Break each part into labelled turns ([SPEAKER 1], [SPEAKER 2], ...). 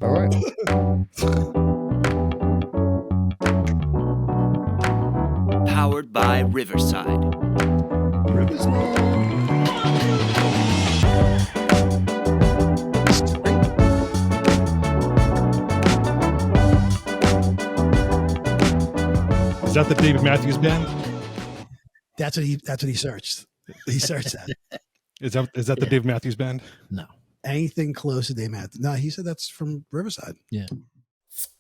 [SPEAKER 1] All right.
[SPEAKER 2] Powered by Riverside.
[SPEAKER 3] Is that the David Matthews Band?
[SPEAKER 4] That's what he searched. He searched that.
[SPEAKER 3] Is that the Dave Matthews Band?
[SPEAKER 5] No.
[SPEAKER 4] Anything close to Dave Matthews? No, he said that's from Riverside.
[SPEAKER 5] Yeah.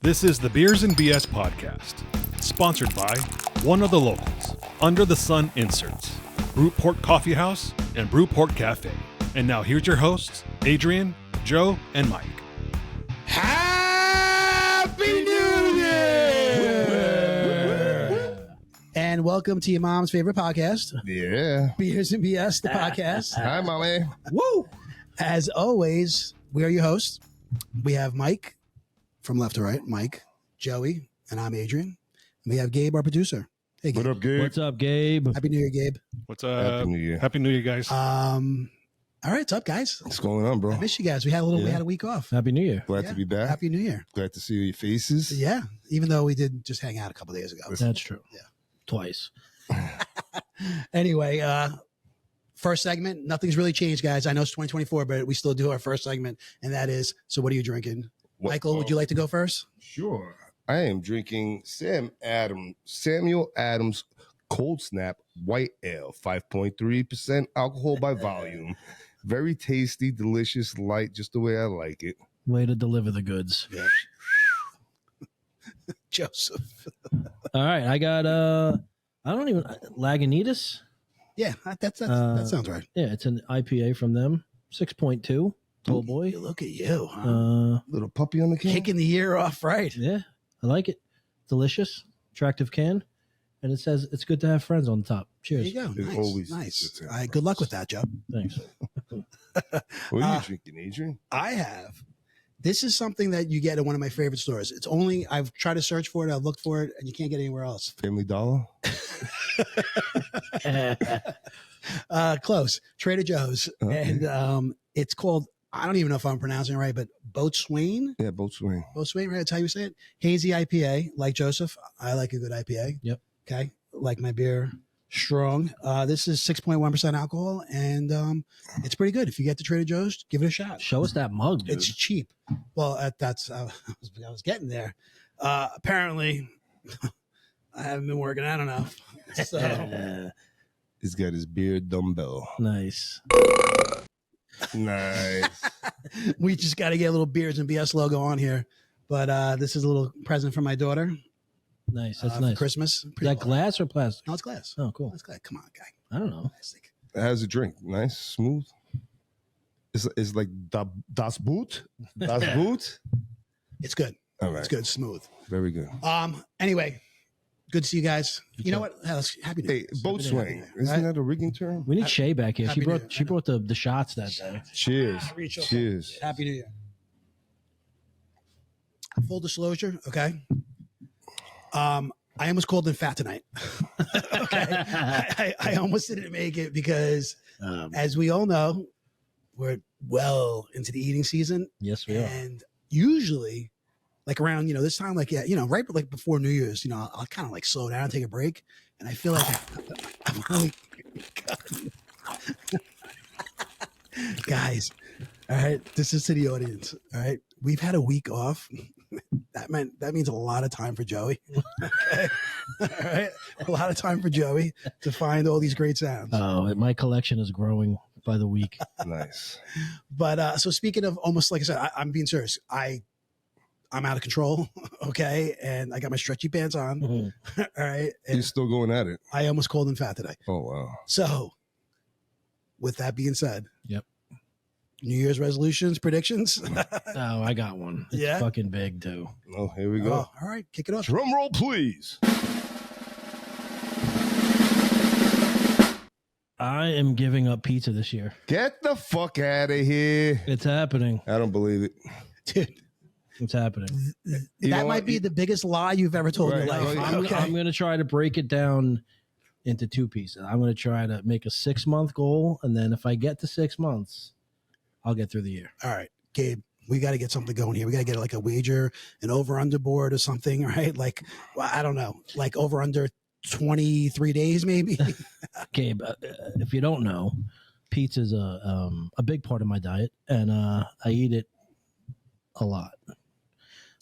[SPEAKER 3] This is the Beers and BS podcast, sponsored by one of the locals, Under the Sun Inserts, Brewport Coffee House, and Brewport Cafe. And now here's your hosts, Adrian, Joe, and Mike.
[SPEAKER 4] Happy New Year! And welcome to your mom's favorite podcast,
[SPEAKER 1] Yeah.
[SPEAKER 4] Beers and BS, the podcast.
[SPEAKER 1] Hi, mommy.
[SPEAKER 4] Woo! As always, we are your hosts. We have Mike from left to right, Mike, Joey, and I'm Adrian. And we have Gabe, our producer. Hey, Gabe.
[SPEAKER 1] What up, Gabe?
[SPEAKER 5] What's up, Gabe?
[SPEAKER 4] Happy New Year, Gabe.
[SPEAKER 3] What's up?
[SPEAKER 1] Happy New Year.
[SPEAKER 3] Happy New Year, guys.
[SPEAKER 4] All right, what's up, guys?
[SPEAKER 1] What's going on, bro?
[SPEAKER 4] I miss you guys. We had a week off.
[SPEAKER 5] Happy New Year.
[SPEAKER 1] Glad
[SPEAKER 4] Yeah.
[SPEAKER 1] to be back.
[SPEAKER 4] Happy New Year.
[SPEAKER 1] Glad to see your faces.
[SPEAKER 4] Yeah, even though we did just hang out a couple days ago.
[SPEAKER 5] That's true.
[SPEAKER 4] Yeah.
[SPEAKER 5] Twice.
[SPEAKER 4] Anyway, first segment, nothing's really changed, guys. I know it's 2024, but we still do our first segment, and that is, so what are you drinking? Michael, would you like to go first?
[SPEAKER 1] Sure. I am drinking Samuel Adams Cold Snap White Ale, 5.3% alcohol by volume. Very tasty, delicious, light, just the way I like it.
[SPEAKER 5] Way to deliver the goods.
[SPEAKER 4] Yeah. Joseph.
[SPEAKER 5] All right. I got Lagunitas.
[SPEAKER 4] Yeah, that sounds right.
[SPEAKER 5] Yeah, it's an IPA from them. 6.2. Oh boy.
[SPEAKER 4] Look at you. Huh?
[SPEAKER 1] Little puppy on the can.
[SPEAKER 4] Kicking the year off right.
[SPEAKER 5] Yeah, I like it. Delicious, attractive can, and it says it's good to have friends on the top.
[SPEAKER 4] There
[SPEAKER 5] Cheers.
[SPEAKER 4] you go.
[SPEAKER 1] It's
[SPEAKER 4] Nice.
[SPEAKER 1] always
[SPEAKER 4] Nice.
[SPEAKER 1] good to have
[SPEAKER 4] All right, good luck with that, Joe.
[SPEAKER 5] Thanks.
[SPEAKER 1] What are you drinking, Adrian?
[SPEAKER 4] I have. This is something that you get at one of my favorite stores. It's only, I've tried to search for it, I've looked for it, and you can't get anywhere else.
[SPEAKER 1] Family Dollar?
[SPEAKER 4] Close. Trader Joe's.
[SPEAKER 1] Okay.
[SPEAKER 4] And it's called, I don't even know if I'm pronouncing it right, but Boatswain.
[SPEAKER 1] Yeah, boat swing.
[SPEAKER 4] Boatswain, right? That's how you say it. Hazy IPA, like Joseph. I like a good IPA.
[SPEAKER 5] Yep.
[SPEAKER 4] Okay. Like my beer strong. This is 6.1% alcohol, and it's pretty good. If you get to Trader Joe's, give it a shot.
[SPEAKER 5] Show us that mug, dude.
[SPEAKER 4] It's cheap. Well, that's I was getting there. Apparently, I haven't been working out enough. So
[SPEAKER 1] He's got his beard dumbbell.
[SPEAKER 5] Nice.
[SPEAKER 1] Nice.
[SPEAKER 4] we just got to get a little Beers and BS logo on here. But this is a little present from my daughter.
[SPEAKER 5] Nice. That's
[SPEAKER 4] For
[SPEAKER 5] nice.
[SPEAKER 4] Christmas.
[SPEAKER 5] Is
[SPEAKER 4] Pretty
[SPEAKER 5] that
[SPEAKER 4] cool.
[SPEAKER 5] glass or plastic?
[SPEAKER 4] No, it's glass.
[SPEAKER 5] Oh, cool.
[SPEAKER 4] It's glass. Come on, guy.
[SPEAKER 5] I don't know.
[SPEAKER 4] Plastic.
[SPEAKER 1] How's the drink? Nice, smooth. It's like das Boot. Das Boot.
[SPEAKER 4] It's good.
[SPEAKER 1] All right.
[SPEAKER 4] It's good. Smooth.
[SPEAKER 1] Very good.
[SPEAKER 4] Anyway, good to see you guys. You know what? Happy New
[SPEAKER 1] Hey,
[SPEAKER 4] Year.
[SPEAKER 1] boat
[SPEAKER 4] Happy New Year.
[SPEAKER 1] swing. Isn't that a rigging term?
[SPEAKER 5] We need Shay back here.
[SPEAKER 4] Happy
[SPEAKER 5] She
[SPEAKER 4] New
[SPEAKER 5] brought
[SPEAKER 4] Year.
[SPEAKER 5] she brought the shots that day.
[SPEAKER 1] Cheers.
[SPEAKER 4] Reach up.
[SPEAKER 1] Cheers.
[SPEAKER 4] Happy New Year. Full disclosure, okay. I almost called in fat tonight. Okay. I almost didn't make it because, as we all know, we're well into the eating season.
[SPEAKER 5] Yes, we are.
[SPEAKER 4] And usually, like around, this time, like, yeah, right like before New Year's, I'll kind of like slow down, take a break. And I feel like I've only guys, all right, this is to the audience. All right. We've had a week off. That means a lot of time for Joey. Okay. All right. A lot of time for Joey to find all these great sounds.
[SPEAKER 5] Oh, my collection is growing by the week.
[SPEAKER 1] Nice.
[SPEAKER 4] But so speaking of almost, like I said, I'm being serious. I'm out of control. Okay. And I got my stretchy pants on.
[SPEAKER 5] Mhm.
[SPEAKER 4] All right. And
[SPEAKER 1] He's still going at it.
[SPEAKER 4] I almost called him fat today.
[SPEAKER 1] Oh, wow.
[SPEAKER 4] So with that being said,
[SPEAKER 5] Yep.
[SPEAKER 4] New Year's resolutions, predictions.
[SPEAKER 5] Oh, I got one. It's
[SPEAKER 4] Yeah?
[SPEAKER 5] fucking big too.
[SPEAKER 1] Oh, here we go.
[SPEAKER 4] Oh, all right. Kick it off.
[SPEAKER 1] Drum roll, please.
[SPEAKER 5] I am giving up pizza this year.
[SPEAKER 1] Get the fuck out of here.
[SPEAKER 5] It's happening.
[SPEAKER 1] I don't believe it.
[SPEAKER 4] Dude,
[SPEAKER 5] It's happening.
[SPEAKER 1] You
[SPEAKER 4] that
[SPEAKER 1] know
[SPEAKER 4] might
[SPEAKER 1] what?
[SPEAKER 4] be the biggest lie you've ever told in your
[SPEAKER 1] Right,
[SPEAKER 4] life.
[SPEAKER 1] right.
[SPEAKER 5] I'm
[SPEAKER 4] Okay.
[SPEAKER 5] going to try to break it down into two pieces. I'm going to try to make a 6-month goal, and then if I get to 6 months, I'll get through the year.
[SPEAKER 4] All right, Gabe, We got to get something going here. We got to get like a wager, an over-under board or something, right? Like, well, I don't know, like over-under 23 days maybe.
[SPEAKER 5] Gabe, if you don't know, pizza's a big part of my diet, and I eat it a lot.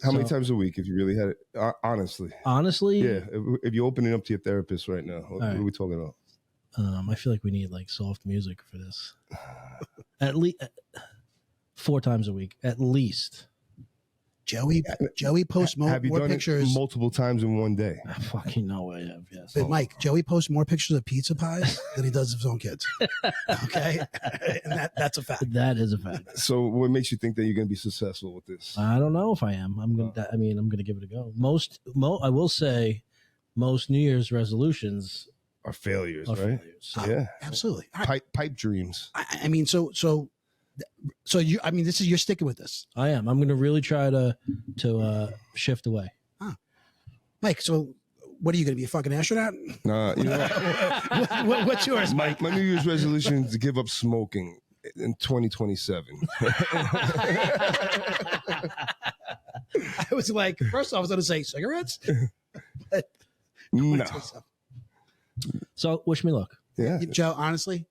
[SPEAKER 1] How many times a week, if you really had it? Honestly. Yeah. If you open it up to your therapist right now, what are we talking about?
[SPEAKER 5] I feel like we need like soft music for this. At least 4 times a week, at least.
[SPEAKER 4] Joey posts more
[SPEAKER 1] Have you done
[SPEAKER 4] pictures.
[SPEAKER 1] it multiple times in one day?
[SPEAKER 5] I fucking know I have, yes.
[SPEAKER 4] But Mike, Joey posts more pictures of pizza pies than he does of his own kids. Okay, and that's a fact.
[SPEAKER 5] That is a fact.
[SPEAKER 1] So, what makes you think that you're going to be successful with this?
[SPEAKER 5] I don't know if I am. I'm gonna give it a go. I will say, most New Year's resolutions
[SPEAKER 1] Are failures,
[SPEAKER 5] are
[SPEAKER 1] right?
[SPEAKER 5] failures. So
[SPEAKER 1] Yeah,
[SPEAKER 4] Absolutely. All right.
[SPEAKER 1] pipe dreams.
[SPEAKER 4] I mean, so you. I mean, you're sticking with this,
[SPEAKER 5] I am. I'm gonna really try to shift away.
[SPEAKER 4] Mike. So, what are you going to be, a fucking astronaut?
[SPEAKER 1] Nah, you know,
[SPEAKER 4] What's yours, Mike?
[SPEAKER 1] my New Year's resolution is to give up smoking in 2027.
[SPEAKER 4] I was like, first I was going to say cigarettes.
[SPEAKER 1] No.
[SPEAKER 5] So wish me luck.
[SPEAKER 1] Yeah.
[SPEAKER 4] Joe, honestly,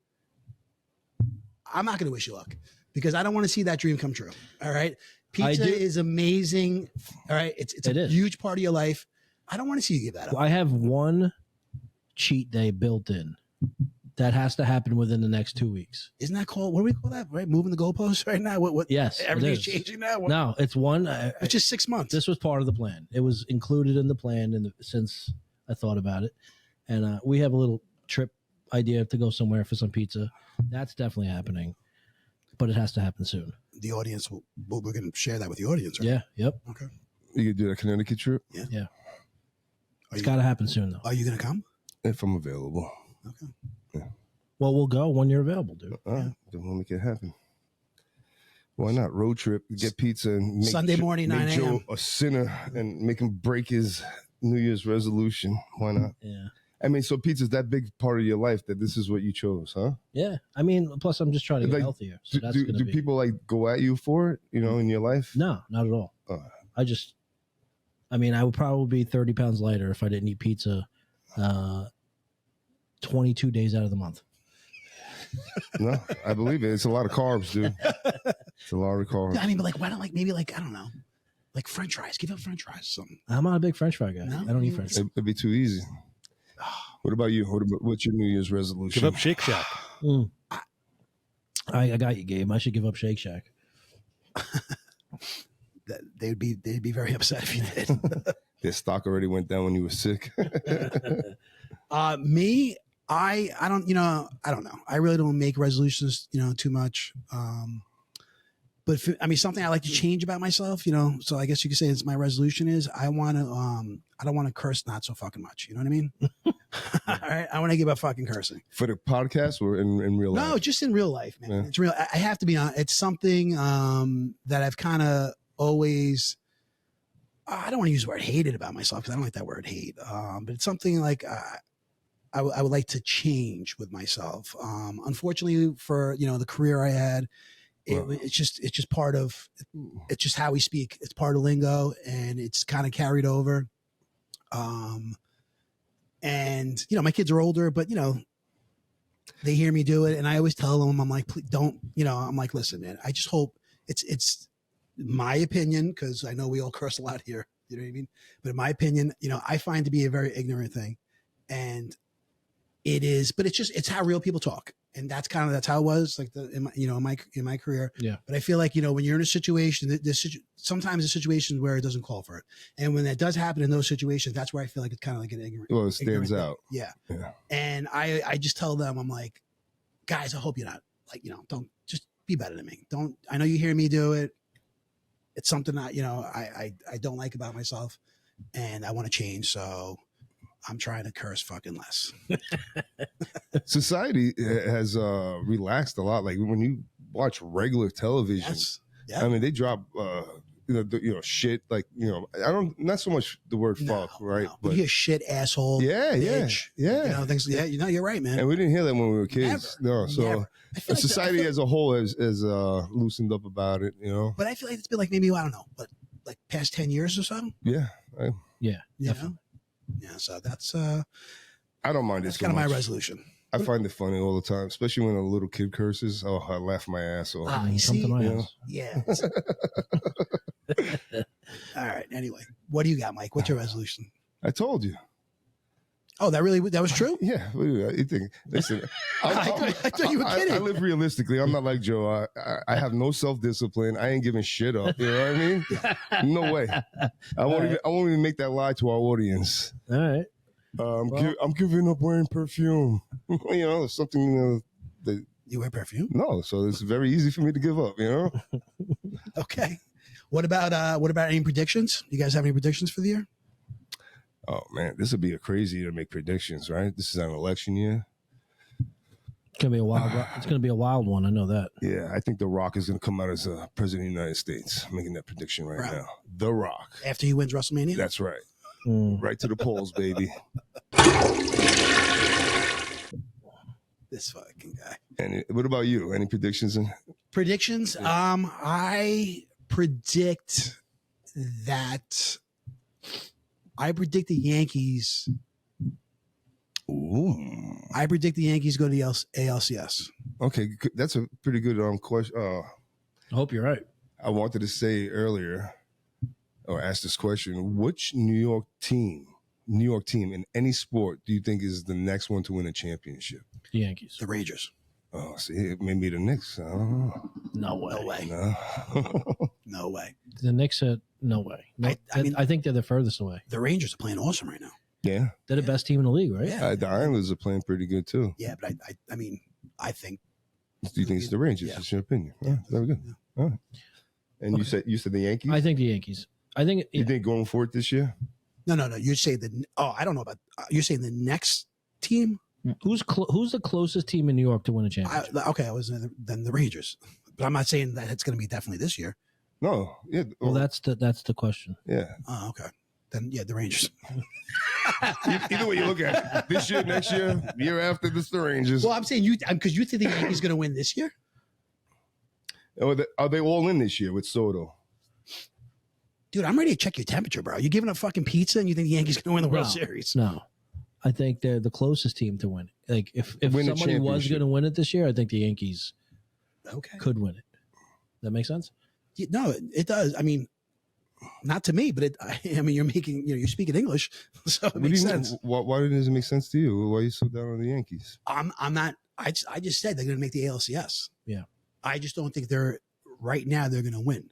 [SPEAKER 4] I'm not going to wish you luck because I don't want to see that dream come true. All right. Pizza is amazing. All right. It's
[SPEAKER 5] It
[SPEAKER 4] a
[SPEAKER 5] is.
[SPEAKER 4] huge part of your life. I don't want to see you give that up.
[SPEAKER 5] I have one cheat day built in that has to happen within the next 2 weeks.
[SPEAKER 4] Isn't that called, what do we call that? Right. Moving the goalposts right now. What?
[SPEAKER 5] Yes, it
[SPEAKER 4] Everything's
[SPEAKER 5] is.
[SPEAKER 4] changing now.
[SPEAKER 5] No, it's one.
[SPEAKER 4] It's just 6 months.
[SPEAKER 5] This was part of the plan. It was included in the plan since I thought about it. And we have a little trip idea to go somewhere for some pizza. That's definitely happening, but it has to happen soon.
[SPEAKER 4] The audience we're going to share that with the audience. Right?
[SPEAKER 5] Yeah. Yep.
[SPEAKER 4] Okay.
[SPEAKER 1] You could do that Connecticut trip
[SPEAKER 5] Yeah. It's got to happen soon, though.
[SPEAKER 4] Are you going to come?
[SPEAKER 1] if I'm available.
[SPEAKER 4] Okay.
[SPEAKER 5] Well, we'll go when you're available, dude.
[SPEAKER 1] All right, then we'll make it happen. Why not? Road trip, get pizza, and make
[SPEAKER 4] Sunday morning,
[SPEAKER 1] make
[SPEAKER 4] 9
[SPEAKER 1] Joe
[SPEAKER 4] a.m.
[SPEAKER 1] a sinner and make him break his New Year's resolution. Why not?
[SPEAKER 5] Yeah.
[SPEAKER 1] I mean, so pizza's that big part of your life that this is what you chose, huh?
[SPEAKER 5] Yeah. I mean, plus I'm just trying to get
[SPEAKER 1] Like,
[SPEAKER 5] healthier. So that's
[SPEAKER 1] Do
[SPEAKER 5] gonna be
[SPEAKER 1] people like go at you for it, in your life?
[SPEAKER 5] No, not at all. I would probably be 30 pounds lighter if I didn't eat pizza 22 days out of the month.
[SPEAKER 1] No, I believe it. It's a lot of carbs, dude. It's a lot of carbs.
[SPEAKER 4] I mean, but like, why not? Like, maybe like, I don't know, like French fries. Give up French fries or something.
[SPEAKER 5] I'm not a big French fry guy.
[SPEAKER 4] No?
[SPEAKER 5] I don't eat French fries.
[SPEAKER 1] It'd be too easy. What about you? What's your New Year's resolution?
[SPEAKER 3] Give up Shake Shack.
[SPEAKER 5] I got you, Gabe. I should give up Shake Shack.
[SPEAKER 4] They'd be very upset if you did.
[SPEAKER 1] Their stock already went down when you were sick.
[SPEAKER 4] Me, I don't know. I really don't make resolutions, too much. But something I like to change about myself, so I guess you could say it's my resolution is I don't want to curse not so fucking much. You know what I mean? All right. I want to give up fucking cursing.
[SPEAKER 1] For the podcast or in real life?
[SPEAKER 4] No, just in real life, man.
[SPEAKER 1] Yeah.
[SPEAKER 4] It's real. I have to be honest. It's something that I've kind of always, I don't want to use the word hated about myself because I don't like that word hate. But it's something like I would like to change with myself. Unfortunately for, the career I had, it's just part of, it's just how we speak. It's part of lingo and it's kind of carried over. And, my kids are older, but, they hear me do it. And I always tell them, I'm like, please don't, I'm like, listen, man, I just hope it's my opinion, because I know we all curse a lot here. You know what I mean? But in my opinion, I find to be a very ignorant thing. And it is, but it's how real people talk. And that's how it was like in my career.
[SPEAKER 5] Yeah.
[SPEAKER 4] But I feel like, when you're in a situation, sometimes the situations where it doesn't call for it. And when that does happen in those situations, that's where I feel like it's kind of like an ignorant.
[SPEAKER 1] Well, it stands
[SPEAKER 4] thing.
[SPEAKER 1] out.
[SPEAKER 4] Yeah.
[SPEAKER 1] Yeah.
[SPEAKER 4] And I just tell them, I'm like, guys, I hope you're not like, don't just be better than me. I know you hear me do it. It's something that, I don't like about myself and I want to change. So I'm trying to curse fucking less.
[SPEAKER 1] Society has relaxed a lot. Like when you watch regular television,
[SPEAKER 4] Yes. Yeah.
[SPEAKER 1] I mean, they drop shit. Like, not so much the word fuck, right?
[SPEAKER 4] No. But you hear shit, asshole, bitch, things. Yeah, you're right, man.
[SPEAKER 1] And we didn't hear that when we were kids.
[SPEAKER 4] Never,
[SPEAKER 1] no, so
[SPEAKER 4] never.
[SPEAKER 1] society as a whole has loosened up about it,
[SPEAKER 4] But I feel like it's been like maybe, I don't know, but like past 10 years or so.
[SPEAKER 1] Yeah.
[SPEAKER 5] Yeah.
[SPEAKER 4] Yeah. So that's
[SPEAKER 1] I don't mind it.
[SPEAKER 4] that's
[SPEAKER 1] so
[SPEAKER 4] kind of my
[SPEAKER 1] much.
[SPEAKER 4] resolution.
[SPEAKER 1] I find it funny all the time, especially when a little kid curses. Oh, I laugh my ass off.
[SPEAKER 4] You
[SPEAKER 5] Come
[SPEAKER 4] see?
[SPEAKER 5] to my house.
[SPEAKER 4] Yeah. All right. Anyway, what do you got, Mike? What's your resolution?
[SPEAKER 1] I told you.
[SPEAKER 4] Oh, that was true?
[SPEAKER 1] Yeah. What do you think? Listen,
[SPEAKER 4] I thought you were kidding.
[SPEAKER 1] I live realistically. I'm not like Joe. I have no self-discipline. I ain't giving shit up. You know what I mean? No way. I won't even make that lie to our audience.
[SPEAKER 5] All right.
[SPEAKER 1] I'm giving up wearing perfume. Something that
[SPEAKER 4] You wear perfume?
[SPEAKER 1] no. So it's very easy for me to give up.
[SPEAKER 4] Okay. What about any predictions? You guys have any predictions for the year?
[SPEAKER 1] Oh man, this would be a crazy year to make predictions, right? This is an election year.
[SPEAKER 5] It's gonna be a wild. It's gonna be a wild one. I know that.
[SPEAKER 1] Yeah, I think The Rock is going to come out as a president of the United States. I'm making that prediction right now. The Rock.
[SPEAKER 4] After he wins WrestleMania?
[SPEAKER 1] That's right.
[SPEAKER 5] Mm.
[SPEAKER 1] Right to the polls, baby.
[SPEAKER 4] This fucking guy.
[SPEAKER 1] And what about you? Any predictions?
[SPEAKER 4] Predictions?
[SPEAKER 1] Yeah.
[SPEAKER 4] I predict the Yankees.
[SPEAKER 1] Ooh.
[SPEAKER 4] I predict the Yankees go to the ALCS.
[SPEAKER 1] Okay, that's a pretty good question.
[SPEAKER 5] I hope you're right.
[SPEAKER 1] I wanted to say earlier, or ask this question: which New York team in any sport do you think is the next one to win a championship?
[SPEAKER 5] The Yankees.
[SPEAKER 4] The Rangers.
[SPEAKER 1] Oh, see, it may be the Knicks. I don't know.
[SPEAKER 5] No way.
[SPEAKER 4] No way.
[SPEAKER 1] No.
[SPEAKER 4] No way.
[SPEAKER 5] The Knicks said no way. No,
[SPEAKER 4] I mean-
[SPEAKER 5] I think they're the furthest away.
[SPEAKER 4] The Rangers are playing awesome right now.
[SPEAKER 1] Yeah,
[SPEAKER 5] They're the best team in the league, right?
[SPEAKER 4] Yeah.
[SPEAKER 1] the Islanders are playing pretty good too.
[SPEAKER 4] Yeah, but I mean, I think
[SPEAKER 1] Do you think it's the Rangers?
[SPEAKER 4] Yeah.
[SPEAKER 1] It's your opinion. Yeah, very good.
[SPEAKER 4] Yeah.
[SPEAKER 1] All right. And you said the Yankees.
[SPEAKER 5] I think the Yankees. I think.
[SPEAKER 1] You think going for it this year?
[SPEAKER 4] no. You say I don't know about. You're saying the next team?
[SPEAKER 5] Who's the closest team in New York to win a championship?
[SPEAKER 4] I was then the Rangers, but I'm not saying that it's going to be definitely this year.
[SPEAKER 1] No. Yeah.
[SPEAKER 5] Well, that's the question.
[SPEAKER 1] yeah.
[SPEAKER 4] Oh, okay. Then the Rangers.
[SPEAKER 1] Either way you look at it, this year, next year, the year after, this the Rangers.
[SPEAKER 4] Well, I'm saying because you think the Yankees going to win this year.
[SPEAKER 1] Are they all in this year with Soto?
[SPEAKER 4] Dude, I'm ready to check your temperature, bro. You're giving up fucking pizza and you think the Yankees going to win the World
[SPEAKER 5] No.
[SPEAKER 4] Series?
[SPEAKER 5] No, I think they're the closest team to win. Like if
[SPEAKER 1] Win a
[SPEAKER 5] somebody was
[SPEAKER 1] championship.
[SPEAKER 5] going to win it this year, I think the Yankees
[SPEAKER 4] Okay.
[SPEAKER 5] could win it. That make sense?
[SPEAKER 4] No, it does. I mean, not to me, but I mean, you're speaking English, so it
[SPEAKER 1] What do
[SPEAKER 4] makes
[SPEAKER 1] you mean?
[SPEAKER 4] sense.
[SPEAKER 1] Why does it make sense to you? Why are you so down on the Yankees?
[SPEAKER 4] I'm not. I just said they're going to make the ALCS.
[SPEAKER 5] Yeah.
[SPEAKER 4] I just don't think they're right now. They're going to win.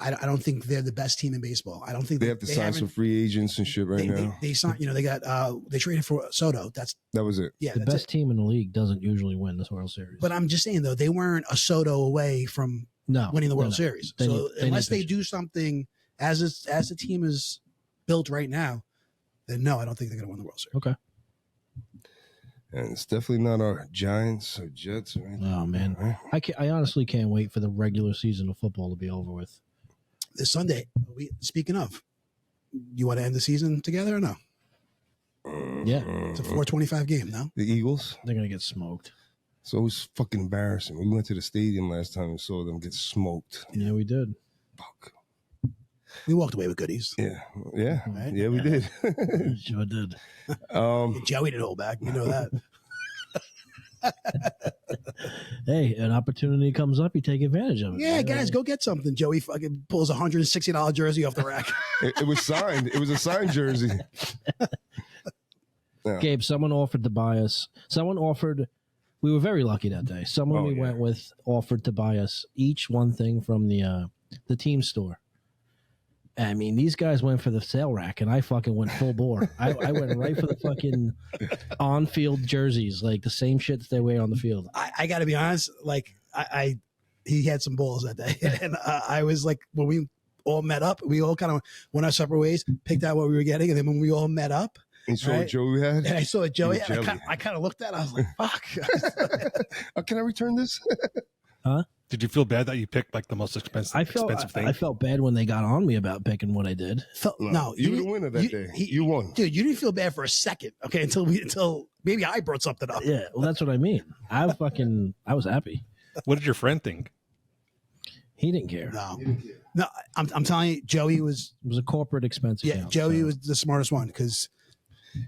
[SPEAKER 4] I don't think they're the best team in baseball. I don't think
[SPEAKER 1] They have to sign some free agents and shit right now.
[SPEAKER 4] They signed. They got. They traded for Soto.
[SPEAKER 1] That was it.
[SPEAKER 4] Yeah.
[SPEAKER 5] The
[SPEAKER 4] That's
[SPEAKER 5] best
[SPEAKER 4] it.
[SPEAKER 5] team in the league doesn't usually win this World Series.
[SPEAKER 4] But I'm just saying though, they weren't a Soto away from
[SPEAKER 5] no,
[SPEAKER 4] winning the World
[SPEAKER 5] no.
[SPEAKER 4] Series.
[SPEAKER 5] They
[SPEAKER 4] So
[SPEAKER 5] need- they
[SPEAKER 4] unless
[SPEAKER 5] need
[SPEAKER 4] they
[SPEAKER 5] pitching.
[SPEAKER 4] do something as the team is built right now, then no, I don't think they're going to win the World Series.
[SPEAKER 5] Okay.
[SPEAKER 1] And it's definitely not our Giants or Jets or anything.
[SPEAKER 5] Oh man,
[SPEAKER 1] Right?
[SPEAKER 5] I honestly can't wait for the regular season of football to be over with.
[SPEAKER 4] This Sunday, speaking of, you want to end the season together or no?
[SPEAKER 5] Yeah.
[SPEAKER 4] It's a 4:25 game, no?
[SPEAKER 1] The Eagles.
[SPEAKER 5] They're gonna get smoked.
[SPEAKER 1] So it was fucking embarrassing. We went to the stadium last time and saw them get smoked.
[SPEAKER 5] Yeah, we did.
[SPEAKER 1] Fuck.
[SPEAKER 4] We walked away with goodies.
[SPEAKER 1] Yeah,
[SPEAKER 4] Right?
[SPEAKER 1] yeah, we did.
[SPEAKER 5] Sure did.
[SPEAKER 4] Joey didn't hold back. You know that.
[SPEAKER 5] Hey, an opportunity comes up, you take advantage of it.
[SPEAKER 4] Yeah, guys, go get something. Joey fucking pulls a $160 jersey off the rack.
[SPEAKER 1] It was signed. It was a signed jersey. Yeah.
[SPEAKER 5] Gabe, someone offered to buy us. We were very lucky that day. Someone
[SPEAKER 1] Oh,
[SPEAKER 5] we
[SPEAKER 1] yeah.
[SPEAKER 5] went with offered to buy us each one thing from the team store. I mean, these guys went for the sale rack, and I fucking went full bore. I went right for the fucking on-field jerseys, like the same shit that they wear on the field.
[SPEAKER 4] I got to be honest. Like, he had some balls that day, and I was like, when we all met up, we all kind of went our separate ways, picked out what we were getting, and then when we all met up,
[SPEAKER 1] You saw
[SPEAKER 4] Right.
[SPEAKER 1] what Joey had?
[SPEAKER 4] and I saw Joey,
[SPEAKER 1] was
[SPEAKER 4] and
[SPEAKER 1] jelly.
[SPEAKER 4] I kind of looked at it, I was like, fuck.
[SPEAKER 1] Can I return this?
[SPEAKER 5] Huh?
[SPEAKER 3] Did you feel bad that you picked like the most expensive thing?
[SPEAKER 5] I felt bad when they got on me about picking what I did.
[SPEAKER 4] No,
[SPEAKER 1] you were the winner that day. You won,
[SPEAKER 4] dude. You didn't feel bad for a second, okay? Until maybe I brought something up.
[SPEAKER 5] Yeah, well, that's what I mean. I was happy.
[SPEAKER 3] What did your friend think?
[SPEAKER 5] He didn't care.
[SPEAKER 4] No. I'm telling you, Joey was.
[SPEAKER 5] It was a corporate expense.
[SPEAKER 4] Yeah,
[SPEAKER 5] account,
[SPEAKER 4] Joey
[SPEAKER 5] so.
[SPEAKER 4] was the smartest one because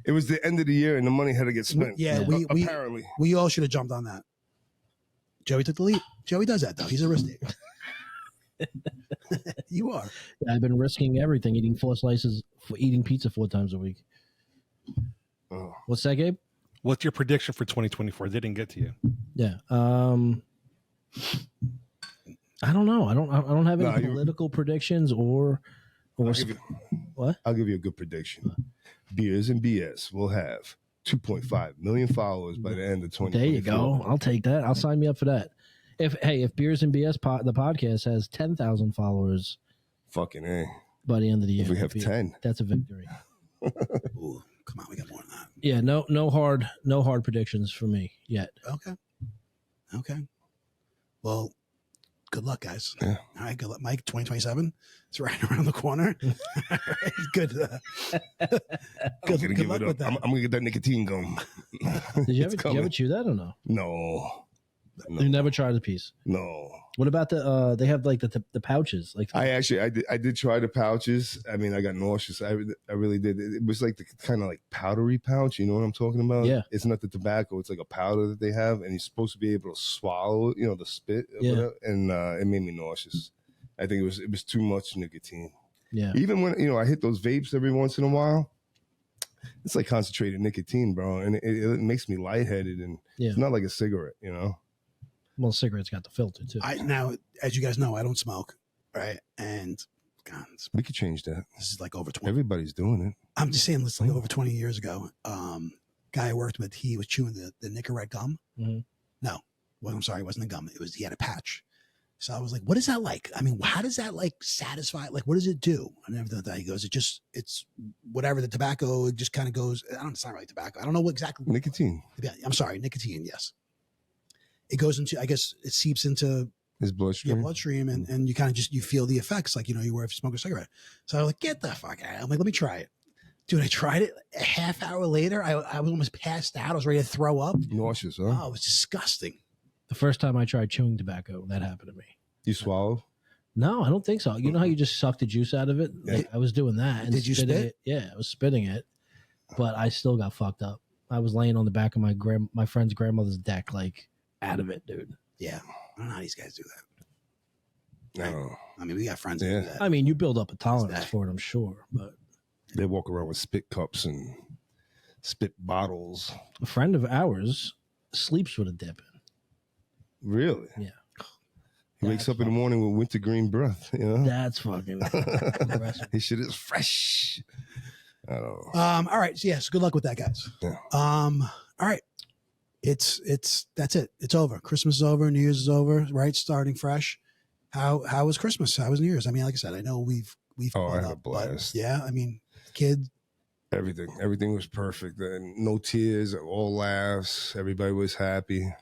[SPEAKER 1] it was the end of the year and the money had to get spent.
[SPEAKER 4] Yeah,
[SPEAKER 5] Yeah.
[SPEAKER 1] apparently
[SPEAKER 4] we all should have jumped on that. Joey took the lead. Joey does that though. He's a risk taker. You are.
[SPEAKER 5] Yeah, I've been risking everything, eating eating pizza 4 times a week.
[SPEAKER 1] Oh.
[SPEAKER 5] What's that, Gabe?
[SPEAKER 3] What's your prediction for 2024? They didn't get to you.
[SPEAKER 5] Yeah. I don't know. I don't have any
[SPEAKER 1] No,
[SPEAKER 5] political predictions or what?
[SPEAKER 1] I'll give you a good prediction. Beers and BS will have 2.5 million followers by the end of 2024.
[SPEAKER 5] There you go. I'll take that. I'll sign me up for that. If Beers and BS the podcast has 10,000 followers
[SPEAKER 1] Fucking A.
[SPEAKER 5] by the end of the year,
[SPEAKER 1] If we have 10.
[SPEAKER 5] that's a victory.
[SPEAKER 4] Ooh, come on, we got more than that.
[SPEAKER 5] Yeah, no hard predictions for me yet.
[SPEAKER 4] Okay. Well, good luck, guys.
[SPEAKER 1] Yeah.
[SPEAKER 4] All right, good luck, Mike. 2027. It's right around the corner. All right, good. Good luck with that.
[SPEAKER 1] I'm gonna get that nicotine gum.
[SPEAKER 5] Did you
[SPEAKER 1] It's
[SPEAKER 5] ever
[SPEAKER 1] coming.
[SPEAKER 5] chew that or no?
[SPEAKER 1] No.
[SPEAKER 5] You never tried a piece.
[SPEAKER 1] No.
[SPEAKER 5] What about they have like the pouches? Like
[SPEAKER 1] I did try the pouches. I mean, I got nauseous. I really did. It was like the kind of like powdery pouch. You know what I'm talking about?
[SPEAKER 5] Yeah.
[SPEAKER 1] It's not the tobacco. It's like a powder that they have, and you're supposed to be able to swallow, the spit. Or
[SPEAKER 5] Yeah.
[SPEAKER 1] whatever, and it made me nauseous. I think it was too much nicotine.
[SPEAKER 5] yeah.
[SPEAKER 1] Even when I hit those vapes every once in a while, it's like concentrated nicotine, bro, and it makes me lightheaded, and
[SPEAKER 5] Yeah.
[SPEAKER 1] it's not like a cigarette,
[SPEAKER 5] Well, cigarettes got the filter too.
[SPEAKER 4] Now, as you guys know, I don't smoke, right? And God,
[SPEAKER 1] We could change that.
[SPEAKER 4] this is like over 20.
[SPEAKER 1] Everybody's doing it.
[SPEAKER 4] I'm just saying, this is like over 20 years ago. Guy I worked with, he was chewing the Nicorette gum.
[SPEAKER 5] Mhm.
[SPEAKER 4] No, well, I'm sorry, it wasn't a gum. He had a patch. So I was like, what is that like? I mean, how does that like satisfy? Like, what does it do? And everything like that. He goes, it's whatever the tobacco, it just kind of goes, it's not really tobacco. I don't know what exactly.
[SPEAKER 1] Nicotine.
[SPEAKER 4] I'm sorry, nicotine, yes. It goes into, I guess it seeps into
[SPEAKER 1] His
[SPEAKER 4] your
[SPEAKER 1] bloodstream.
[SPEAKER 4] bloodstream and you kind of you feel the effects like, you were if you smoke a cigarette. So I was like, get the fuck out. I'm like, let me try it. Dude, I tried it. A half hour later, I was almost passed out. I was ready to throw up.
[SPEAKER 1] Nauseous, huh?
[SPEAKER 4] Oh, it was disgusting.
[SPEAKER 5] The first time I tried chewing tobacco, that happened to me.
[SPEAKER 1] You swallow?
[SPEAKER 5] No, I don't think so. You know how you just suck the juice out of it? Like, I was doing that. And
[SPEAKER 4] Did you
[SPEAKER 5] spitting
[SPEAKER 4] spit?
[SPEAKER 5] it. Yeah, I was spitting it, but I still got fucked up. I was laying on the back of my friend's grandmother's deck, like out of it, dude.
[SPEAKER 4] Yeah. I don't know how these guys do that.
[SPEAKER 1] No.
[SPEAKER 4] I mean, we got friends that
[SPEAKER 1] Yeah.
[SPEAKER 4] do that.
[SPEAKER 5] I mean, you build up a tolerance
[SPEAKER 4] that?
[SPEAKER 5] for it, I'm sure. But
[SPEAKER 1] They walk around with spit cups and spit bottles.
[SPEAKER 5] a friend of ours sleeps with a dip in.
[SPEAKER 1] Really?
[SPEAKER 5] Yeah.
[SPEAKER 1] He wakes up in the morning with wintergreen breath,
[SPEAKER 5] That's fucking aggressive.
[SPEAKER 1] His shit is fresh. I don't know.
[SPEAKER 4] All right. So yes, good luck with that, guys.
[SPEAKER 1] Yeah.
[SPEAKER 4] All right. That's it. It's over. Christmas is over. New Year's is over. Right. Starting fresh. How was Christmas? How was New Year's? I mean, like I said, I know we've
[SPEAKER 1] Oh, I
[SPEAKER 4] caught
[SPEAKER 1] had a
[SPEAKER 4] up, but
[SPEAKER 1] blast.
[SPEAKER 4] yeah. I mean, kid.
[SPEAKER 1] Everything was perfect. And no tears, all laughs. Everybody was happy.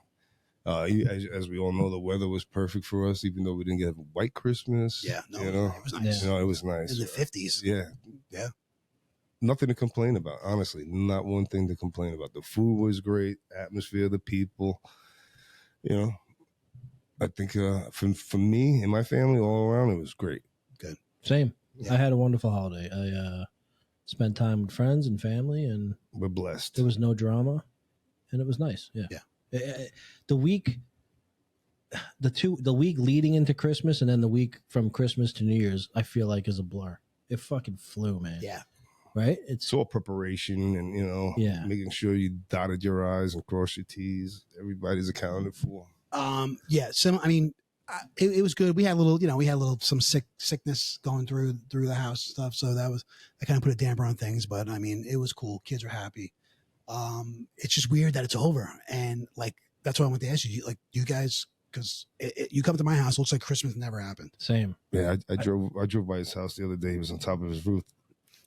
[SPEAKER 1] As we all know, the weather was perfect for us, even though we didn't get a white Christmas.
[SPEAKER 4] Yeah. No,
[SPEAKER 1] it
[SPEAKER 4] was nice.
[SPEAKER 1] it was nice.
[SPEAKER 4] In the 50s.
[SPEAKER 1] Yeah.
[SPEAKER 4] Yeah.
[SPEAKER 1] Nothing to complain about, honestly. Not one thing to complain about. The food was great, atmosphere, the people. I think for me and my family all around, it was great.
[SPEAKER 5] Same.
[SPEAKER 4] Yeah.
[SPEAKER 5] I had a wonderful holiday. I spent time with friends and family, and
[SPEAKER 1] We're blessed.
[SPEAKER 5] there was no drama, and it was nice. Yeah. The week leading into Christmas and then the week from Christmas to New Year's, I feel like is a blur. It fucking flew, man.
[SPEAKER 4] Yeah.
[SPEAKER 5] Right?
[SPEAKER 1] It's all preparation and,
[SPEAKER 5] Yeah.
[SPEAKER 1] making sure you dotted your I's and crossed your T's. Everybody's accounted for.
[SPEAKER 4] Yeah. So, I mean, it was good. We had a little, some sickness going through the house and stuff. So that kind of put a damper on things, but I mean, it was cool. Kids are happy. It's just weird that it's over. And like, that's why I want to ask you, like, you guys, because you come to my house, it looks like Christmas never happened.
[SPEAKER 5] Same.
[SPEAKER 1] Yeah, I drove by his house the other day. He was on top of his roof.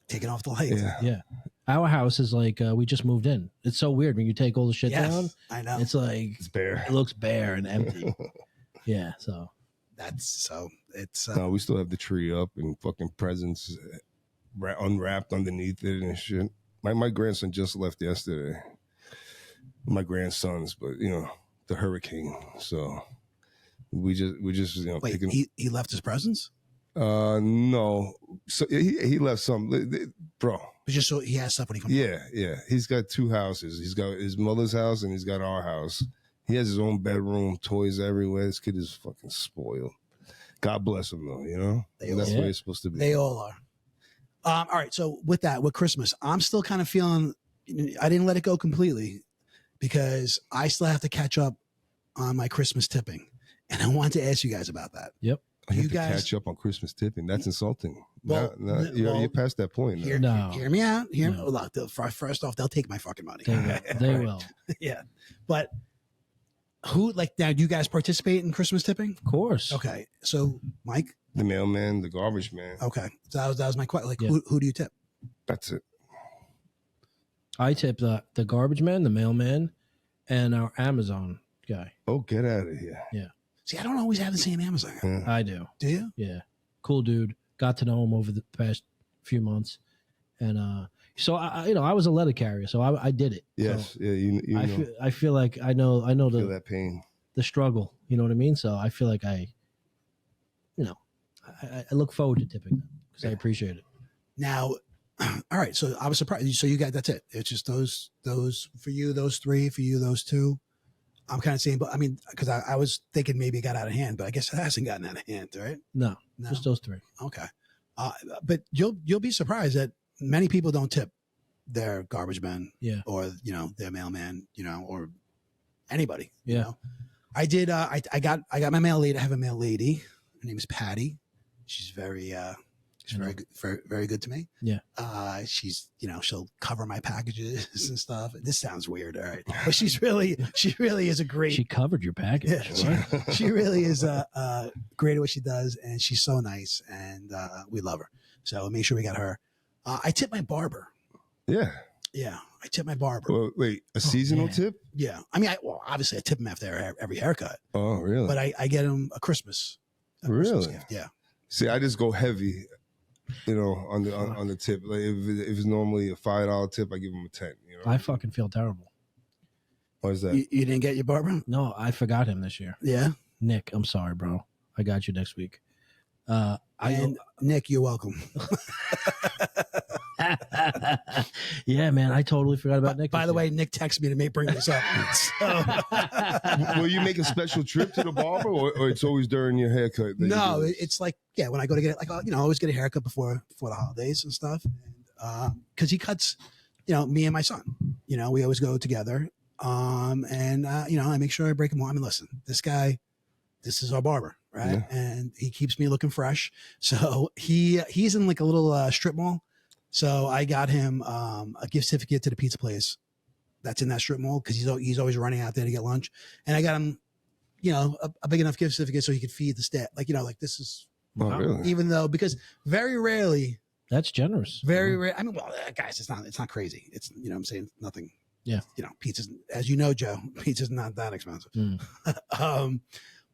[SPEAKER 4] Taking off the lights.
[SPEAKER 1] Yeah.
[SPEAKER 5] Yeah. Our house is like we just moved in. It's so weird when you take all the shit
[SPEAKER 4] Yes,
[SPEAKER 5] down.
[SPEAKER 4] I know.
[SPEAKER 5] It's like
[SPEAKER 1] It's bare.
[SPEAKER 5] it looks bare and empty. Yeah, so
[SPEAKER 4] it's
[SPEAKER 1] No, we still have the tree up and fucking presents unwrapped underneath it and shit. My grandson just left yesterday. My grandsons, but the hurricane. So we just
[SPEAKER 4] wait.
[SPEAKER 1] picking.
[SPEAKER 4] He left his presents.
[SPEAKER 1] No. So he left some, bro.
[SPEAKER 4] But just so he has stuff when he comes.
[SPEAKER 1] Yeah. He's got 2 houses. He's got his mother's house and he's got our house. He has his own bedroom, toys everywhere. This kid is fucking spoiled. God bless him, though. And that's what it's supposed to be.
[SPEAKER 4] They all are. All right. So with Christmas, I'm still kind of feeling. I didn't let it go completely because I still have to catch up on my Christmas tipping, and I want to ask you guys about that.
[SPEAKER 5] Yep.
[SPEAKER 1] You
[SPEAKER 4] You
[SPEAKER 1] have to
[SPEAKER 4] guys
[SPEAKER 1] catch up on Christmas tipping. That's insulting.
[SPEAKER 4] Well,
[SPEAKER 1] You're past that point.
[SPEAKER 4] Hear,
[SPEAKER 5] No.
[SPEAKER 4] hear me out.
[SPEAKER 5] No.
[SPEAKER 4] Look, first off, they'll take my fucking money.
[SPEAKER 5] They will.
[SPEAKER 4] Yeah. But who, now, do you guys participate in Christmas tipping?
[SPEAKER 5] Of course.
[SPEAKER 4] Okay. So, Mike?
[SPEAKER 1] The mailman, the garbage man.
[SPEAKER 4] Okay. So that was my question.
[SPEAKER 5] Yeah.
[SPEAKER 4] Who do you tip?
[SPEAKER 1] That's it.
[SPEAKER 5] I tip the garbage man, the mailman, and our Amazon guy.
[SPEAKER 1] Oh, get out of here.
[SPEAKER 4] See, I don't always have the same Amazon.
[SPEAKER 1] Yeah.
[SPEAKER 5] I do.
[SPEAKER 4] Do you?
[SPEAKER 5] Yeah. Cool dude. Got to know him over the past few months. And so I was a letter carrier, so I did it.
[SPEAKER 1] Yes.
[SPEAKER 5] So
[SPEAKER 1] Yeah. You know.
[SPEAKER 5] I feel like I know
[SPEAKER 1] Feel
[SPEAKER 5] the
[SPEAKER 1] that pain.
[SPEAKER 5] struggle. You know what I mean? So I feel like I look forward to tipping them because I appreciate it.
[SPEAKER 4] Now, all right. So I was surprised. So you got, that's it. It's just those for you, those 3 for you, those 2. I'm kind of saying, but I mean, because I was thinking maybe it got out of hand, but I guess it hasn't gotten out of hand, right?
[SPEAKER 5] No,
[SPEAKER 4] No.
[SPEAKER 5] just those 3.
[SPEAKER 4] Okay. But you'll be surprised that many people don't tip their garbage men,
[SPEAKER 5] Yeah.
[SPEAKER 4] or their mailman, or anybody.
[SPEAKER 5] Yeah.
[SPEAKER 4] I did. I got my mail lady. I have a mail lady. Her name is Patty. She's very very good, very good to me.
[SPEAKER 5] Yeah.
[SPEAKER 4] She's she'll cover my packages and stuff. This sounds weird, all right, but she really is a great.
[SPEAKER 5] She covered your package.
[SPEAKER 4] Yeah, she really is great at what she does, and she's so nice, and we love her. So make sure we got her. I tip my barber.
[SPEAKER 1] Yeah.
[SPEAKER 4] Yeah, I tip my barber.
[SPEAKER 1] Well, wait, a seasonal
[SPEAKER 5] man.
[SPEAKER 1] tip?
[SPEAKER 4] Yeah, I mean, obviously I tip him after every haircut,
[SPEAKER 1] Oh, really?
[SPEAKER 4] but I get him a Christmas
[SPEAKER 1] Really?
[SPEAKER 4] gift. Yeah.
[SPEAKER 1] See, I just go heavy, on the tip. Like if it's normally a $5 tip, I give them a 10.
[SPEAKER 5] I fucking feel terrible.
[SPEAKER 1] Why is that?
[SPEAKER 4] You didn't get your barber?
[SPEAKER 5] No, I forgot him this year.
[SPEAKER 4] Yeah.
[SPEAKER 5] Nick, I'm sorry, bro. I got you next week.
[SPEAKER 4] Nick, you're welcome.
[SPEAKER 5] Yeah, man, I totally forgot about Nick.
[SPEAKER 4] By
[SPEAKER 5] this
[SPEAKER 4] the
[SPEAKER 5] year.
[SPEAKER 4] way, Nick texted me to bring this up. So,
[SPEAKER 1] Will you make a special trip to the barber, or it's always during your haircut? that you
[SPEAKER 4] no,
[SPEAKER 1] do this?
[SPEAKER 4] it's like, when I go to get it, I always get a haircut before the holidays and stuff. And because he cuts, me and my son, we always go together. And I make sure I break him. I mean, listen, this is our barber, right?
[SPEAKER 1] Yeah.
[SPEAKER 4] And he keeps me looking fresh. So he's in like a little strip mall. So I got him a gift certificate to the pizza place that's in that strip mall because he's always running out there to get lunch. And I got him, a big enough gift certificate so he could feed the staff. Like this is,
[SPEAKER 1] Oh, really?
[SPEAKER 4] even though, because very rarely,
[SPEAKER 5] That's generous.
[SPEAKER 4] very rare. I mean, well, guys, it's not crazy. It's, I'm saying nothing.
[SPEAKER 5] Yeah.
[SPEAKER 4] Pizza's, as you know, Joe, pizza's not that expensive.
[SPEAKER 5] Mm.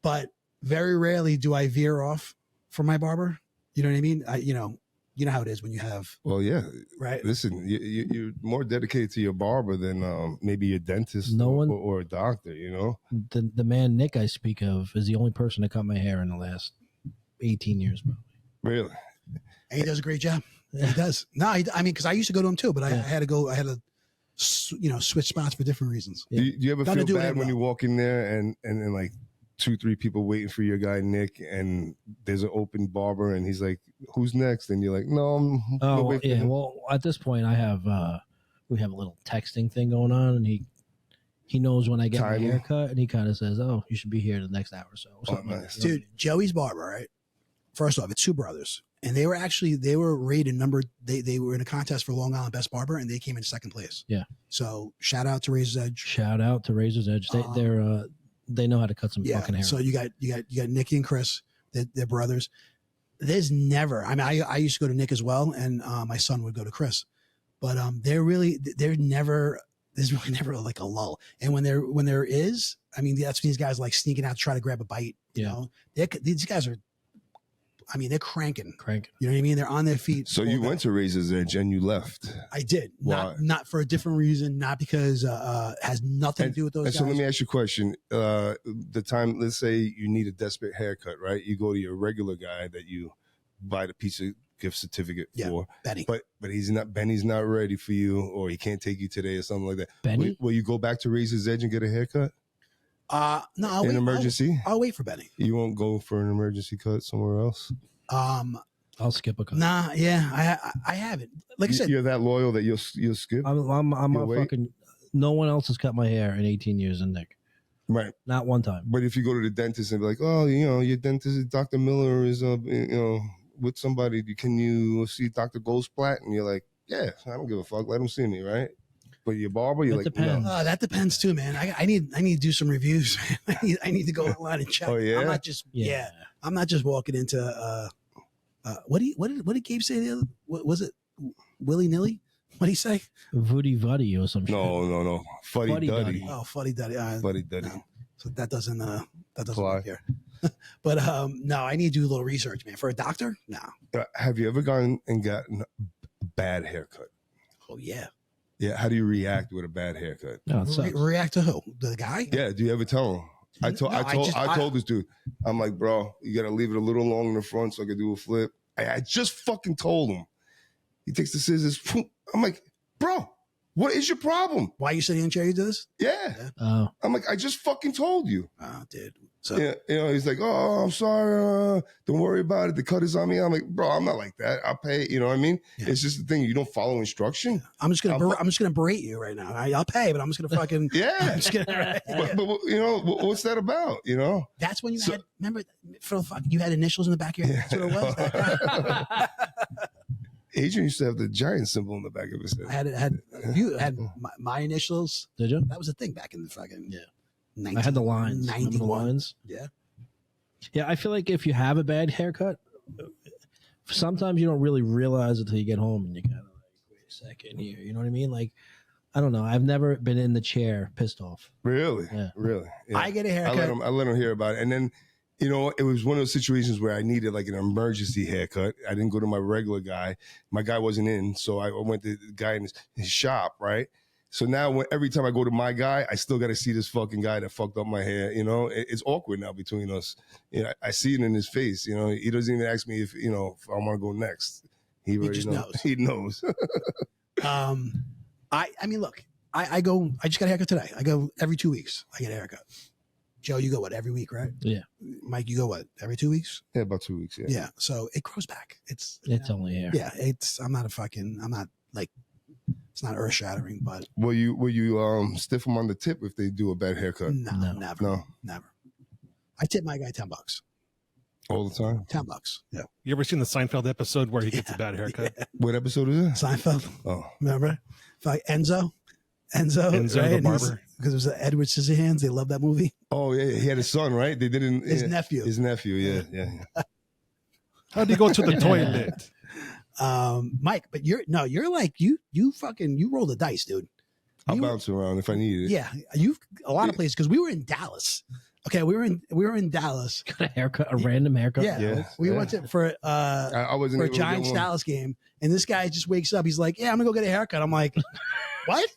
[SPEAKER 4] But very rarely do I veer off from my barber. You know what I mean? You know how it is when you have,
[SPEAKER 1] Well, yeah.
[SPEAKER 4] right?
[SPEAKER 1] Listen, you're more dedicated to your barber than maybe your dentist
[SPEAKER 5] No one-
[SPEAKER 1] or a doctor,
[SPEAKER 5] The man Nick I speak of is the only person that cut my hair in the last 18 years, probably.
[SPEAKER 1] Really?
[SPEAKER 4] And he does a great job. He does. No, I mean, because I used to go to him too, but I
[SPEAKER 5] Yeah.
[SPEAKER 4] had to switch spots for different reasons.
[SPEAKER 5] Yeah.
[SPEAKER 1] Do you ever
[SPEAKER 4] Gotta
[SPEAKER 1] feel
[SPEAKER 4] do it
[SPEAKER 1] bad when
[SPEAKER 4] well.
[SPEAKER 1] you walk in there and like 2-3 people waiting for your guy Nick, and there's an open barber, and he's like, "Who's next?" And you're like, "No, I'm gonna
[SPEAKER 5] Oh,
[SPEAKER 1] wait for
[SPEAKER 5] yeah.
[SPEAKER 1] him."
[SPEAKER 5] Well, at this point, we have a little texting thing going on, and he knows when I get
[SPEAKER 1] Timing.
[SPEAKER 5] my haircut, and he kind of says, "Oh, you should be here the next hour or so." Or something like
[SPEAKER 1] nice.
[SPEAKER 5] that.
[SPEAKER 4] Dude, Joey's barber, right? First off, it's 2 brothers. And they were rated they were in a contest for Long Island Best Barber, and they came in 2nd place.
[SPEAKER 5] Yeah.
[SPEAKER 4] So shout out to Razor's Edge.
[SPEAKER 5] Shout out to Razor's Edge. They know how to cut some
[SPEAKER 4] Yeah.
[SPEAKER 5] fucking hair.
[SPEAKER 4] So you got Nikki and Chris, they're brothers. There's never, I mean, I used to go to Nick as well, and my son would go to Chris. But they're never there's really never like a lull. And when there is, I mean, that's when these guys like sneaking out to try to grab a bite. You know, these guys are, I mean, they're cranking. You know what I mean? They're on their feet.
[SPEAKER 1] So you went to Razor's Edge and you left.
[SPEAKER 4] I did.
[SPEAKER 1] Why?
[SPEAKER 4] Not for a different reason, not because has nothing to do with those guys.
[SPEAKER 1] So let me ask you a question. The time, let's say you need a desperate haircut, right? You go to your regular guy that you buy the piece of gift certificate for.
[SPEAKER 4] Benny.
[SPEAKER 1] But Benny's not ready for you, or he can't take you today or something like that.
[SPEAKER 5] Benny?
[SPEAKER 1] Will you go back to Razor's Edge and get a haircut?
[SPEAKER 4] No, I'll
[SPEAKER 1] An
[SPEAKER 4] wait.
[SPEAKER 1] emergency?
[SPEAKER 4] I'll wait for Benny.
[SPEAKER 1] You won't go for an emergency cut somewhere else?
[SPEAKER 5] I'll skip a cut.
[SPEAKER 4] Nah, yeah, I haven't. Like I said,
[SPEAKER 1] You're that loyal that you'll skip?
[SPEAKER 5] I'm
[SPEAKER 1] You'll
[SPEAKER 5] a
[SPEAKER 1] wait?
[SPEAKER 5] fucking. No one else has cut my hair in 18 years, and Nick,
[SPEAKER 1] Right.
[SPEAKER 5] not one time.
[SPEAKER 1] But if you go to the dentist and be like, oh, your dentist, Dr. Miller is, with somebody, can you see Dr. Goldsplat? And you're like, yeah, I don't give a fuck. Let him see me, right? But your barber, you're
[SPEAKER 5] That
[SPEAKER 1] like,
[SPEAKER 5] depends.
[SPEAKER 1] no.
[SPEAKER 4] that depends too, man. I need to do some reviews. I need to go online and check.
[SPEAKER 1] Oh, yeah?
[SPEAKER 4] I'm not just I'm not just walking into what did Gabe say the other? What was it? Willy nilly? What did he say?
[SPEAKER 5] Voody Vuddy or some shit.
[SPEAKER 1] No. Fuddy
[SPEAKER 5] Fuddy
[SPEAKER 1] Duddy.
[SPEAKER 5] Duddy.
[SPEAKER 4] Oh, fuddy duddy.
[SPEAKER 1] Fuddy Duddy.
[SPEAKER 4] No. So that doesn't
[SPEAKER 1] Apply.
[SPEAKER 4] work here. But no, I need to do a little research, man. For a doctor, no.
[SPEAKER 1] Have you ever gone and gotten a bad haircut?
[SPEAKER 4] Oh yeah.
[SPEAKER 1] Yeah. How do you react with a bad haircut?
[SPEAKER 5] No, it sucks.
[SPEAKER 4] React to who? The guy?
[SPEAKER 1] Yeah. Do you ever tell him? I told this dude, I'm like, bro, you got to leave it a little long in the front so I could do a flip. I just fucking told him. He takes the scissors. I'm like, bro, what is your problem?
[SPEAKER 4] Why you sitting in a chair? You do this?
[SPEAKER 1] Yeah.
[SPEAKER 5] Oh,
[SPEAKER 1] I'm like, I just fucking told you.
[SPEAKER 4] Oh, dude. So
[SPEAKER 1] Yeah, he's like, oh, I'm sorry. Don't worry about it. The cut is on me. I'm like, bro, I'm not like that. I'll pay. You know what I mean?
[SPEAKER 4] Yeah.
[SPEAKER 1] It's just the thing. You don't follow instruction.
[SPEAKER 4] I'm just gonna berate you right now. I'll pay, but I'm just gonna fucking
[SPEAKER 1] Yeah.
[SPEAKER 4] I'm just gonna,
[SPEAKER 1] But what's that about?
[SPEAKER 4] That's when you had, remember, for the fuck, you had initials in the back of your head. That's what it was.
[SPEAKER 1] Adrian used to have the giant symbol in the back of his head.
[SPEAKER 4] I had my initials.
[SPEAKER 5] did you?
[SPEAKER 4] That was a thing back in the fucking 19,
[SPEAKER 5] I had the lines. Remember the
[SPEAKER 4] 91.
[SPEAKER 5] lines?
[SPEAKER 4] Yeah.
[SPEAKER 5] Yeah, I feel like if you have a bad haircut, sometimes you don't really realize it until you get home and you kind of like, wait a second here. You know what I mean? Like, I don't know. I've never been in the chair pissed off.
[SPEAKER 1] Really?
[SPEAKER 5] Yeah.
[SPEAKER 1] Really? Yeah.
[SPEAKER 4] I get a haircut.
[SPEAKER 1] I let him hear about it. And then, it was one of those situations where I needed like an emergency haircut. I didn't go to my regular guy. My guy wasn't in. So I went to the guy in his shop, right? So now every time I go to my guy, I still got to see this fucking guy that fucked up my hair. It's awkward now between us. I see it in his face. He doesn't even ask me if I want to go next. He
[SPEAKER 4] just knows.
[SPEAKER 1] He knows.
[SPEAKER 4] I mean, look, I just got a haircut today. I go every 2 weeks. I get a haircut. Joe, you go what, every week, right?
[SPEAKER 5] Yeah.
[SPEAKER 4] Mike, you go what, every 2 weeks?
[SPEAKER 1] Yeah, about 2 weeks. Yeah.
[SPEAKER 4] Yeah. So it grows back. It's
[SPEAKER 5] only hair.
[SPEAKER 4] yeah. I'm not like, it's not earth shattering, but
[SPEAKER 1] Will you stiff them on the tip if they do a bad haircut?
[SPEAKER 4] no,
[SPEAKER 1] No.
[SPEAKER 4] never. I tip my guy $10.
[SPEAKER 1] All the time?
[SPEAKER 4] $10. Yeah.
[SPEAKER 3] You ever seen the Seinfeld episode where he gets a bad haircut?
[SPEAKER 4] Yeah.
[SPEAKER 1] What episode is it?
[SPEAKER 4] Seinfeld.
[SPEAKER 1] Oh.
[SPEAKER 4] Remember? Like Enzo,
[SPEAKER 3] Enzo
[SPEAKER 4] right?
[SPEAKER 3] the barber.
[SPEAKER 4] Because it was Edward Scissorhands. They love that movie.
[SPEAKER 1] Oh, yeah. He had a son, right? They didn't.
[SPEAKER 4] His nephew.
[SPEAKER 1] His nephew, yeah.
[SPEAKER 3] How do you go to the toilet?
[SPEAKER 4] Mike, but you're like you roll the dice, dude.
[SPEAKER 1] I'll bounce around if I need it.
[SPEAKER 4] Yeah, you've a lot of places because we were in Dallas. Okay, we were in Dallas.
[SPEAKER 5] Got a haircut, a random haircut.
[SPEAKER 4] Yeah, we went to for
[SPEAKER 1] I wasn't
[SPEAKER 4] for a
[SPEAKER 1] able to get
[SPEAKER 4] Giants
[SPEAKER 1] one.
[SPEAKER 4] Dallas game, and this guy just wakes up. He's like, "Yeah, I'm gonna go get a haircut." I'm like, "What?"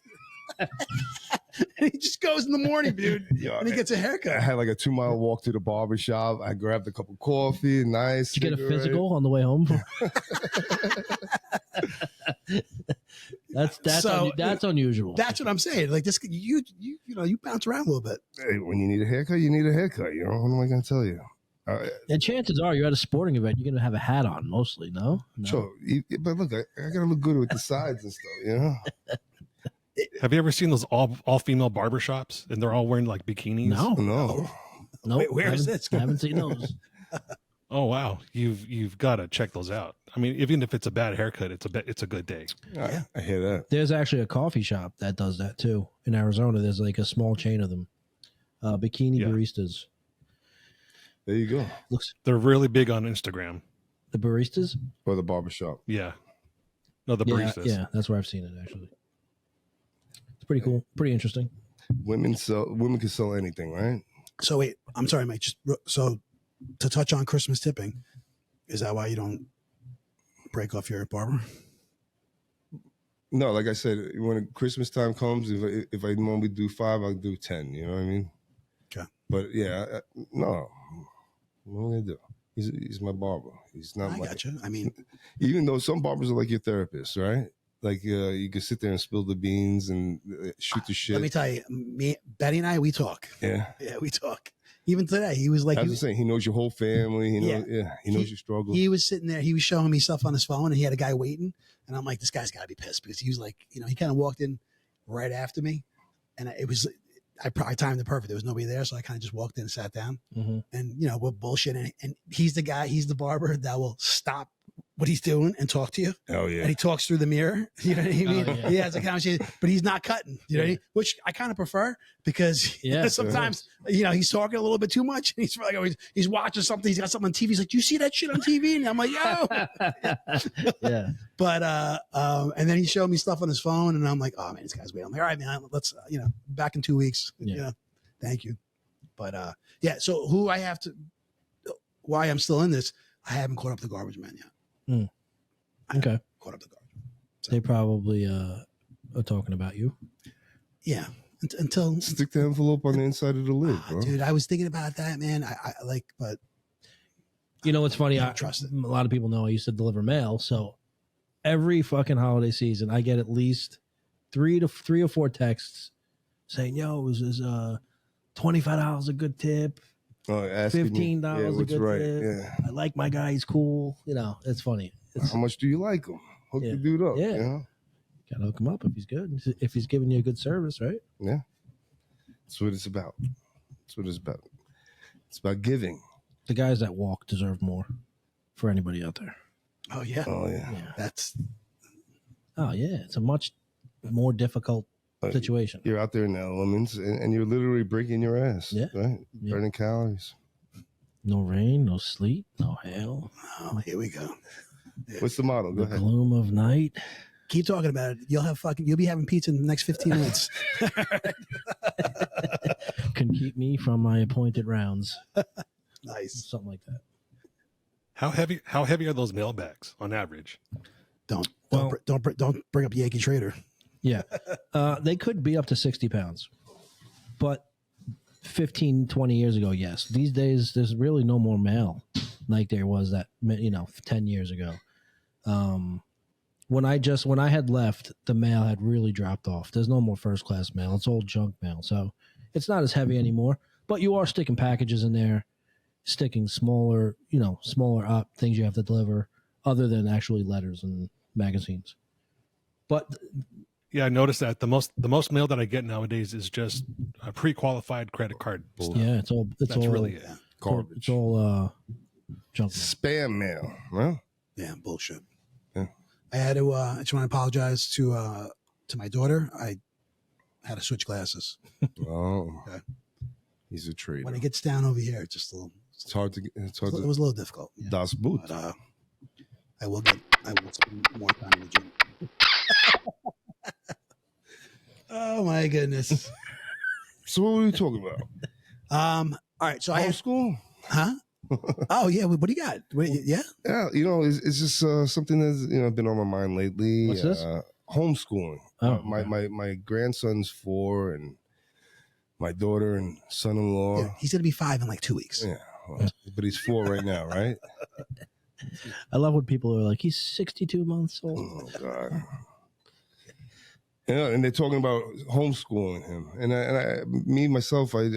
[SPEAKER 4] And he just goes in the morning, dude,
[SPEAKER 1] Yo,
[SPEAKER 4] and he gets a
[SPEAKER 1] I
[SPEAKER 4] haircut.
[SPEAKER 1] had like a 2-mile walk to the barber shop. I grabbed a cup of coffee, nice.
[SPEAKER 5] Did you get a
[SPEAKER 1] cigarette.
[SPEAKER 5] physical on the way home? That's unusual.
[SPEAKER 4] That's what I'm saying. Like this, you bounce around a little bit.
[SPEAKER 1] Hey, when you need a haircut, you need a haircut. What am I going to tell you?
[SPEAKER 5] And chances are you're at a sporting event, you're going to have a hat on mostly, no?
[SPEAKER 1] Sure. But look, I got to look good with the sides and stuff,
[SPEAKER 3] Have you ever seen those all female barbershops and they're all wearing like bikinis?
[SPEAKER 1] No.
[SPEAKER 5] No.
[SPEAKER 4] Wait, where is this?
[SPEAKER 5] I haven't seen those.
[SPEAKER 3] Oh wow, you've got to check those out. I mean, even if it's a bad haircut, it's a good day.
[SPEAKER 1] I hear that.
[SPEAKER 5] There's actually a coffee shop that does that too in Arizona. There's like a small chain of them, bikini baristas.
[SPEAKER 1] There you go.
[SPEAKER 3] They're really big on Instagram.
[SPEAKER 5] The baristas?
[SPEAKER 1] Or the barbershop.
[SPEAKER 3] Yeah. No, the baristas.
[SPEAKER 5] Yeah, that's where I've seen it actually. pretty cool, pretty interesting.
[SPEAKER 1] Women can sell anything, right?
[SPEAKER 4] So wait, I'm sorry, Mike. So to touch on Christmas tipping, is that why you don't break off your barber?
[SPEAKER 1] No, like I said, when Christmas time comes, if I normally do 5, I'll do 10. You know what I mean?
[SPEAKER 4] Okay.
[SPEAKER 1] But yeah, no. What am I gonna do? He's my barber. He's not.
[SPEAKER 4] I got you. I mean,
[SPEAKER 1] even though some barbers are like your therapist, right? Like you can sit there and spill the beans and shoot the shit.
[SPEAKER 4] let me tell you, Betty and I, we talk.
[SPEAKER 1] Yeah,
[SPEAKER 4] we talk. Even today, he was like,
[SPEAKER 1] I was saying, he knows your whole family. He knows, he knows your struggles.
[SPEAKER 4] He was sitting there, he was showing me stuff on his phone, and he had a guy waiting, and I'm like, this guy's got to be pissed because he was like, he kind of walked in right after me, and I probably timed it perfect. There was nobody there, so I kind of just walked in and sat down, and we're bullshitting, and he's the guy, he's the barber that will stop what he's doing and talk to you.
[SPEAKER 1] Oh yeah.
[SPEAKER 4] And he talks through the mirror. You know what I mean?
[SPEAKER 5] Yeah.
[SPEAKER 4] He has a conversation, but he's not cutting. You know what I mean? Which I kind of prefer because sometimes he's talking a little bit too much. And he's like, he's watching something. He's got something on TV. He's like, "Do you see that shit on TV?" And I'm like, "Yo."
[SPEAKER 5] Yeah.
[SPEAKER 4] But and then he showed me stuff on his phone, and I'm like, "Oh man, this guy's waiting." I'm like, "All right, man, let's back in 2 weeks."
[SPEAKER 5] Yeah.
[SPEAKER 4] Thank you. But so why I'm still in this? I haven't caught up the garbage man yet.
[SPEAKER 5] Okay.
[SPEAKER 4] Caught up the garbage. So,
[SPEAKER 5] They probably are talking about you.
[SPEAKER 4] yeah. Until
[SPEAKER 1] Stick the envelope on the inside of the lid, bro.
[SPEAKER 4] dude, I was thinking about that, man. I like, but
[SPEAKER 5] It's funny.
[SPEAKER 4] I don't trust it.
[SPEAKER 5] A lot of people know I used to deliver mail, so every fucking holiday season, I get at least three or four texts saying, "Yo, is $25 a good tip?
[SPEAKER 1] Oh, asking
[SPEAKER 5] $15 a
[SPEAKER 1] what's
[SPEAKER 5] good
[SPEAKER 1] right.
[SPEAKER 5] tip.
[SPEAKER 1] Yeah.
[SPEAKER 5] I like my guy. He's cool." It's funny.
[SPEAKER 1] How much do you like him? Hook the dude up.
[SPEAKER 5] Yeah. Gotta hook him up if he's good. If he's giving you a good service, right?
[SPEAKER 1] Yeah. That's what it's about. That's what it's about. It's about giving.
[SPEAKER 5] The guys that walk deserve more for anybody out there.
[SPEAKER 4] oh yeah,
[SPEAKER 1] Oh yeah.
[SPEAKER 4] that's
[SPEAKER 5] Oh yeah, it's a much more difficult situation.
[SPEAKER 1] You're out there in the elements and you're literally breaking your ass.
[SPEAKER 5] Yeah.
[SPEAKER 1] Right?
[SPEAKER 5] Yeah.
[SPEAKER 1] Burning calories.
[SPEAKER 5] No rain, no sleet, no hail.
[SPEAKER 4] oh here we go.
[SPEAKER 1] What's the motto? Go
[SPEAKER 5] The
[SPEAKER 1] ahead.
[SPEAKER 5] gloom of night.
[SPEAKER 4] Keep talking about it. You'll be having pizza in the next 15 minutes.
[SPEAKER 5] Can keep me from my appointed rounds.
[SPEAKER 4] Nice.
[SPEAKER 5] Something like that.
[SPEAKER 3] How heavy are those mailbags on average?
[SPEAKER 4] Don't
[SPEAKER 5] Well-
[SPEAKER 4] bring up Yankee Trader.
[SPEAKER 5] Yeah. They could be up to 60 pounds. But 15, 20 years ago, yes. These days, there's really no more mail like there was 10 years ago. When I had left, the mail had really dropped off. There's no more first class mail. It's all junk mail. So it's not as heavy anymore. But you are sticking packages in there, sticking smaller up things you have to deliver, other than actually letters and magazines. But
[SPEAKER 3] Yeah, I noticed that the most mail that I get nowadays is just a pre-qualified credit card stuff.
[SPEAKER 5] yeah, it's all
[SPEAKER 3] really it.
[SPEAKER 1] Garbage.
[SPEAKER 5] It's all junk mail.
[SPEAKER 1] Spam mail. Well,
[SPEAKER 4] Yeah, bullshit.
[SPEAKER 1] Yeah.
[SPEAKER 4] I had to. I just want to apologize to my daughter. I had to switch glasses.
[SPEAKER 1] oh.
[SPEAKER 4] Okay.
[SPEAKER 1] He's a traitor.
[SPEAKER 4] When it gets down over here, it's just a little.
[SPEAKER 1] It's hard to. It's hard
[SPEAKER 4] It
[SPEAKER 1] to.
[SPEAKER 4] was a little difficult. Yeah.
[SPEAKER 1] Das Boot.
[SPEAKER 4] But I will spend more time in the gym. Oh my goodness.
[SPEAKER 1] So what were we talking about?
[SPEAKER 4] All right. So I have,
[SPEAKER 1] Homeschool?
[SPEAKER 4] huh? Oh yeah. What do you got? Wait, yeah.
[SPEAKER 1] Yeah, it's just something that's been on my mind lately.
[SPEAKER 5] What's this?
[SPEAKER 1] Homeschooling.
[SPEAKER 5] Oh,
[SPEAKER 1] My grandson's 4, and my daughter and son-in-law.
[SPEAKER 4] Yeah, he's gonna be 5 in like 2 weeks.
[SPEAKER 1] Yeah, well, but he's 4 right now, right?
[SPEAKER 5] I love when people are like, he's 62 months old.
[SPEAKER 1] Oh God. Yeah, and they're talking about homeschooling him, and myself, I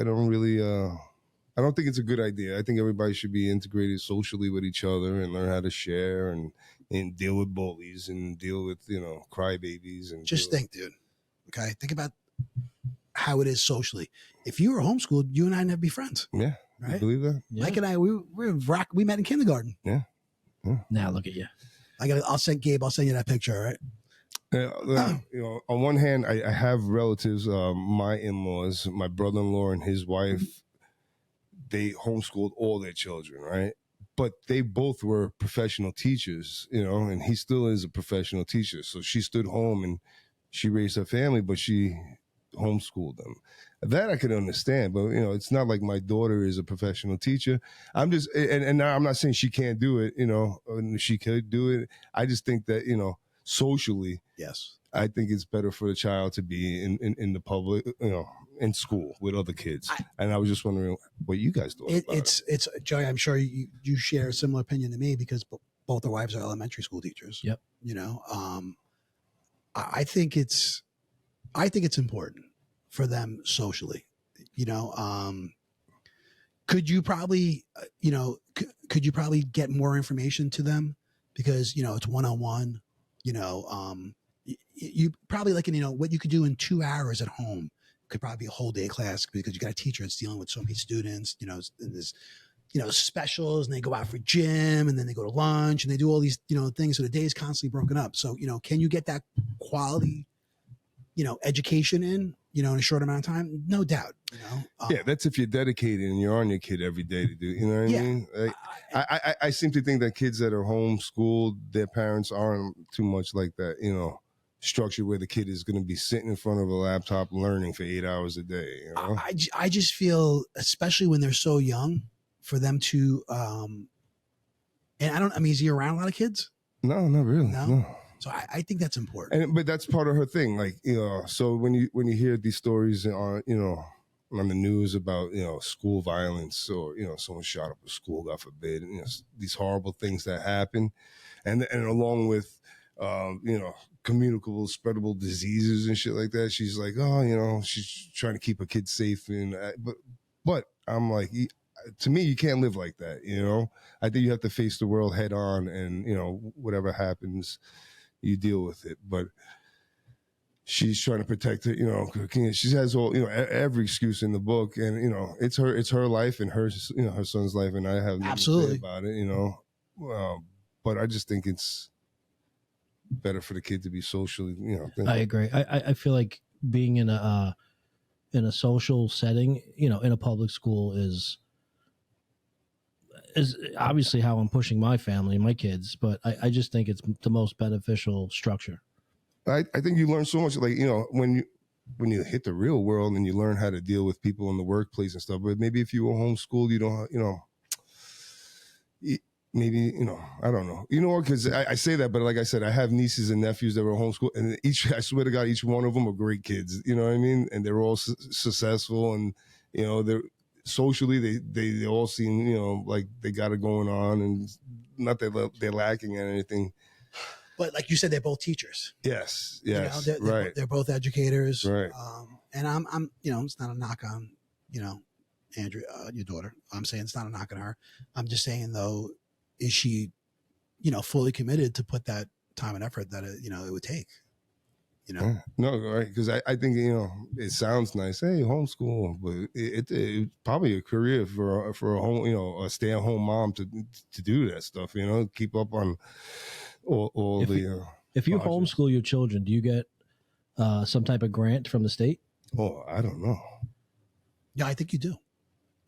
[SPEAKER 1] don't really, I don't think it's a good idea. I think everybody should be integrated socially with each other and learn how to share and deal with bullies and deal with crybabies and
[SPEAKER 4] Just think, dude. Okay, think about how it is socially. If you were homeschooled, you and I never be friends.
[SPEAKER 1] Yeah, you
[SPEAKER 4] Right?
[SPEAKER 1] believe that?
[SPEAKER 5] Yeah.
[SPEAKER 4] Mike and I, we met in kindergarten.
[SPEAKER 5] Now look at you.
[SPEAKER 4] I'll send Gabe. I'll send you that picture. All right.
[SPEAKER 1] On one hand, I have relatives, my in-laws, my brother-in-law and his wife. They homeschooled all their children, right? But they both were professional teachers, and he still is a professional teacher. So she stood home and she raised her family, but she homeschooled them. That I could understand, but it's not like my daughter is a professional teacher. I'm just, and I'm not saying she can't do it, and she could do it. I just think that, socially,
[SPEAKER 4] Yes.
[SPEAKER 1] I think it's better for the child to be in the public, in school with other kids. And I was just wondering what you guys thought about it.
[SPEAKER 4] It's Joey, I'm sure you share a similar opinion to me because both our wives are elementary school teachers.
[SPEAKER 5] Yep.
[SPEAKER 4] I think it's important for them socially. Could you probably could you probably get more information to them because it's one-on-one. You probably what you could do in 2 hours at home could probably be a whole day class because you got a teacher that's dealing with so many students. And there's specials, and they go out for gym, and then they go to lunch, and they do all these things. So the day is constantly broken up. So can you get that quality education in a short amount of time? No doubt.
[SPEAKER 1] Yeah, that's if you're dedicated and you're on your kid every day to do. You know what I mean? Like, I seem to think that kids that are homeschooled, their parents aren't too much like that. Structure where the kid is going to be sitting in front of a laptop learning for 8 hours a day.
[SPEAKER 4] I just feel, especially when they're so young, for them to and is he around a lot of kids?
[SPEAKER 1] No, not really. No.
[SPEAKER 4] So I think that's important.
[SPEAKER 1] But that's part of her thing. Like, so when you hear these stories on, on the news about, school violence or, someone shot up a school, God forbid, these horrible things that happen. And along with, communicable, spreadable diseases and shit like that. She's like, oh, she's trying to keep her kids safe. But I'm like, to me, you can't live like that. I think you have to face the world head on and, whatever happens, you deal with it. But she's trying to protect it. She has all, every excuse in the book, and, it's her life and her son's life. And I have nothing to say about it, but I just think it's better for the kid to be socially,
[SPEAKER 5] I agree. I feel like being in a social setting, in a public school is obviously how I'm pushing my family and my kids, but I just think it's the most beneficial structure.
[SPEAKER 1] I think you learn so much, like, when you hit the real world and you learn how to deal with people in the workplace and stuff. But maybe if you were homeschooled, you don't, maybe, I don't know, because I say that, but like I said, I have nieces and nephews that were homeschooled, and I swear to God, each one of them are great kids. You know what I mean? And they're all successful, and, they're socially, they all seem, like they got it going on, and not that they're lacking at anything.
[SPEAKER 4] But like you said, they're both teachers.
[SPEAKER 1] Yes.
[SPEAKER 4] Right. They're both educators.
[SPEAKER 1] Right.
[SPEAKER 4] And I'm, it's not a knock on, Andrea, your daughter. I'm saying it's not a knock on her. I'm just saying, though, is she, fully committed to put that time and effort that it would take?
[SPEAKER 1] No, right? Because I think it sounds nice. Hey, homeschool, but it's probably a career for a home, a stay-at-home mom to do that stuff. Keep up on all the.
[SPEAKER 5] If you
[SPEAKER 1] projects.
[SPEAKER 5] homeschool your children, do you get some type of grant from the state?
[SPEAKER 1] Oh, I don't know.
[SPEAKER 4] Yeah, I think you do.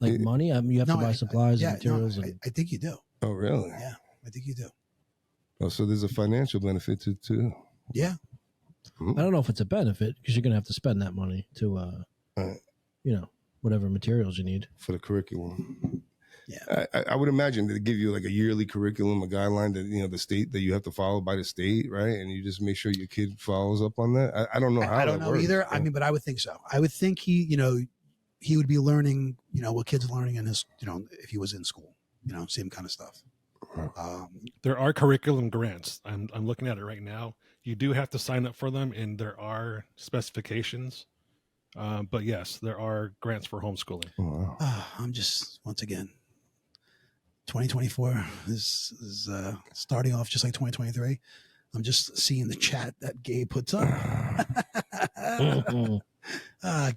[SPEAKER 5] Like money? You have to buy supplies and materials.
[SPEAKER 4] I think you do.
[SPEAKER 1] Oh, really?
[SPEAKER 4] Yeah, I think you do.
[SPEAKER 1] Oh, so there's a financial benefit to.
[SPEAKER 4] Yeah.
[SPEAKER 5] I don't know if it's a benefit because you're going to have to spend that money to, whatever materials you need
[SPEAKER 1] for the curriculum.
[SPEAKER 4] Yeah,
[SPEAKER 1] I would imagine they give you like a yearly curriculum, a guideline that the state that you have to follow by the state, right? And you just make sure your kid follows up on that. I don't know how.
[SPEAKER 4] I don't know either. So. But I would think so. I would think he would be learning, what kids are learning in his, if he was in school, same kind of stuff.
[SPEAKER 3] There are curriculum grants. I'm looking at it right now. You do have to sign up for them, and there are specifications. But yes, there are grants for homeschooling.
[SPEAKER 1] Oh, wow.
[SPEAKER 4] I'm just, once again, 2024 is starting off just like 2023. I'm just seeing the chat that Gabe puts up.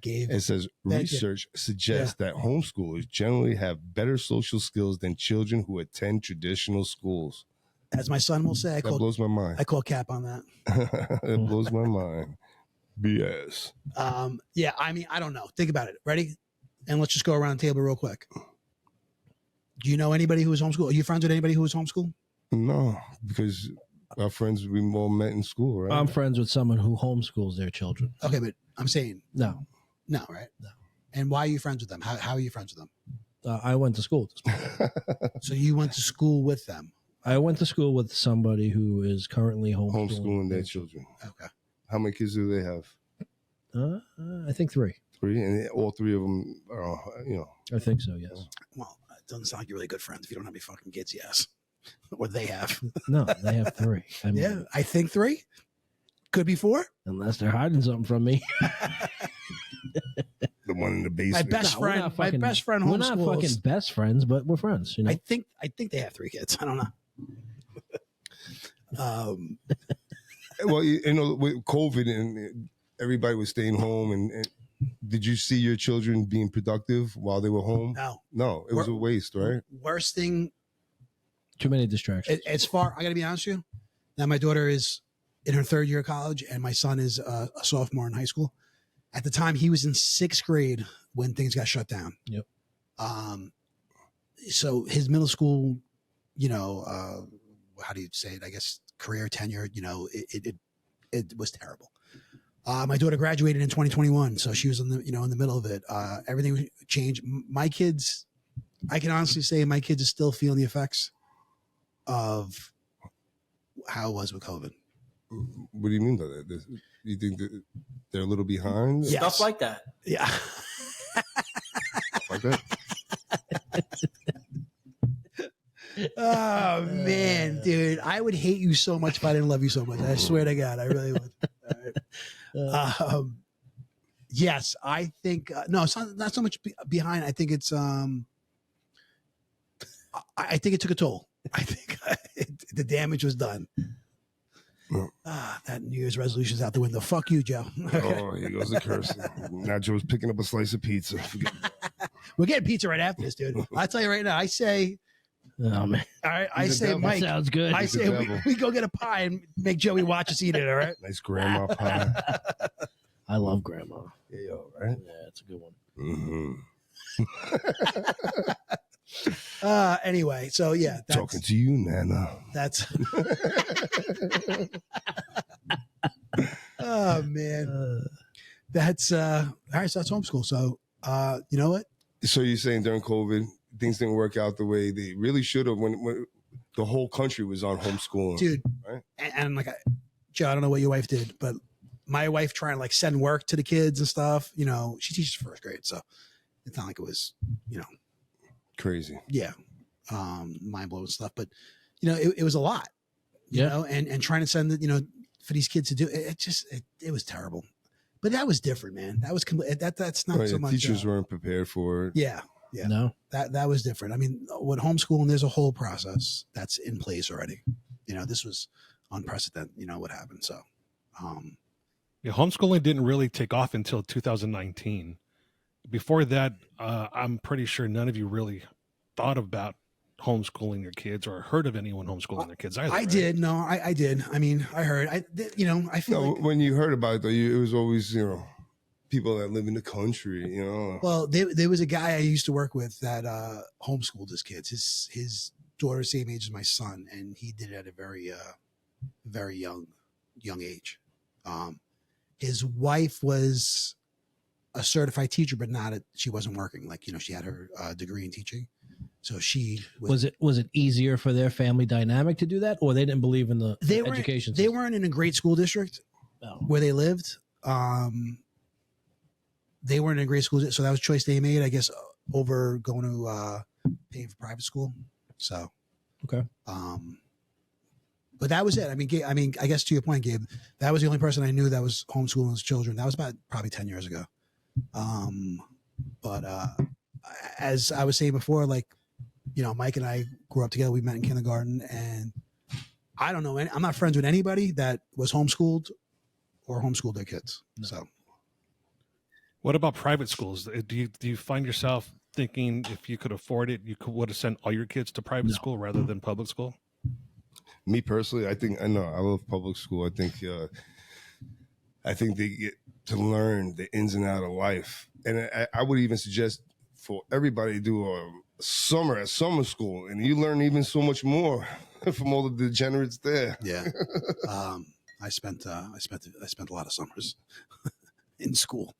[SPEAKER 4] Gabe.
[SPEAKER 1] It says research suggests that homeschoolers generally have better social skills than children who attend traditional schools.
[SPEAKER 4] As my son will say,
[SPEAKER 1] that blows my mind.
[SPEAKER 4] I call cap on that.
[SPEAKER 1] It blows my mind. BS.
[SPEAKER 4] Yeah, I don't know. Think about it. Ready? And let's just go around the table real quick. Do you know anybody who was homeschooled? Are you friends with anybody who was homeschooled?
[SPEAKER 1] No, because Our friends we all met in school, right?
[SPEAKER 5] I'm friends with someone who homeschools their children.
[SPEAKER 4] Okay, but I'm saying
[SPEAKER 5] No,
[SPEAKER 4] right?
[SPEAKER 5] No.
[SPEAKER 4] And why are you friends with them? How are you friends with them?
[SPEAKER 5] I went to school.
[SPEAKER 4] So you went to school with them.
[SPEAKER 5] I went to school with somebody who is currently
[SPEAKER 1] Homeschooling their children.
[SPEAKER 4] Okay.
[SPEAKER 1] How many kids do they have?
[SPEAKER 5] I think 3.
[SPEAKER 1] 3, and all 3 of them are,
[SPEAKER 5] I think so. Yes.
[SPEAKER 4] Well, it doesn't sound like you're really good friends if you don't have any fucking kids. Yes, or they have.
[SPEAKER 5] No, they have 3. I mean,
[SPEAKER 4] Yeah, I think 3. Could be 4.
[SPEAKER 5] unless they're hiding something from me.
[SPEAKER 1] the one in the
[SPEAKER 4] My
[SPEAKER 1] basement.
[SPEAKER 4] best
[SPEAKER 5] No, we're
[SPEAKER 4] friend.
[SPEAKER 5] not
[SPEAKER 4] My
[SPEAKER 5] fucking-
[SPEAKER 4] best friend
[SPEAKER 5] We're not
[SPEAKER 4] homeschools.
[SPEAKER 5] fucking best friends, but we're friends. You know.
[SPEAKER 4] I think they have 3 kids. I don't know.
[SPEAKER 1] Well, with COVID and everybody was staying home, and did you see your children being productive while they were home?
[SPEAKER 4] No.
[SPEAKER 1] No, it was a waste, right?
[SPEAKER 4] Worst thing
[SPEAKER 5] Too many distractions.
[SPEAKER 4] as far, I got to be honest with you. Now my daughter is in her 3rd year of college, and my son is a sophomore in high school. At the time, he was in 6th grade when things got shut down.
[SPEAKER 5] Yep.
[SPEAKER 4] So his middle school, how do you say it? I guess career tenure. It was terrible. My daughter graduated in 2021, so she was in the middle of it. Everything changed. My kids, I can honestly say, my kids are still feeling the effects of how it was with COVID.
[SPEAKER 1] What do you mean by that? You think that they're a little behind?
[SPEAKER 4] Yes.
[SPEAKER 2] Stuff like that.
[SPEAKER 4] Yeah.
[SPEAKER 1] Like that?
[SPEAKER 4] Oh man, dude, I would hate you so much if I didn't love you so much. I swear to God, I really would. All right. Yes, I think no, it's not so much behind. I think it's I think it took a toll. I think the damage was done. That New Year's resolution's out the window. Fuck you, Joe.
[SPEAKER 1] Oh, here goes the cursing. Now Joe's picking up a slice of pizza.
[SPEAKER 4] We're getting pizza right after this, dude. I'll tell you right now. I say,
[SPEAKER 5] Oh man,
[SPEAKER 4] all right. I
[SPEAKER 1] He's a
[SPEAKER 4] say,
[SPEAKER 1] devil.
[SPEAKER 4] Mike.
[SPEAKER 5] sounds good.
[SPEAKER 4] I
[SPEAKER 1] He's the
[SPEAKER 4] say
[SPEAKER 1] devil.
[SPEAKER 4] we go get a pie and make Joey watch us eat it. All right.
[SPEAKER 1] Nice grandma pie.
[SPEAKER 5] I love grandma.
[SPEAKER 1] Yeah, yo, right?
[SPEAKER 5] Yeah, it's a good one.
[SPEAKER 1] Mm-hmm.
[SPEAKER 4] Anyway, so yeah, that's,
[SPEAKER 1] Talking to you, Nana.
[SPEAKER 4] that's. Oh man, that's all right. So that's homeschool. So you know what?
[SPEAKER 1] So you're saying during COVID, things didn't work out the way they really should have when the whole country was on homeschooling.
[SPEAKER 4] Dude,
[SPEAKER 1] Right?
[SPEAKER 4] and like, Joe, I don't know what your wife did, but my wife trying to like send work to the kids and stuff. She teaches 1st grade, so it's not like it was,
[SPEAKER 1] Crazy.
[SPEAKER 4] yeah, mind blowing stuff. But it was a lot, and trying to send it, for these kids to do it was terrible. But that was different, man. That was that's not
[SPEAKER 1] Right,
[SPEAKER 4] so
[SPEAKER 1] the
[SPEAKER 4] much.
[SPEAKER 1] teachers weren't prepared for it.
[SPEAKER 4] Yeah,
[SPEAKER 5] No,
[SPEAKER 4] that was different. I mean, with homeschooling, there's a whole process that's in place already. This was unprecedented. What happened? So,
[SPEAKER 3] Yeah, homeschooling didn't really take off until 2019. Before that, I'm pretty sure none of you really thought about homeschooling your kids or heard of anyone homeschooling their kids either.
[SPEAKER 4] I
[SPEAKER 3] right?
[SPEAKER 4] did. No, I did. I mean, I heard. I feel
[SPEAKER 1] No,
[SPEAKER 4] like.
[SPEAKER 1] when you heard about it, though, it was always people that live in the country.
[SPEAKER 4] Well, there was a guy I used to work with that homeschooled his kids. His daughter's same age as my son, and he did it at a very very young age. His wife was a certified teacher, but she wasn't working. Like, she had her degree in teaching. So she
[SPEAKER 5] was it easier for their family dynamic to do that, or they didn't believe in the
[SPEAKER 4] they
[SPEAKER 5] education?
[SPEAKER 4] They weren't in a great school district
[SPEAKER 5] No.
[SPEAKER 4] where they lived. They weren't in a great school, so that was a choice they made, I guess, over going to paying for private school. So,
[SPEAKER 5] Okay.
[SPEAKER 4] But that was it. I mean, I guess to your point, Gabe, that was the only person I knew that was homeschooling his children. That was about probably 10 years ago. But as I was saying before, like, Mike and I grew up together. We met in kindergarten, and I don't know. I'm not friends with anybody that was homeschooled or homeschooled their kids.
[SPEAKER 5] No.
[SPEAKER 4] So,
[SPEAKER 3] What about private schools? Do you find yourself thinking if you could afford it, you would have sent all your kids to private
[SPEAKER 5] No.
[SPEAKER 3] school rather than public school?
[SPEAKER 1] Me personally, I love public school. I think they get to learn the ins and outs of life, and I would even suggest for everybody to do a summer at summer school, and you learn even so much more from all the degenerates there.
[SPEAKER 4] Yeah. I spent a lot of summers in school.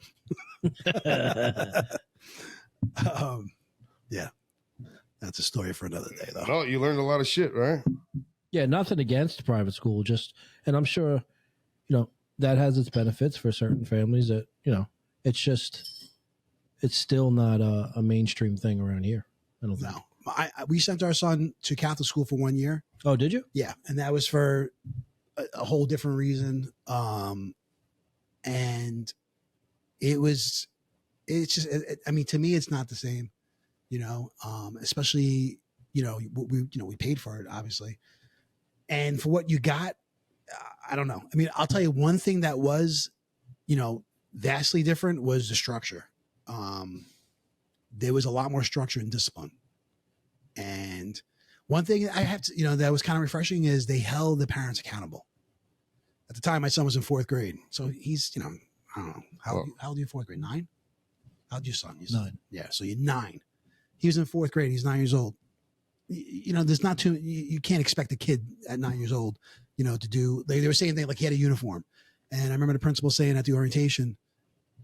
[SPEAKER 4] Yeah, that's a story for another day, though.
[SPEAKER 1] No, you learned a lot of shit, right?
[SPEAKER 5] Yeah, nothing against private school, just, and I'm sure, that has its benefits for certain families that, it's still not a mainstream thing around here. I don't think.
[SPEAKER 4] No, we sent our son to Catholic school for 1 year.
[SPEAKER 5] Oh, did you?
[SPEAKER 4] Yeah, and that was for a whole different reason. And it's just, I mean, to me, it's not the same, especially, we paid for it, obviously. And for what you got, I don't know. I mean, I'll tell you one thing that was, vastly different was the structure. There was a lot more structure and discipline. And one thing I have to, that was kind of refreshing is they held the parents accountable. At the time, my son was in 4th grade. So he's, I don't know. How old are you in 4th grade? 9? How old your son?
[SPEAKER 5] 9.
[SPEAKER 4] Yeah. So you're 9. He was in 4th grade. He's 9 years old. There's not too, you can't expect a kid at 9 years old, to do, they were saying things like he had a uniform. And I remember the principal saying at the orientation,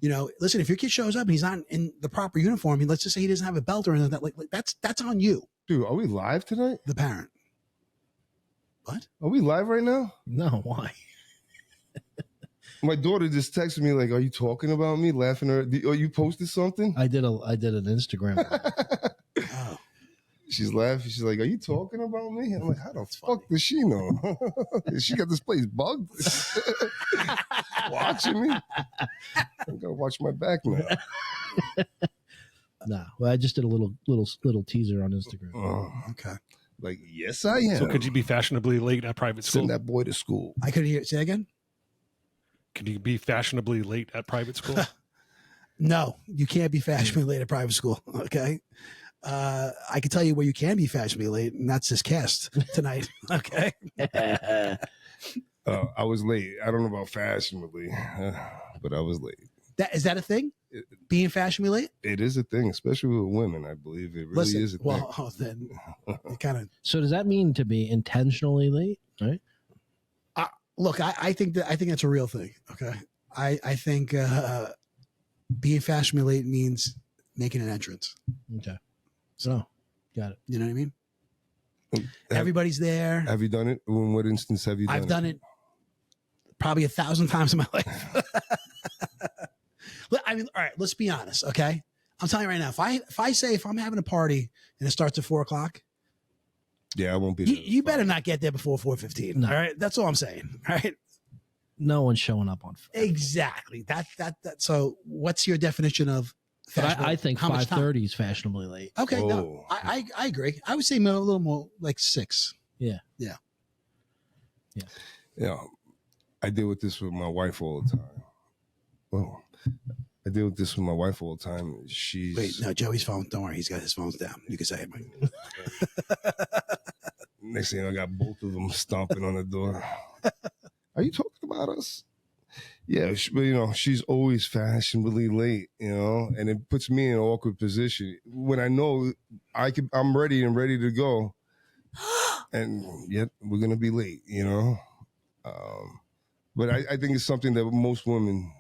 [SPEAKER 4] listen, if your kid shows up and he's not in the proper uniform, let's just say he doesn't have a belt or anything like that, that's on you.
[SPEAKER 1] Dude, are we live tonight?
[SPEAKER 4] The parent. What?
[SPEAKER 1] Are we live right now?
[SPEAKER 5] No, why?
[SPEAKER 1] My daughter just texted me like, "Are you talking about me?" Laughing at her. Oh, you posted something?
[SPEAKER 5] I did an Instagram.
[SPEAKER 4] Oh,
[SPEAKER 1] She's laughing. She's like, "Are you talking about me?" I'm like, "How the fuck does she know? She got this place bugged." Watching me. I gotta watch my back now.
[SPEAKER 5] No, well, I just did a little teaser on Instagram.
[SPEAKER 1] Oh,
[SPEAKER 4] okay.
[SPEAKER 1] like, yes, I am.
[SPEAKER 3] So could you be fashionably late at private school?
[SPEAKER 1] Send that boy to school.
[SPEAKER 4] I couldn't hear it. Say again?
[SPEAKER 3] Could you be fashionably late at private school?
[SPEAKER 4] No, you can't be fashionably late at private school. Okay. I can tell you where you can be fashionably late, and that's this cast tonight. Okay.
[SPEAKER 1] I was late. I don't know about fashionably, but I was late.
[SPEAKER 4] Is that a thing? Being fashionably late?
[SPEAKER 1] It is a thing, especially with women. I believe it really is a thing.
[SPEAKER 4] Well, then you kind of
[SPEAKER 5] So does that mean to be intentionally late? Right?
[SPEAKER 4] look. I think that's a real thing. Okay. I think being fashionably late means making an entrance.
[SPEAKER 5] Okay. So, got it.
[SPEAKER 4] You know what I mean? Everybody's there.
[SPEAKER 1] Have you done it? In what instance have you done it?
[SPEAKER 4] I've done it probably 1,000 times in my life. I mean, all right, let's be honest, okay? I'm telling you right now, if I'm having a party and it starts at 4:00,
[SPEAKER 1] Yeah, I won't be there.
[SPEAKER 4] you better not get there before 4:15.
[SPEAKER 5] No.
[SPEAKER 4] All right, that's all I'm saying. All right,
[SPEAKER 5] No one's showing up on.
[SPEAKER 4] exactly. That. So, what's your definition of?
[SPEAKER 5] But
[SPEAKER 4] fashionable?
[SPEAKER 5] I think
[SPEAKER 4] How much time?
[SPEAKER 5] 5:30 is fashionably late.
[SPEAKER 4] Okay, no,
[SPEAKER 1] Oh.
[SPEAKER 4] I agree. I would say a little more like 6.
[SPEAKER 1] Yeah, I deal with this with my wife all the time. Oh, I deal with this with my wife all the time. She's
[SPEAKER 4] Wait, no, Joey's phone. Don't worry, he's got his phones down. You can say it, Mike.
[SPEAKER 1] Next thing I got both of them stomping on the door. Are you talking about us? Yeah, but she's always fashionably late, and it puts me in an awkward position when I know I'm ready to go, and yet we're gonna be late, But I think it's something that most women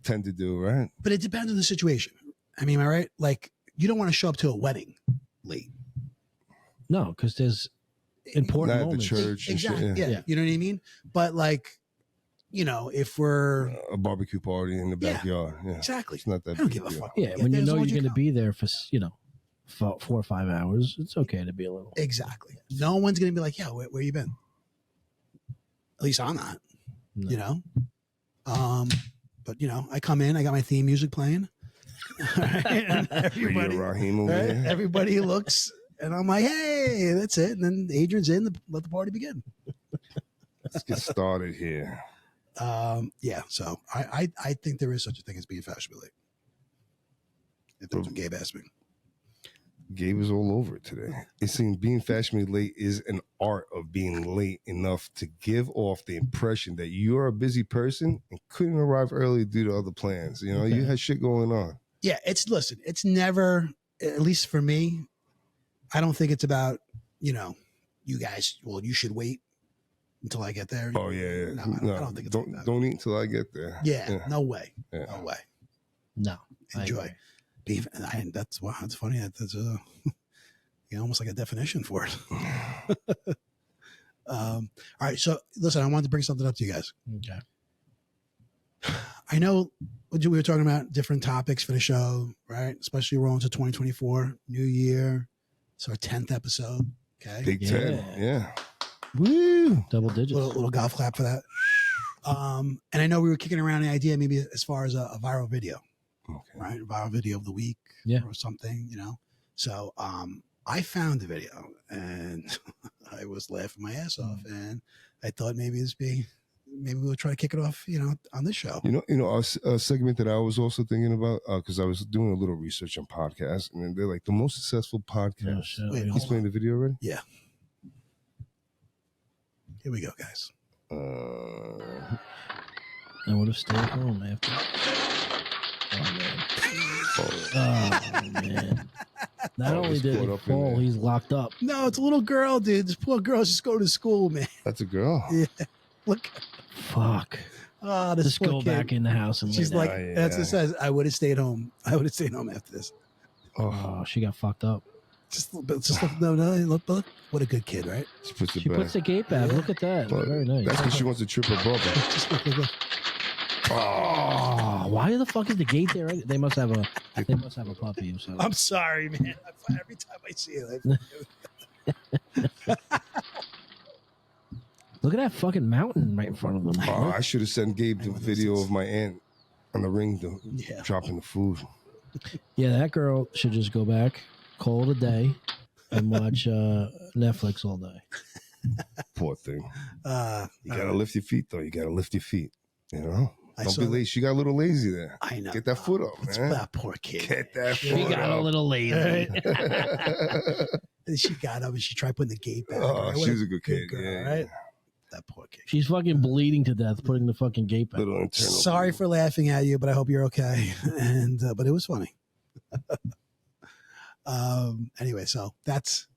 [SPEAKER 1] tend to do, right?
[SPEAKER 4] But it depends on the situation. I mean, am I right? Like, you don't want to show up to a wedding late.
[SPEAKER 5] No, because there's important
[SPEAKER 1] Not at the
[SPEAKER 5] moments.
[SPEAKER 1] church and shit,
[SPEAKER 4] Exactly.
[SPEAKER 1] yeah.
[SPEAKER 4] Yeah. You know what I mean? But like, if we're
[SPEAKER 1] A barbecue party in the
[SPEAKER 4] Yeah,
[SPEAKER 1] backyard. Yeah,
[SPEAKER 4] exactly,
[SPEAKER 1] it's not that
[SPEAKER 4] I don't
[SPEAKER 1] big
[SPEAKER 4] give
[SPEAKER 1] a
[SPEAKER 4] a
[SPEAKER 1] deal.
[SPEAKER 4] fuck.
[SPEAKER 5] Yeah,
[SPEAKER 4] Get
[SPEAKER 5] when
[SPEAKER 4] there
[SPEAKER 5] you
[SPEAKER 4] as
[SPEAKER 5] know
[SPEAKER 4] long
[SPEAKER 5] you're
[SPEAKER 4] as
[SPEAKER 5] going to
[SPEAKER 4] come.
[SPEAKER 5] be there for 4 or 5 hours, it's okay to be a little.
[SPEAKER 4] Exactly. No one's gonna be like, yeah, where you been? At least I'm not.
[SPEAKER 5] No.
[SPEAKER 4] But I come in, I got my theme music playing. All right, and everybody,
[SPEAKER 1] Radio Raheem over
[SPEAKER 4] right?
[SPEAKER 1] there.
[SPEAKER 4] Everybody looks, and I'm like, hey, that's it. And then Adrian's in. Let the party begin.
[SPEAKER 1] Let's get started here.
[SPEAKER 4] Yeah. So I think there is such a thing as being fashionably late. If that's what Gabe asked me.
[SPEAKER 1] Gabe is all over it today. It seems being fashionably late is an art of being late enough to give off the impression that you're a busy person and couldn't arrive early due to other plans.
[SPEAKER 5] Okay.
[SPEAKER 1] You had shit going on.
[SPEAKER 4] Yeah. It's never, at least for me, I don't think it's about, you guys, well, you should wait until I get there.
[SPEAKER 1] Oh yeah.
[SPEAKER 4] No, I don't think it's like that.
[SPEAKER 1] Don't eat until I get there.
[SPEAKER 4] Yeah, no way.
[SPEAKER 1] Yeah.
[SPEAKER 4] No way.
[SPEAKER 5] No. I
[SPEAKER 4] Enjoy.
[SPEAKER 5] agree.
[SPEAKER 4] Beef. And that's funny. That's almost like a definition for it. All right. So listen, I wanted to bring something up to you guys.
[SPEAKER 5] Okay.
[SPEAKER 4] I know we were talking about different topics for the show, right? Especially rolling to 2024, new year. It's our 10th episode. Okay.
[SPEAKER 1] Big 10. Yeah.
[SPEAKER 5] Woo! Double digits.
[SPEAKER 4] Little golf clap for that. And I know we were kicking around the idea maybe as far as a viral video,
[SPEAKER 1] Okay.
[SPEAKER 4] right? Viral video of the week or something, So I found the video and I was laughing my ass off, and I thought maybe we'll try to kick it off, on this show.
[SPEAKER 1] A segment that I was also thinking about, because I was doing a little research on podcasts, and they're like the most successful podcast.
[SPEAKER 5] Oh, shit.
[SPEAKER 4] Wait,
[SPEAKER 1] He's playing the video already?
[SPEAKER 4] Yeah. Here we go, guys.
[SPEAKER 5] I would have stayed home after. Oh man! Not only
[SPEAKER 1] he's
[SPEAKER 5] did
[SPEAKER 1] caught
[SPEAKER 5] he
[SPEAKER 1] up in
[SPEAKER 5] fall,
[SPEAKER 1] there.
[SPEAKER 5] he's locked up.
[SPEAKER 4] No, it's a little girl, dude. This poor girl just go to school, man.
[SPEAKER 1] That's a girl.
[SPEAKER 4] Yeah. Look.
[SPEAKER 5] Fuck!
[SPEAKER 4] This
[SPEAKER 5] Just
[SPEAKER 4] poor
[SPEAKER 5] go
[SPEAKER 4] kid.
[SPEAKER 5] back in the house and
[SPEAKER 4] She's
[SPEAKER 5] lay
[SPEAKER 4] like,
[SPEAKER 5] down.
[SPEAKER 1] Yeah.
[SPEAKER 4] that's what it says. I would have stayed home. I would have stayed home after this.
[SPEAKER 5] Oh, she got fucked up.
[SPEAKER 4] Just look, no, look. What a good kid, right?
[SPEAKER 1] She puts it
[SPEAKER 5] She
[SPEAKER 1] back.
[SPEAKER 5] puts the gate back.
[SPEAKER 4] Yeah.
[SPEAKER 5] Look at that.
[SPEAKER 1] But
[SPEAKER 5] Very nice.
[SPEAKER 1] That's because she wants to trip her brother.
[SPEAKER 4] Just look.
[SPEAKER 5] Oh, why the fuck is the gate there? They must have a puppy or something.
[SPEAKER 4] I'm sorry, man. Every time I see it,
[SPEAKER 5] Look at that fucking mountain right in front of them.
[SPEAKER 1] Oh, I should have sent Gabe the video of my aunt on the ring dropping the food.
[SPEAKER 5] Yeah, that girl should just go back, call it a day, and watch Netflix all day.
[SPEAKER 1] Poor thing. You gotta
[SPEAKER 4] uh,
[SPEAKER 1] lift your feet, though. You gotta lift your feet.
[SPEAKER 4] I
[SPEAKER 1] Don't
[SPEAKER 4] saw
[SPEAKER 1] be
[SPEAKER 4] that.
[SPEAKER 1] lazy. She got a little lazy there.
[SPEAKER 4] I know.
[SPEAKER 1] Get that foot up,
[SPEAKER 4] It's
[SPEAKER 1] man.
[SPEAKER 4] that poor kid.
[SPEAKER 1] Get that
[SPEAKER 5] She
[SPEAKER 1] foot
[SPEAKER 5] got a
[SPEAKER 1] up.
[SPEAKER 5] little lazy.
[SPEAKER 4] And she got up and she tried putting the gate back.
[SPEAKER 1] Oh,
[SPEAKER 4] right? What
[SPEAKER 1] she's a good kid.
[SPEAKER 4] girl,
[SPEAKER 1] Yeah.
[SPEAKER 4] right? That poor kid.
[SPEAKER 5] She's fucking bleeding to death, putting the fucking gate back.
[SPEAKER 1] Little internal.
[SPEAKER 4] Sorry for laughing at you, but I hope you're okay. And but it was funny. Anyway, so that's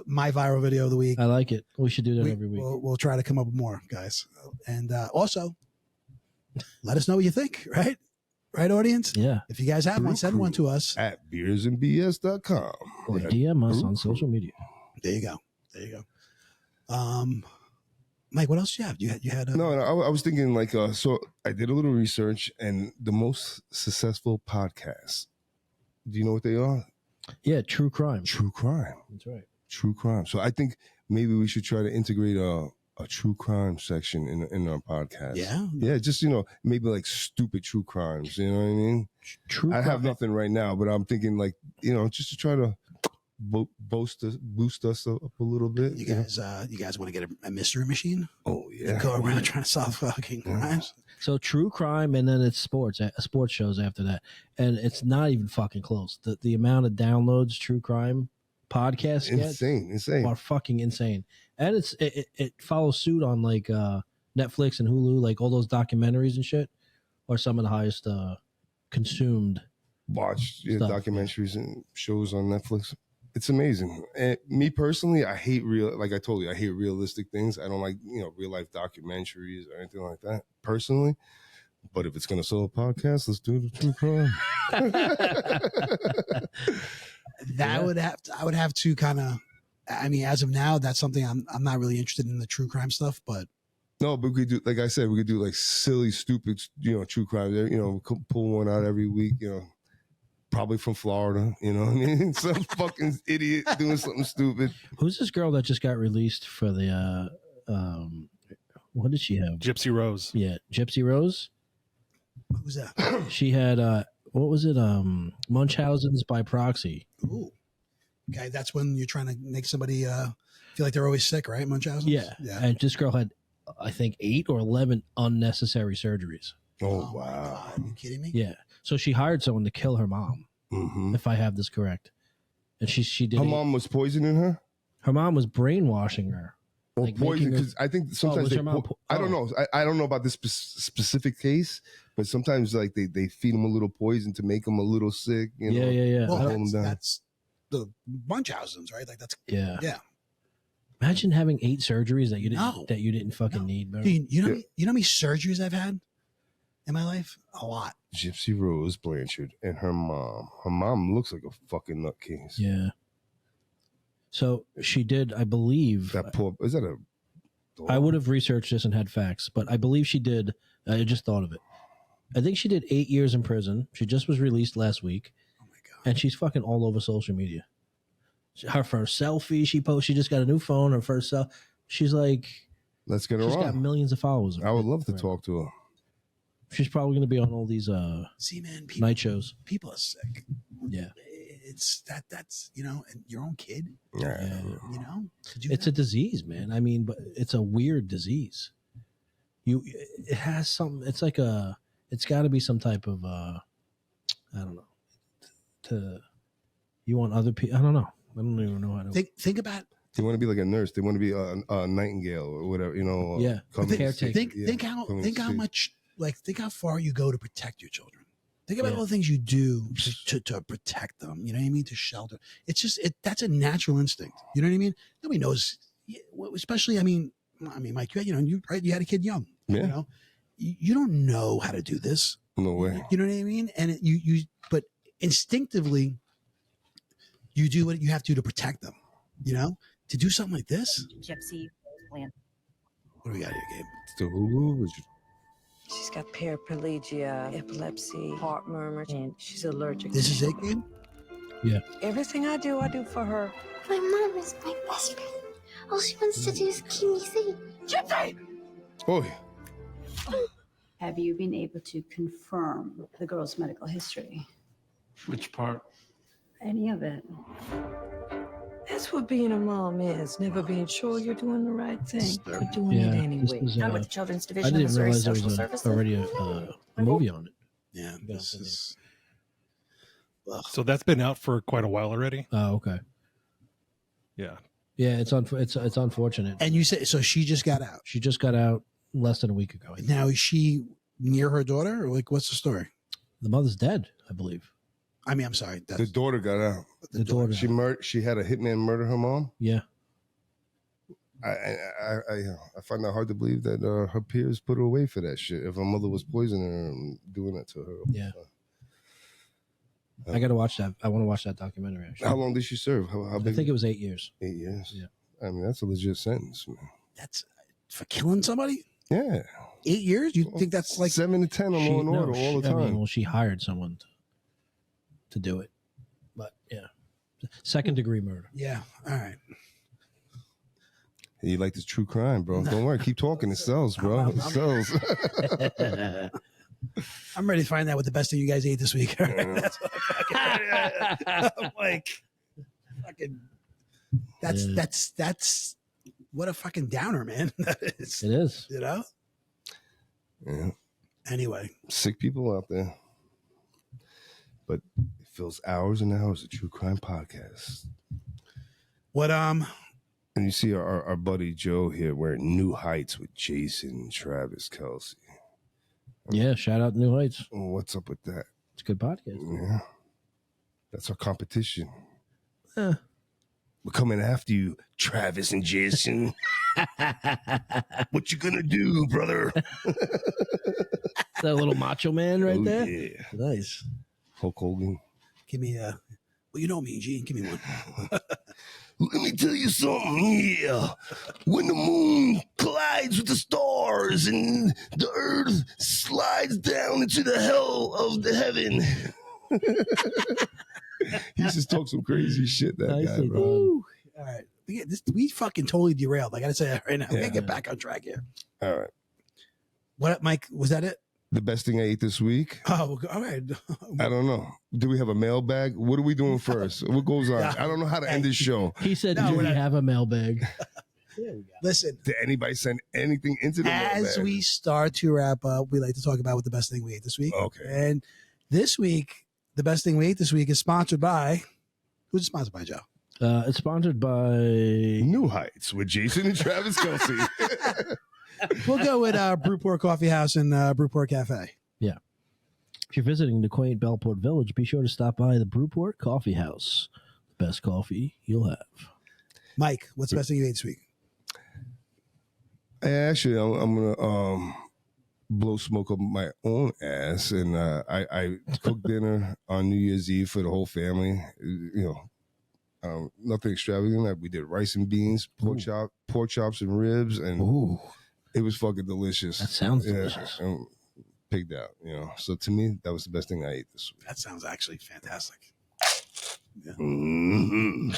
[SPEAKER 4] my viral video of the week.
[SPEAKER 5] I like it. We should do that every week.
[SPEAKER 4] We'll try to come up with more, guys. And also, let us know what you think, right? Right, audience?
[SPEAKER 5] Yeah.
[SPEAKER 4] If you guys have one, send one to us.
[SPEAKER 1] At beersandbs.com.
[SPEAKER 5] Or
[SPEAKER 1] Yeah.
[SPEAKER 5] DM us
[SPEAKER 1] Brew
[SPEAKER 5] on
[SPEAKER 1] Crew.
[SPEAKER 5] social media.
[SPEAKER 4] There you go. Mike, what else do you have? You had
[SPEAKER 1] No, I was thinking so I did a little research, and the most successful podcasts, do you know what they are?
[SPEAKER 5] Yeah, true crime.
[SPEAKER 1] True crime.
[SPEAKER 5] That's right.
[SPEAKER 1] True crime. So I think maybe we should try to integrate a true crime section in our podcast.
[SPEAKER 4] Yeah?
[SPEAKER 1] Yeah, just, maybe like stupid true crimes. You know what I mean?
[SPEAKER 5] True
[SPEAKER 1] I
[SPEAKER 5] crime.
[SPEAKER 1] have nothing right now, but I'm thinking just to try to boost us up a little bit.
[SPEAKER 4] You guys want to get a mystery machine?
[SPEAKER 1] Oh, yeah.
[SPEAKER 4] Go around trying to solve fucking crimes?
[SPEAKER 5] So true crime, and then it's sports shows after that, and it's not even fucking close. The amount of downloads true crime podcasts get
[SPEAKER 1] Insane.
[SPEAKER 5] are fucking insane, and it follows suit on like Netflix and Hulu, like all those documentaries and shit, are some of the highest consumed.
[SPEAKER 1] Watch
[SPEAKER 5] Stuff.
[SPEAKER 1] documentaries and shows on Netflix. It's amazing. And me personally, I hate like I told you, I hate realistic things. I don't like, real life documentaries or anything like that personally. But if it's going to sell a podcast, let's do the true crime.
[SPEAKER 4] I would have to kind of, as of now, that's something I'm not really interested in, the true crime stuff, but
[SPEAKER 1] No, but we could do, like I said, we could do like silly, stupid, true crime. We could pull one out every week, probably from Florida, you know what I mean? Some fucking idiot doing something stupid.
[SPEAKER 5] Who's this girl that just got released for the what did she have?
[SPEAKER 3] Gypsy Rose.
[SPEAKER 5] Yeah, Gypsy Rose.
[SPEAKER 4] who's that?
[SPEAKER 5] She had what was it? Munchausen's by proxy.
[SPEAKER 4] Ooh. Okay, that's when you're trying to make somebody feel like they're always sick, right? Munchausen?
[SPEAKER 5] Yeah. And this girl had, I think, 8 or 11 unnecessary surgeries.
[SPEAKER 1] Oh,
[SPEAKER 4] my
[SPEAKER 1] wow.
[SPEAKER 4] God, are you kidding me?
[SPEAKER 5] Yeah. So she hired someone to kill her mom, if I have this correct. And she did.
[SPEAKER 1] Her mom was poisoning her?
[SPEAKER 5] Her mom was brainwashing her.
[SPEAKER 1] Or
[SPEAKER 5] Like
[SPEAKER 1] poison,
[SPEAKER 5] making her-
[SPEAKER 1] because I think sometimes
[SPEAKER 5] was
[SPEAKER 1] they
[SPEAKER 5] her mom
[SPEAKER 1] I don't know. I don't know about this specific case, but sometimes like they feed them a little poison to make them a little sick.
[SPEAKER 5] Yeah.
[SPEAKER 4] Well,
[SPEAKER 1] Hold them down.
[SPEAKER 4] that's the Munchausen's, right? Like that's
[SPEAKER 5] Yeah.
[SPEAKER 4] yeah.
[SPEAKER 5] Imagine having 8 surgeries that you didn't
[SPEAKER 4] No.
[SPEAKER 5] fucking
[SPEAKER 4] No.
[SPEAKER 5] need, bro.
[SPEAKER 4] Dude, you know how many surgeries I've had in my life? A lot.
[SPEAKER 1] Gypsy Rose Blanchard and her mom. Her mom looks like a fucking nutcase.
[SPEAKER 5] Yeah. So she did, I believe.
[SPEAKER 1] That poor, is that a dog?
[SPEAKER 5] I would have researched this and had facts, but I believe she did. I just thought of it. I think she did 8 years in prison. She just was released last week.
[SPEAKER 4] Oh my God.
[SPEAKER 5] And she's fucking all over social media. Her first selfie she posted. She just got a new phone. Her first selfie. She's like,
[SPEAKER 1] Let's get her
[SPEAKER 5] she's got
[SPEAKER 1] on.
[SPEAKER 5] millions of followers.
[SPEAKER 1] I would love to
[SPEAKER 5] Right.
[SPEAKER 1] talk to her.
[SPEAKER 5] She's probably going to be on all these
[SPEAKER 4] See, man,
[SPEAKER 5] night shows.
[SPEAKER 4] people are sick.
[SPEAKER 5] Yeah.
[SPEAKER 4] It's that's and your own kid,
[SPEAKER 1] Yeah.
[SPEAKER 4] to do
[SPEAKER 5] It's
[SPEAKER 4] that.
[SPEAKER 5] a disease, man. I mean, but it's a weird disease. It has something. It's like it's got to be some type of I don't know. You want other people? I don't know. I don't even know how to.
[SPEAKER 4] Think about
[SPEAKER 1] They want to be like a nurse. They want to be a nightingale or whatever,
[SPEAKER 5] Yeah.
[SPEAKER 1] come and
[SPEAKER 5] Caretaker.
[SPEAKER 1] see-
[SPEAKER 4] think how
[SPEAKER 1] come and
[SPEAKER 4] think how
[SPEAKER 1] see.
[SPEAKER 4] much think how far you go to protect your children. Think about all the things you do to protect them. You know what I mean? To shelter. It's just that's a natural instinct. You know what I mean? Nobody knows, especially. I mean, Mike, you had a kid young.
[SPEAKER 1] Yeah.
[SPEAKER 4] You know, you don't know how to do this.
[SPEAKER 1] No way.
[SPEAKER 4] You know what I mean? And but instinctively, you do what you have to protect them. You know, to do something like this.
[SPEAKER 6] Gypsy Land.
[SPEAKER 4] What do we got here, Gabe?
[SPEAKER 1] It's the Hulu.
[SPEAKER 7] She's got paraplegia, epilepsy, heart murmur, and she's allergic.
[SPEAKER 4] This is it, Gabe?
[SPEAKER 7] Everything I do for her.
[SPEAKER 8] My mom is my best friend. All she wants to do is keep me safe. Gypsy!
[SPEAKER 1] Oh, yeah.
[SPEAKER 6] Have you been able to confirm the girl's medical history?
[SPEAKER 9] Which part?
[SPEAKER 6] Any of it?
[SPEAKER 7] That's what being a mom is. Never being sure you're doing the right thing, but doing
[SPEAKER 5] Yeah,
[SPEAKER 7] it
[SPEAKER 5] this
[SPEAKER 7] anyway.
[SPEAKER 5] is,
[SPEAKER 6] I'm with the Children's
[SPEAKER 5] I
[SPEAKER 6] Division of
[SPEAKER 5] didn't
[SPEAKER 6] Missouri
[SPEAKER 5] realize there
[SPEAKER 6] Social
[SPEAKER 5] was
[SPEAKER 6] Services.
[SPEAKER 5] already a movie on it.
[SPEAKER 4] Yeah, this is. Ugh.
[SPEAKER 3] So that's been out for quite a while already.
[SPEAKER 5] Oh, okay.
[SPEAKER 3] Yeah.
[SPEAKER 5] Yeah, it's unfortunate.
[SPEAKER 4] And you say so? She just got out.
[SPEAKER 5] She just got out less than a week ago. I think.
[SPEAKER 4] Now is she near her daughter, or what's the story?
[SPEAKER 5] The mother's dead, I believe.
[SPEAKER 4] I mean, I'm sorry. That's
[SPEAKER 1] The daughter got out.
[SPEAKER 5] The daughter.
[SPEAKER 1] She had a hitman murder her mom.
[SPEAKER 5] Yeah.
[SPEAKER 1] I find that hard to believe that her peers put her away for that shit. If her mother was poisoning her and doing that to her.
[SPEAKER 5] Yeah. I got to watch that. I want to watch that documentary. Actually,
[SPEAKER 1] How long did she serve? How
[SPEAKER 5] I
[SPEAKER 1] big?
[SPEAKER 5] think it was 8 years.
[SPEAKER 1] 8 years.
[SPEAKER 5] Yeah.
[SPEAKER 1] I mean, that's a legit sentence, man.
[SPEAKER 4] that's for killing somebody.
[SPEAKER 1] Yeah.
[SPEAKER 4] 8 years? You think that's like
[SPEAKER 1] 7 to 10 on Law and Order all the time.
[SPEAKER 5] she hired someone to do it, but yeah, second degree murder.
[SPEAKER 4] Yeah. All right.
[SPEAKER 1] You like this true crime, bro. Don't worry. Keep talking. It sells, bro. It sells.
[SPEAKER 4] I'm ready to find out what the best thing you guys ate this week. That's what I'm like, fucking. That's what a fucking downer, man. That is.
[SPEAKER 5] It is.
[SPEAKER 4] You know.
[SPEAKER 1] Yeah.
[SPEAKER 4] Anyway,
[SPEAKER 1] Sick people out there. But it fills hours and hours of true crime podcasts.
[SPEAKER 4] what
[SPEAKER 1] And you see our buddy Joe here wearing New Heights with Jason and Travis Kelsey.
[SPEAKER 5] Yeah, shout out New Heights.
[SPEAKER 1] What's up with that?
[SPEAKER 5] It's a good podcast.
[SPEAKER 1] Yeah. That's our competition.
[SPEAKER 5] Eh.
[SPEAKER 1] We're coming after you, Travis and Jason. What you gonna do, brother?
[SPEAKER 5] That little macho man right
[SPEAKER 1] Oh,
[SPEAKER 5] there.
[SPEAKER 1] Yeah.
[SPEAKER 5] Nice.
[SPEAKER 1] Hulk Hogan.
[SPEAKER 4] give me a. Well, you know me, Gene. Give me one.
[SPEAKER 1] Let me tell you something. Yeah. When the moon collides with the stars and the earth slides down into the hell of the heaven. He just talks some crazy shit, that guy,
[SPEAKER 5] Nicely
[SPEAKER 1] bro.
[SPEAKER 5] done.
[SPEAKER 4] Woo. All right. We fucking totally derailed. I got to say that right now. We got to
[SPEAKER 1] Yeah.
[SPEAKER 4] get back on track here.
[SPEAKER 1] All right.
[SPEAKER 4] What, Mike? Was that it?
[SPEAKER 1] The best thing I ate this week?
[SPEAKER 4] Oh, all right.
[SPEAKER 1] I don't know. Do we have a mailbag? What are we doing first? What goes on? I don't know how to end this show.
[SPEAKER 5] He said,
[SPEAKER 4] No,
[SPEAKER 5] "Do
[SPEAKER 4] we're
[SPEAKER 5] we
[SPEAKER 4] not-
[SPEAKER 5] have a mailbag?"
[SPEAKER 4] Listen,
[SPEAKER 1] Did anybody send anything into the
[SPEAKER 4] as
[SPEAKER 1] mailbag?
[SPEAKER 4] we start to wrap up, we like to talk about what the best thing we ate this week.
[SPEAKER 1] Okay.
[SPEAKER 4] And this week, the best thing we ate this week is sponsored by. Who's it sponsored by, Joe?
[SPEAKER 5] It's sponsored by.
[SPEAKER 1] New Heights with Jason and Travis Kelsey.
[SPEAKER 4] We'll go with Brewport Coffee House and Brewport Cafe.
[SPEAKER 5] If you're visiting the quaint Bellport Village, be sure to stop by the Brewport Coffee House. The best coffee you'll have.
[SPEAKER 4] Mike, what's the best thing you ate this week?
[SPEAKER 1] Actually, I'm gonna blow smoke up my own ass, and I cooked dinner on New Year's Eve for the whole family. Nothing extravagant. Like we did rice and beans, pork chops and ribs, and
[SPEAKER 5] Ooh,
[SPEAKER 1] it was fucking delicious.
[SPEAKER 5] that sounds delicious.
[SPEAKER 1] And pigged out, So to me, that was the best thing I ate this week.
[SPEAKER 4] That sounds actually fantastic. Yeah.
[SPEAKER 1] Mm-hmm.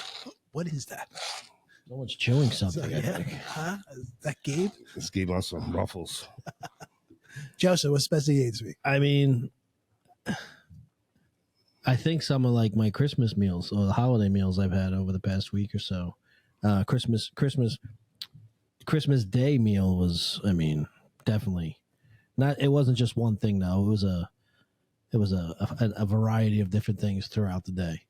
[SPEAKER 4] What is that?
[SPEAKER 5] Someone's chewing
[SPEAKER 4] Is that,
[SPEAKER 5] something. I think.
[SPEAKER 4] Huh? Is that Gabe?
[SPEAKER 1] Let's give on some ruffles.
[SPEAKER 4] Joseph, what's the best thing you ate this week?
[SPEAKER 5] I mean, I think some of like my Christmas meals or the holiday meals I've had over the past week or so. Christmas Day meal was, I mean, definitely not. It wasn't just one thing though. It was a variety of different things throughout the day.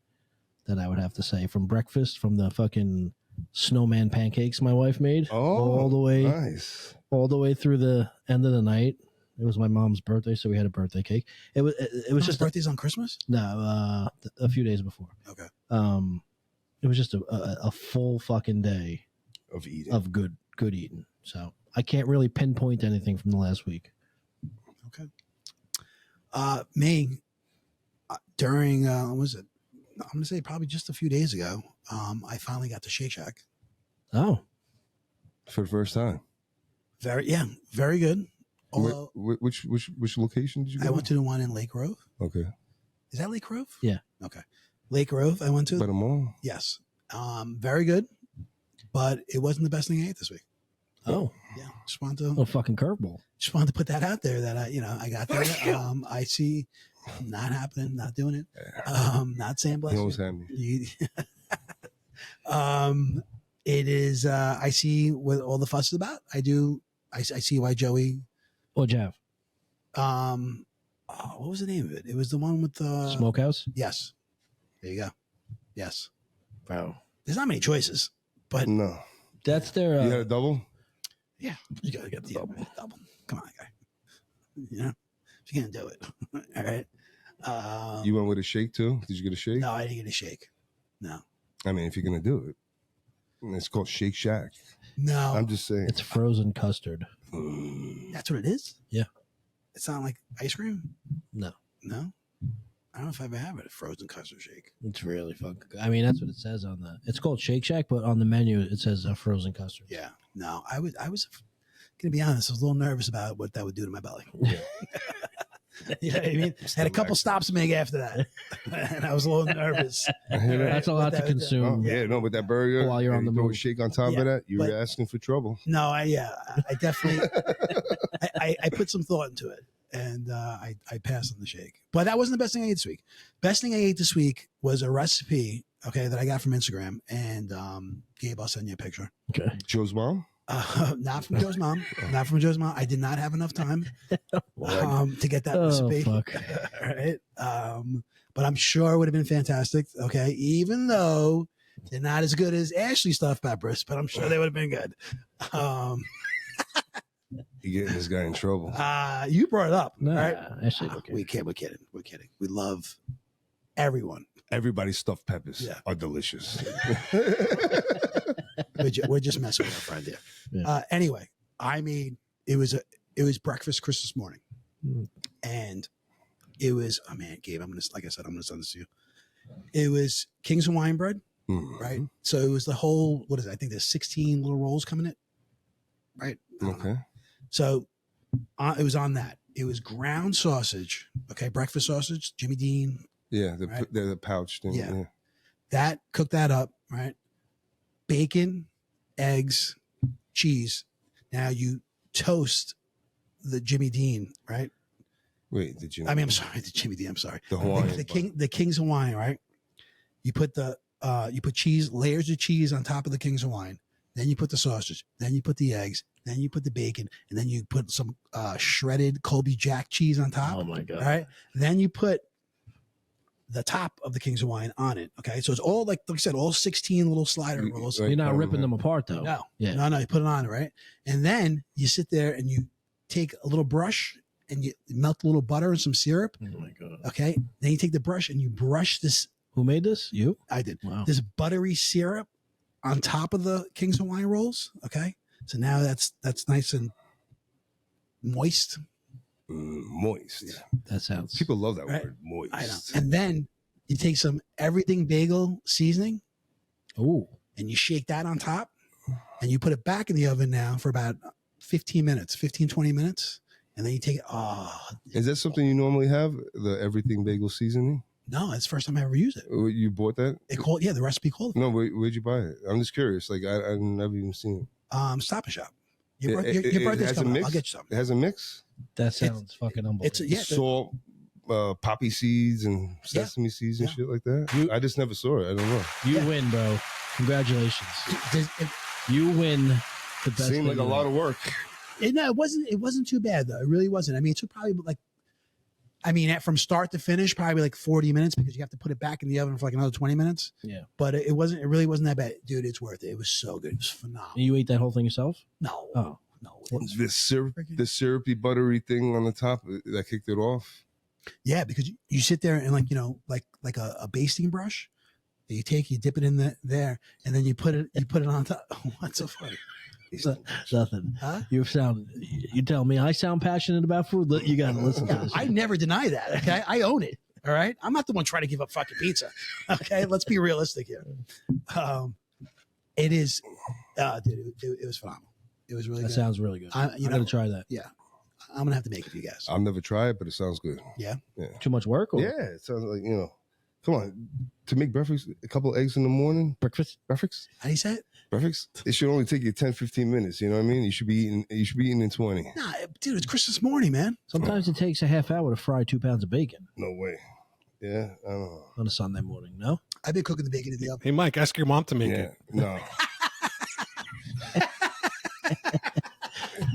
[SPEAKER 5] That I would have to say, from breakfast, from the fucking snowman pancakes my wife made, all the way through the end of the night. It was my mom's birthday, so we had a birthday cake. It was just
[SPEAKER 4] birthdays on Christmas?
[SPEAKER 5] No, a few days before.
[SPEAKER 4] Okay.
[SPEAKER 5] It was just a full fucking day
[SPEAKER 1] of eating,
[SPEAKER 5] of good eating. So I can't really pinpoint anything from the last week.
[SPEAKER 4] Okay. Me, during what was it? I'm going to say probably just a few days ago, I finally got to Shake Shack.
[SPEAKER 5] Oh.
[SPEAKER 1] For the first time.
[SPEAKER 4] Very good. Although,
[SPEAKER 1] which location did you go?
[SPEAKER 4] I went to the one in Lake Grove.
[SPEAKER 1] Okay.
[SPEAKER 4] Is that Lake Grove?
[SPEAKER 5] Yeah.
[SPEAKER 4] Okay. Lake Grove, I went to.
[SPEAKER 1] By the mall?
[SPEAKER 4] Yes. Very good, but it wasn't the best thing I ate this week.
[SPEAKER 5] Oh.
[SPEAKER 4] Yeah. Just wanted to.
[SPEAKER 5] A fucking curveball.
[SPEAKER 4] Just wanted to put that out there that I got there. I see. Not happening. Not doing it. Not saying bless you. It is. I see what all the fuss is about. I do. I see why Joey.
[SPEAKER 5] What'd you have?
[SPEAKER 4] What was the name of it? It was the one with the
[SPEAKER 5] Smokehouse.
[SPEAKER 4] Yes. There you go. Yes.
[SPEAKER 5] Wow.
[SPEAKER 4] There's not many choices, but
[SPEAKER 1] no.
[SPEAKER 5] That's their.
[SPEAKER 1] You had a double.
[SPEAKER 4] Yeah, you gotta get the double. Come on, guy. If you're gonna do it, all right.
[SPEAKER 1] You went with a shake too? Did you get a shake?
[SPEAKER 4] No, I didn't get a shake. No.
[SPEAKER 1] I mean, if you're gonna do it, it's called Shake Shack.
[SPEAKER 4] No,
[SPEAKER 1] I'm just saying.
[SPEAKER 5] It's frozen custard.
[SPEAKER 4] That's what it is.
[SPEAKER 5] Yeah.
[SPEAKER 4] It's not like ice cream.
[SPEAKER 5] No.
[SPEAKER 4] No. I don't know if I ever have it. Frozen custard shake.
[SPEAKER 5] It's really fucking good. I mean, that's what it says on the. It's called Shake Shack, but on the menu it says frozen custard.
[SPEAKER 4] Yeah. No, I was gonna be honest. I was a little nervous about what that would do to my belly.
[SPEAKER 1] Yeah.
[SPEAKER 4] You know what I mean? Had a couple stops to make after that, and I was a little nervous.
[SPEAKER 5] That's a lot to consume.
[SPEAKER 1] But that burger
[SPEAKER 5] while you're on the
[SPEAKER 1] throw
[SPEAKER 5] move.
[SPEAKER 1] a shake on top of that, you were asking for trouble.
[SPEAKER 4] No, I definitely, I put some thought into it, and I passed on the shake. But that wasn't the best thing I ate this week. Best thing I ate this week was a recipe, that I got from Instagram, and Gabe, I'll send you a picture.
[SPEAKER 5] Okay.
[SPEAKER 1] Joe's mom?
[SPEAKER 4] Not from Joe's mom. Not from Joe's mom. I did not have enough time to get that recipe.
[SPEAKER 5] Fuck.
[SPEAKER 4] All right. But I'm sure it would have been fantastic. Okay. Even though they're not as good as Ashley stuffed peppers, but I'm sure they would have been good.
[SPEAKER 1] You're getting this guy in trouble.
[SPEAKER 4] You brought it up.
[SPEAKER 5] No,
[SPEAKER 4] right?
[SPEAKER 5] actually, okay.
[SPEAKER 4] We're kidding. We love everyone.
[SPEAKER 1] Everybody's stuffed peppers
[SPEAKER 4] Yeah.
[SPEAKER 1] are delicious.
[SPEAKER 4] We're just messing with our friend here.
[SPEAKER 5] Yeah.
[SPEAKER 4] Anyway, it was breakfast Christmas morning, and it was Gabe. Like I said, I'm gonna send this to you. It was King's Hawaiian bread, right? So it was the whole. What is it? I think there's 16 little rolls coming in, right?
[SPEAKER 1] Okay.
[SPEAKER 4] So it was on that. It was ground sausage, breakfast sausage, Jimmy Dean.
[SPEAKER 1] Yeah,
[SPEAKER 4] right?
[SPEAKER 1] the pouch thing.
[SPEAKER 4] Yeah. That cooked that up, right? Bacon, eggs, cheese. Now you toast the Jimmy Dean, right?
[SPEAKER 1] Wait, did you?
[SPEAKER 4] I'm sorry, the Jimmy Dean. I'm sorry.
[SPEAKER 1] The Hawaiian.
[SPEAKER 4] The King's Hawaiian, right? You put cheese, layers of cheese on top of the King's Hawaiian. Then you put the sausage. Then you put the eggs. Then you put the bacon, and then you put some shredded Colby Jack cheese on top.
[SPEAKER 5] Oh my god!
[SPEAKER 4] All right. Then you put the top of the King's Hawaiian on it. Okay, so it's all like I said, all 16 little slider rolls.
[SPEAKER 5] You're not ripping them apart though.
[SPEAKER 4] No,
[SPEAKER 5] Yeah.
[SPEAKER 4] no, you put it on it, right? And then you sit there and you take a little brush and you melt a little butter and some syrup.
[SPEAKER 5] Oh my god!
[SPEAKER 4] Okay, then you take the brush and you brush this.
[SPEAKER 5] Who made this? You?
[SPEAKER 4] I did.
[SPEAKER 5] Wow.
[SPEAKER 4] This buttery syrup on top of the King's Hawaiian rolls. Okay, So now that's nice and moist.
[SPEAKER 1] Moist.
[SPEAKER 4] Yeah.
[SPEAKER 5] That sounds.
[SPEAKER 1] People love that
[SPEAKER 4] Right.
[SPEAKER 1] word, moist.
[SPEAKER 4] I know. And then you take some everything bagel seasoning
[SPEAKER 5] Ooh.
[SPEAKER 4] and you shake that on top and you put it back in the oven now for about 15 minutes, 15, 20 minutes. And then you take it. Oh,
[SPEAKER 1] Is that something you normally have? The everything bagel seasoning?
[SPEAKER 4] no, it's the first time I ever used it.
[SPEAKER 1] You bought that?
[SPEAKER 4] The recipe called it.
[SPEAKER 1] No, where'd you buy it? I'm just curious. Like I've never even seen it.
[SPEAKER 4] Stop and Shop.
[SPEAKER 1] It-
[SPEAKER 4] Your
[SPEAKER 1] it
[SPEAKER 4] birthday's
[SPEAKER 1] has a
[SPEAKER 4] coming up.
[SPEAKER 1] mix?
[SPEAKER 4] I'll get you some.
[SPEAKER 1] It has a mix?
[SPEAKER 5] That sounds fucking unbelievable.
[SPEAKER 4] It's yeah.
[SPEAKER 1] Salt, poppy seeds, and sesame seeds and
[SPEAKER 4] Yeah.
[SPEAKER 1] shit like that. I just never saw it. I don't know.
[SPEAKER 5] You win, bro. Congratulations. You win the best.
[SPEAKER 1] Seemed like a lot of work.
[SPEAKER 4] No, it wasn't too bad though. It really wasn't. I mean, it took probably from start to finish, probably like 40 minutes because you have to put it back in the oven for like another 20 minutes.
[SPEAKER 5] Yeah.
[SPEAKER 4] But it really wasn't that bad. Dude, it's worth it. It was so good. It was phenomenal.
[SPEAKER 5] You ate that whole thing yourself?
[SPEAKER 4] No.
[SPEAKER 5] Oh.
[SPEAKER 4] No. It was,
[SPEAKER 1] The syrupy, buttery thing on the top that kicked it off.
[SPEAKER 4] yeah, because you sit there and like a basting brush that you dip it in there, and then you put it on top. What's so funny?
[SPEAKER 5] Nothing.
[SPEAKER 4] Huh?
[SPEAKER 5] You tell me I sound passionate about food. You got to listen to
[SPEAKER 4] Yeah,
[SPEAKER 5] this.
[SPEAKER 4] I never deny that. Okay, I own it. All right, I'm not the one trying to give up fucking pizza. Okay, let's be realistic here. It is, dude. It was phenomenal. It was really
[SPEAKER 5] That
[SPEAKER 4] good.
[SPEAKER 5] sounds really good. I'm
[SPEAKER 4] know,
[SPEAKER 5] gonna try that.
[SPEAKER 4] Yeah, I'm gonna have to make it for you guys.
[SPEAKER 1] I've never tried it, but it sounds good.
[SPEAKER 4] Yeah.
[SPEAKER 5] Too much work? Or
[SPEAKER 1] Yeah, it sounds like, come on. To make breakfast, a couple of eggs in the morning.
[SPEAKER 5] breakfast?
[SPEAKER 1] Breakfast?
[SPEAKER 4] How do you say it?
[SPEAKER 1] Breakfast? It should only take you 10, 15 minutes. You know what I mean? You should be eating in 20.
[SPEAKER 4] Nah, dude, it's Christmas morning, man.
[SPEAKER 5] Sometimes it takes a half hour to fry 2 pounds of bacon
[SPEAKER 1] No way. Yeah, I don't know.
[SPEAKER 5] on a Sunday morning. No,
[SPEAKER 4] I've been cooking the bacon in the oven.
[SPEAKER 3] Hey, Mike, ask your mom to make
[SPEAKER 1] Yeah,
[SPEAKER 3] it.
[SPEAKER 1] no.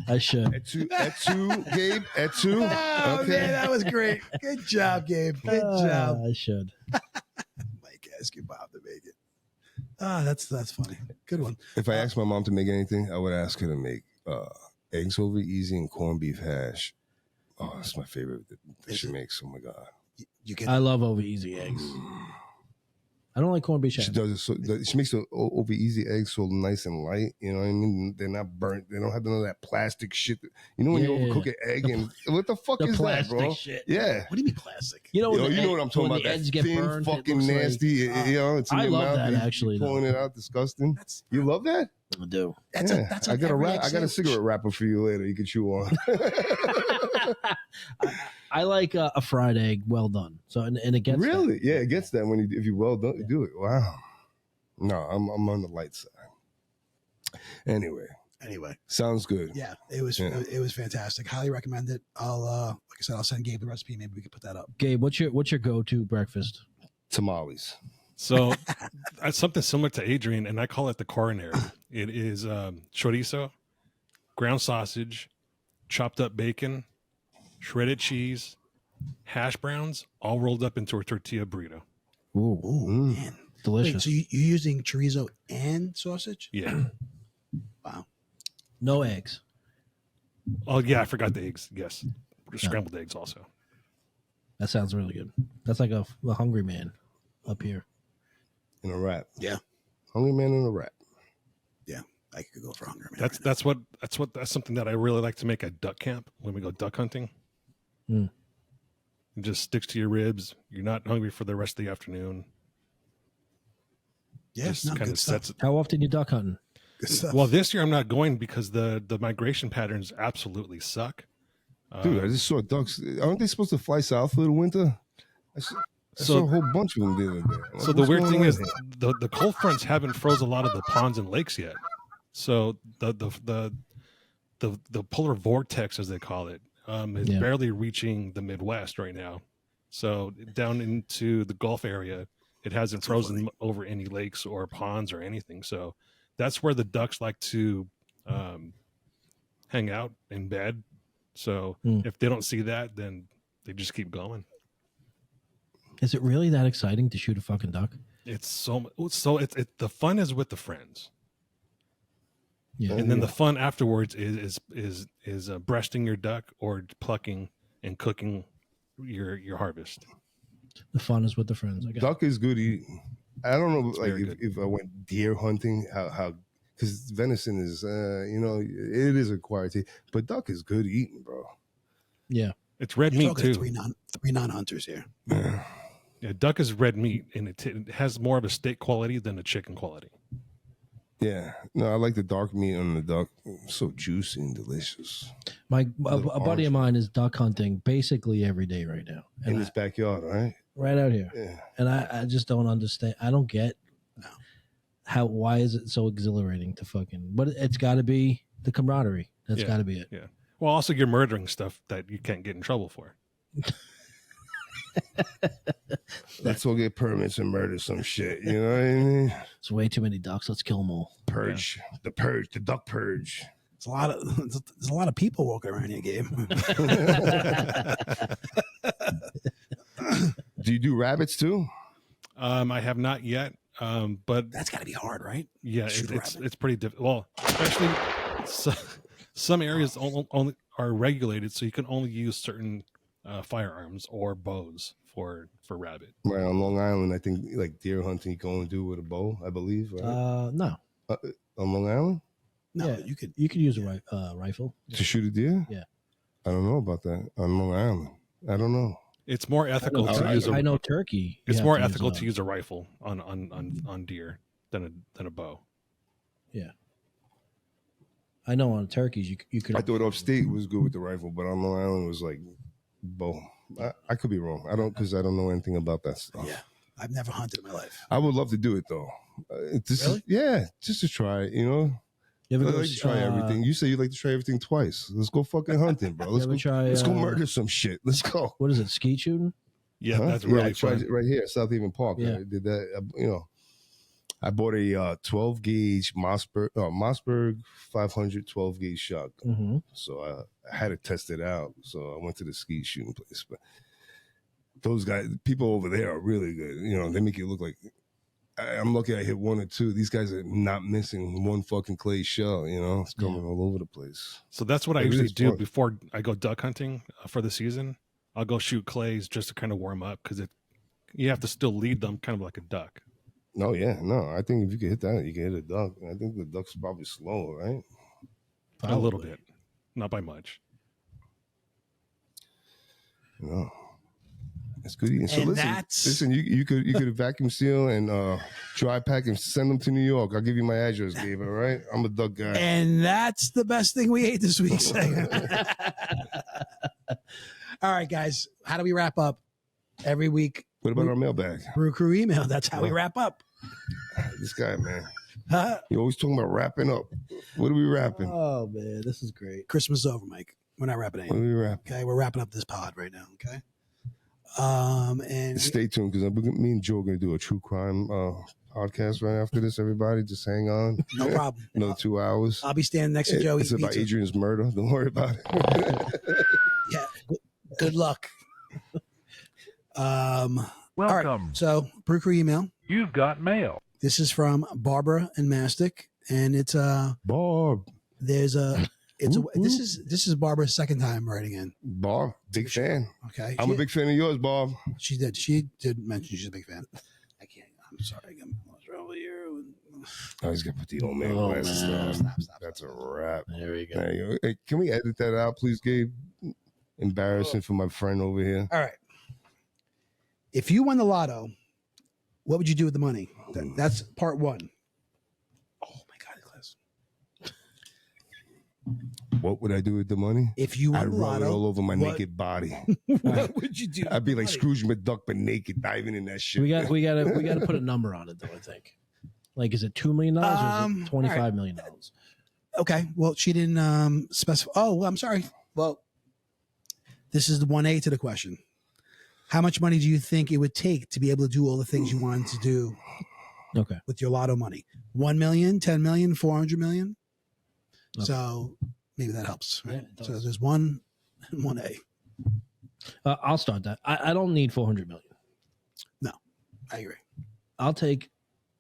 [SPEAKER 5] I should.
[SPEAKER 1] At two, Gabe. At two.
[SPEAKER 4] Oh
[SPEAKER 1] Okay.
[SPEAKER 4] man, that was great. Good job, Gabe. Good job.
[SPEAKER 5] I should.
[SPEAKER 4] Mike, ask your mom to make it. That's funny. Good one.
[SPEAKER 1] If I asked my mom to make anything, I would ask her to make eggs over easy and corned beef hash. Oh, that's my favorite that she makes. Oh my god.
[SPEAKER 4] You get
[SPEAKER 5] I love over easy eggs. I don't like corned beef.
[SPEAKER 1] She does it so she makes the over easy eggs so nice and light. You know what I mean? They're not burnt. They don't have none of that plastic shit. You know when you
[SPEAKER 5] Yeah.
[SPEAKER 1] overcook an egg and what the fuck
[SPEAKER 5] The
[SPEAKER 1] is that, bro?
[SPEAKER 5] plastic shit.
[SPEAKER 1] Yeah.
[SPEAKER 4] What do you mean plastic?
[SPEAKER 5] You know,
[SPEAKER 1] Yo,
[SPEAKER 5] when
[SPEAKER 1] you
[SPEAKER 5] the
[SPEAKER 1] know
[SPEAKER 5] egg-
[SPEAKER 1] what I'm talking
[SPEAKER 5] when
[SPEAKER 1] about?
[SPEAKER 5] the
[SPEAKER 1] That
[SPEAKER 5] eggs get
[SPEAKER 1] thin,
[SPEAKER 5] burned, it
[SPEAKER 1] fucking
[SPEAKER 5] looks like-
[SPEAKER 1] nasty. It's in
[SPEAKER 5] I
[SPEAKER 1] your
[SPEAKER 5] love
[SPEAKER 1] mouth.
[SPEAKER 5] that,
[SPEAKER 1] you
[SPEAKER 5] actually, though.
[SPEAKER 1] pulling it out, disgusting. You love that?
[SPEAKER 5] I do.
[SPEAKER 4] That's
[SPEAKER 1] Yeah.
[SPEAKER 4] that's
[SPEAKER 1] I
[SPEAKER 4] on
[SPEAKER 1] got a
[SPEAKER 4] every
[SPEAKER 1] wrap.
[SPEAKER 4] egg
[SPEAKER 1] I got a
[SPEAKER 4] sandwich.
[SPEAKER 1] cigarette wrapper for you later. You can chew on.
[SPEAKER 5] I like a fried egg well done. So and it gets that.
[SPEAKER 1] Really? Yeah, it gets that if you well done do it. Wow. No, I'm on the light side. Anyway, sounds good.
[SPEAKER 4] Yeah, it was fantastic. Highly recommend it. I'll like I said, I'll send Gabe the recipe. Maybe we can put that up.
[SPEAKER 5] Gabe, what's your go-to breakfast?
[SPEAKER 1] Tamales.
[SPEAKER 3] So that's something similar to Adrian, and I call it the coronary. It is chorizo, ground sausage, chopped up bacon, shredded cheese, hash browns, all rolled up into a tortilla burrito.
[SPEAKER 5] Ooh,
[SPEAKER 1] Mm.
[SPEAKER 4] Man.
[SPEAKER 5] delicious.
[SPEAKER 4] Wait, so you're using chorizo and sausage?
[SPEAKER 3] Yeah.
[SPEAKER 4] Wow.
[SPEAKER 5] No eggs.
[SPEAKER 3] Oh, yeah, I forgot the eggs. Yes. Scrambled eggs also.
[SPEAKER 5] That sounds really good. That's like a hungry man up here.
[SPEAKER 1] In a wrap.
[SPEAKER 4] Yeah.
[SPEAKER 1] Hungry man in a wrap.
[SPEAKER 4] Yeah, I could go for hunger. Man,
[SPEAKER 3] That's something that I really like to make at duck camp when we go duck hunting.
[SPEAKER 5] Mm.
[SPEAKER 3] It just sticks to your ribs. You're not hungry for the rest of the afternoon.
[SPEAKER 4] Yeah,
[SPEAKER 3] Just
[SPEAKER 4] no,
[SPEAKER 3] kind
[SPEAKER 4] good
[SPEAKER 3] of
[SPEAKER 4] stuff.
[SPEAKER 3] sets it.
[SPEAKER 5] How often you duck hunting?
[SPEAKER 4] Good stuff.
[SPEAKER 3] Well, this year I'm not going because the migration patterns absolutely suck.
[SPEAKER 1] Dude, I just saw ducks. Aren't they supposed to fly south for the winter? I saw a whole bunch of them the other day.
[SPEAKER 3] So the weird thing is the cold fronts haven't froze a lot of the ponds and lakes yet. So the polar vortex, as they call it, is barely reaching the Midwest right now. So down into the Gulf area, it hasn't frozen over any lakes or ponds or anything. So that's where the ducks like to hang out in bed. So if they don't see that, then they just keep going.
[SPEAKER 5] Is it really that exciting to shoot a fucking duck?
[SPEAKER 3] It's the fun is with the friends.
[SPEAKER 5] Yeah.
[SPEAKER 3] And then the fun afterwards is breasting your duck or plucking and cooking your harvest.
[SPEAKER 5] The fun is with the friends. I guess.
[SPEAKER 1] Duck is good eating. I don't know, like
[SPEAKER 3] very good.
[SPEAKER 1] if I went deer hunting, how because venison is, it is acquired taste, but duck is good eating, bro.
[SPEAKER 5] Yeah.
[SPEAKER 3] It's red
[SPEAKER 4] You're
[SPEAKER 3] meat
[SPEAKER 4] talking to
[SPEAKER 3] too.
[SPEAKER 4] three non-hunters here.
[SPEAKER 3] Yeah, duck is red meat, and it has more of a steak quality than a chicken quality.
[SPEAKER 1] Yeah, no, I like the dark meat on the duck. So juicy and delicious
[SPEAKER 5] A
[SPEAKER 1] Little
[SPEAKER 5] buddy
[SPEAKER 1] orange
[SPEAKER 5] of mine is duck hunting basically every day right now,
[SPEAKER 1] in
[SPEAKER 5] and
[SPEAKER 1] his backyard, right?
[SPEAKER 5] right out here.
[SPEAKER 1] Yeah,
[SPEAKER 5] And I just don't understand. I don't get
[SPEAKER 4] No.
[SPEAKER 5] why is it so exhilarating to fucking, but it's got to be the camaraderie. That's
[SPEAKER 3] Yeah.
[SPEAKER 5] got to be it.
[SPEAKER 3] Yeah. Well, also you're murdering stuff that you can't get in trouble for.
[SPEAKER 1] let's go get permits and murder some shit. You know what I mean?
[SPEAKER 5] It's way too many ducks. Let's kill them all.
[SPEAKER 1] Purge, the duck purge.
[SPEAKER 4] There's a lot of people walking around here, Gabe.
[SPEAKER 1] Do you do rabbits too?
[SPEAKER 3] I have not yet, but
[SPEAKER 4] That's got to be hard, right?
[SPEAKER 3] yeah,
[SPEAKER 4] Shoot a rabbit.
[SPEAKER 3] it's pretty difficult. Well, especially some areas only are regulated, so you can only use certain firearms or bows for rabbit.
[SPEAKER 1] Right on Long Island, I think like deer hunting you can only do with a bow, I believe. Right?
[SPEAKER 5] No.
[SPEAKER 1] On Long Island
[SPEAKER 4] No,
[SPEAKER 5] Yeah.
[SPEAKER 4] you could.
[SPEAKER 5] You could use a rifle.
[SPEAKER 1] to shoot a deer.
[SPEAKER 5] Yeah.
[SPEAKER 1] I don't know about that on Long Island. I don't know.
[SPEAKER 3] It's more ethical to use
[SPEAKER 5] I know turkey. you
[SPEAKER 3] It's
[SPEAKER 5] have
[SPEAKER 3] more
[SPEAKER 5] to
[SPEAKER 3] ethical
[SPEAKER 5] use,
[SPEAKER 3] to use a rifle on deer than a bow.
[SPEAKER 5] I know on turkeys you could.
[SPEAKER 1] I thought upstate was good with the rifle, but on Long Island it was like bow. I could be wrong. I don't because I don't know anything about that stuff.
[SPEAKER 4] Yeah, I've never hunted in my life.
[SPEAKER 1] I would love to do it though.
[SPEAKER 4] Really?
[SPEAKER 1] Just to try it. You know,
[SPEAKER 5] You ever
[SPEAKER 1] I
[SPEAKER 5] go,
[SPEAKER 1] like to try everything. You say you like to try everything twice. Let's go fucking hunting, bro. Let's
[SPEAKER 5] ever
[SPEAKER 1] go.
[SPEAKER 5] try,
[SPEAKER 1] Let's go murder some shit. Let's go.
[SPEAKER 5] What is it? Skeet shooting?
[SPEAKER 3] Yeah,
[SPEAKER 1] Huh?
[SPEAKER 3] that's really
[SPEAKER 1] I tried
[SPEAKER 3] fun.
[SPEAKER 1] it right here, South Haven Park.
[SPEAKER 5] Yeah.
[SPEAKER 1] I did that. I bought a 12 gauge Mossberg 500 12 gauge shotgun.
[SPEAKER 5] Mm-hmm.
[SPEAKER 1] So I had to test it out. So I went to the skeet shooting place. But those guys, people over there are really good. You know, they make it look like I'm lucky I hit one or two. These guys are not missing one fucking clay shell. You know, it's coming all over the place.
[SPEAKER 3] So that's what I
[SPEAKER 1] It really
[SPEAKER 3] usually
[SPEAKER 1] is
[SPEAKER 3] do
[SPEAKER 1] fun.
[SPEAKER 3] before I go duck hunting for the season. I'll go shoot clays just to kind of warm up because you have to still lead them kind of like a duck.
[SPEAKER 1] No, yeah, no. I think if you can hit that, you can hit a duck. I think the duck's probably slower, right?
[SPEAKER 3] A little bit, not by much.
[SPEAKER 1] No. It's good eating. So
[SPEAKER 4] And
[SPEAKER 1] listen, you could vacuum seal and dry pack and send them to New York. I'll give you my address, Gabe. All right, I'm a duck guy.
[SPEAKER 4] And that's the best thing we ate this week. All right, guys. How do we wrap up every week?
[SPEAKER 1] What about our mailbag?
[SPEAKER 4] Brew Crew email. That's how we wrap up.
[SPEAKER 1] This guy, man,
[SPEAKER 4] Huh?
[SPEAKER 1] you always talking about wrapping up. What are we wrapping?
[SPEAKER 5] Oh man, this is great.
[SPEAKER 4] Christmas is over, Mike. We're not wrapping
[SPEAKER 1] What
[SPEAKER 4] anything.
[SPEAKER 1] are we wrapping?
[SPEAKER 4] Okay, we're wrapping up this pod right now. Okay. And
[SPEAKER 1] Stay tuned because me and Joe are going to do a true crime podcast right after this. Everybody, just hang on.
[SPEAKER 4] no problem.
[SPEAKER 1] Another 2 hours.
[SPEAKER 4] I'll be standing next to Joe.
[SPEAKER 1] It's
[SPEAKER 4] eating
[SPEAKER 1] about
[SPEAKER 4] pizza.
[SPEAKER 1] Adrian's murder. Don't worry about it.
[SPEAKER 4] Yeah. Good luck.
[SPEAKER 9] Welcome.
[SPEAKER 4] All right. So, Brew Crew email.
[SPEAKER 9] You've got mail.
[SPEAKER 4] This is from Barbara and Mastic, and it's
[SPEAKER 1] Bob.
[SPEAKER 4] this is Barbara's second time writing in.
[SPEAKER 1] Bob, big fan.
[SPEAKER 4] Okay.
[SPEAKER 1] I'm a big fan of yours, Bob.
[SPEAKER 4] She did mention she's a big fan. I'm sorry. I'm over here.
[SPEAKER 1] Oh, he's got to put the old man
[SPEAKER 5] Oh,
[SPEAKER 1] glasses
[SPEAKER 5] man.
[SPEAKER 1] on.
[SPEAKER 4] Stop.
[SPEAKER 1] That's a wrap.
[SPEAKER 5] There we go.
[SPEAKER 1] There you go. Hey, can we edit that out, please, Gabe? Embarrassing for my friend over here.
[SPEAKER 4] All right. If you won the lotto, what would you do with the money? That's part one. Oh my God, Class.
[SPEAKER 1] What would I do with the money?
[SPEAKER 4] If you won
[SPEAKER 1] I'd
[SPEAKER 4] the
[SPEAKER 1] rub it
[SPEAKER 4] lotto,
[SPEAKER 1] all over my
[SPEAKER 4] what-
[SPEAKER 1] naked body.
[SPEAKER 4] what would you do?
[SPEAKER 1] I'd be like
[SPEAKER 4] with the
[SPEAKER 1] Scrooge McDuck, but naked, diving in that shit.
[SPEAKER 5] We gotta put a number on it though. I think. Like, is it $2 million or is it $25 million?
[SPEAKER 4] money? Okay. Well, she didn't specify. Oh, well, I'm sorry. Well, this is the 1A to the question. How much money do you think it would take to be able to do all the things you wanted to do
[SPEAKER 5] Okay.
[SPEAKER 4] with your lotto money? 1 million, 10 million, 400 million.
[SPEAKER 5] Okay.
[SPEAKER 4] So maybe that helps. Right?
[SPEAKER 5] Yeah, it does.
[SPEAKER 4] So there's 1A.
[SPEAKER 5] I'll start that. I don't need 400 million.
[SPEAKER 4] I agree.
[SPEAKER 5] I'll take.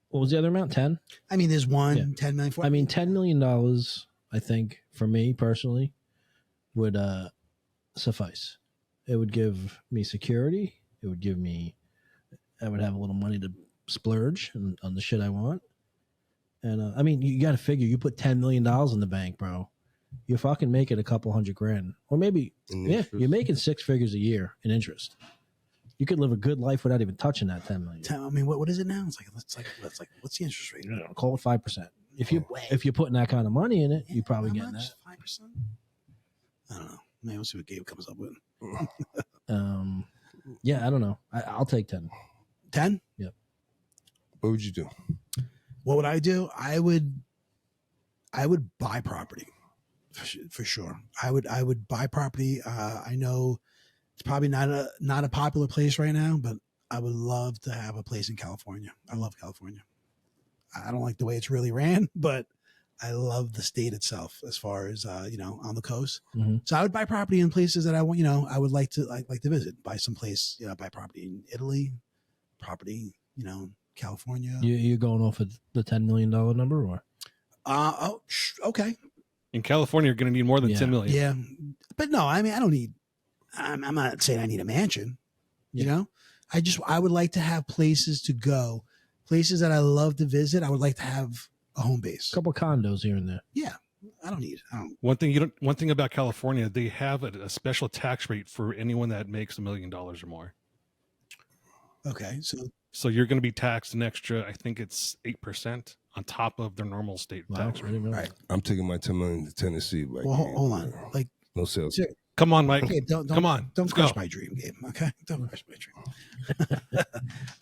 [SPEAKER 5] What was the other amount? 10.
[SPEAKER 4] I mean, there's 1,
[SPEAKER 5] Yeah.
[SPEAKER 4] 10 million, 400
[SPEAKER 5] I mean, $10 million. I think for me personally would suffice. It would give me security. It would give me. I would have a little money to splurge on the shit I want, And I mean, you got to figure you put $10 million in the bank, bro. You're fucking making a couple $100,000, or maybe you're making 6 figures a year in interest. You could live a good life without even touching that $10 million.
[SPEAKER 4] I mean, what is it now? It's like what's the interest rate?
[SPEAKER 5] Call it 5%. If you're putting that kind of money in it, you're probably
[SPEAKER 4] How
[SPEAKER 5] getting
[SPEAKER 4] much?
[SPEAKER 5] that.
[SPEAKER 4] 5%. I don't know. Maybe we'll see what Gabe comes up with.
[SPEAKER 5] Yeah, I don't know. I'll take 10.
[SPEAKER 4] 10?
[SPEAKER 5] Yep.
[SPEAKER 1] What would you do?
[SPEAKER 4] What would I do? I would buy property for sure. I would buy property. I know it's probably not a popular place right now, but I would love to have a place in California. I love California. I don't like the way it's really ran, but I love the state itself as far as on the coast.
[SPEAKER 5] Mm-hmm.
[SPEAKER 4] So I would buy property in places that I want. I would like to visit. Buy some place. Buy property in Italy, property. California.
[SPEAKER 5] You're going off of the $10 million number, or?
[SPEAKER 4] Okay.
[SPEAKER 3] In California, you're going to need more than $10 million.
[SPEAKER 4] Yeah, but no, I mean, I don't need. I'm not saying I need a mansion. I would like to have places to go, places that I love to visit. I would like to have a home base,
[SPEAKER 5] a couple condos here and there.
[SPEAKER 4] Yeah, I don't need.
[SPEAKER 3] One thing about California, they have a special tax rate for anyone that makes $1 million or more.
[SPEAKER 4] Okay,
[SPEAKER 3] so you're going to be taxed an extra. I think it's 8% on top of their normal state tax rate.
[SPEAKER 4] Right.
[SPEAKER 1] I'm taking my $10 million to Tennessee.
[SPEAKER 4] Well, hold on. Like
[SPEAKER 1] no sales.
[SPEAKER 3] Come on, Mike.
[SPEAKER 4] Okay,
[SPEAKER 3] come on.
[SPEAKER 4] Don't crush my dream, Gabe. Okay, don't crush my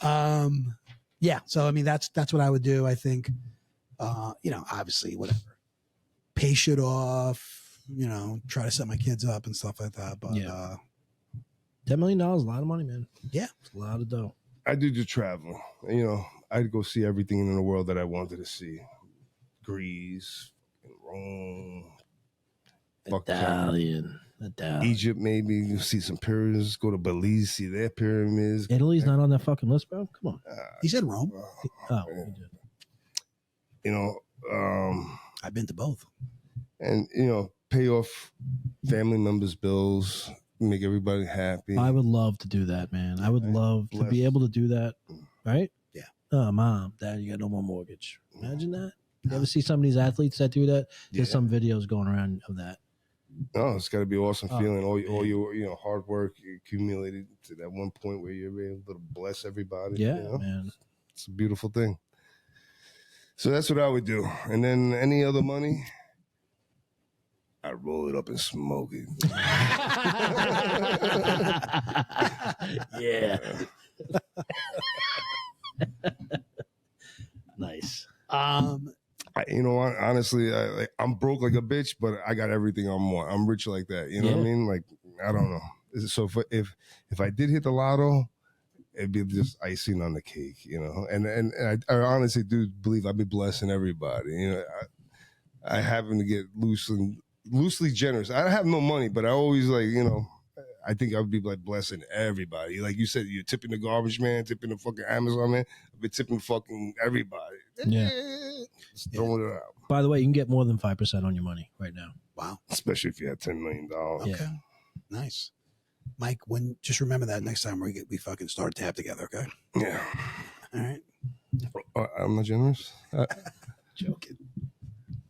[SPEAKER 4] dream. Yeah. So I mean, that's what I would do. I think, obviously, whatever, pay shit off. Try to set my kids up and stuff like that. But
[SPEAKER 5] $10 million is a lot of money, man.
[SPEAKER 4] Yeah,
[SPEAKER 5] it's a lot of dough.
[SPEAKER 1] I do travel. I'd go see everything in the world that I wanted to see. Greece, Rome,
[SPEAKER 5] Italian.
[SPEAKER 1] Egypt, maybe. You see some pyramids. Go to Belize, see their pyramids.
[SPEAKER 5] Italy's not on that fucking list, bro. Come on.
[SPEAKER 4] He said Rome. I've been to both.
[SPEAKER 1] And, pay off family members' bills, make everybody happy.
[SPEAKER 5] I would love to do that, man. I would love to be able to do that, right?
[SPEAKER 4] Yeah.
[SPEAKER 5] Oh, Mom, Dad, you got no more mortgage. Imagine that. You ever see some of these athletes that do that? There's some videos going around of that.
[SPEAKER 1] No, it's got to be an awesome feeling. All your hard work accumulated to that one point where you're able to bless everybody.
[SPEAKER 5] Yeah, man.
[SPEAKER 1] It's a beautiful thing. So that's what I would do. And then any other money, I roll it up and smoke it.
[SPEAKER 5] Yeah. Nice.
[SPEAKER 1] Honestly, I'm broke like a bitch, but I got everything I want. I'm rich like that. You know what I mean? Like, I don't know. So if I did hit the lotto, it'd be just icing on the cake, And I honestly do believe I'd be blessing everybody. I happen to get loosely generous. I have no money, but I always I think I would be like blessing everybody. Like you said, you're tipping the garbage man, tipping the fucking Amazon man. I've been tipping fucking everybody.
[SPEAKER 5] Yeah.
[SPEAKER 1] Just throwing it out.
[SPEAKER 5] By the way, you can get more than 5% on your money right now.
[SPEAKER 4] Wow.
[SPEAKER 1] Especially if you have $10 million.
[SPEAKER 4] Okay.
[SPEAKER 5] Yeah.
[SPEAKER 4] Nice. Mike, just remember that next time we fucking start Tab together, okay?
[SPEAKER 1] Yeah.
[SPEAKER 4] All right.
[SPEAKER 1] I'm not generous.
[SPEAKER 4] Joking.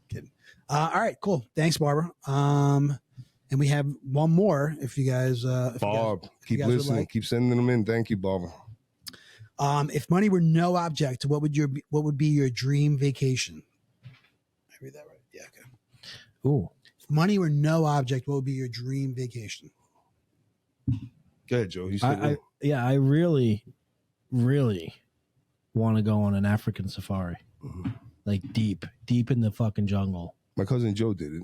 [SPEAKER 4] Kidding. All right, cool. Thanks, Barbara. And we have one more. If you guys,
[SPEAKER 1] Barb, keep listening, keep sending them in. Thank you, Barbara.
[SPEAKER 4] If money were no object, what would be your dream vacation? I read that right? Yeah. Okay.
[SPEAKER 5] Ooh.
[SPEAKER 4] If money were no object, what would be your dream vacation?
[SPEAKER 1] Go ahead, Joe. You said
[SPEAKER 5] I really, really want to go on an African safari, like deep in the fucking jungle.
[SPEAKER 1] My cousin Joe did it.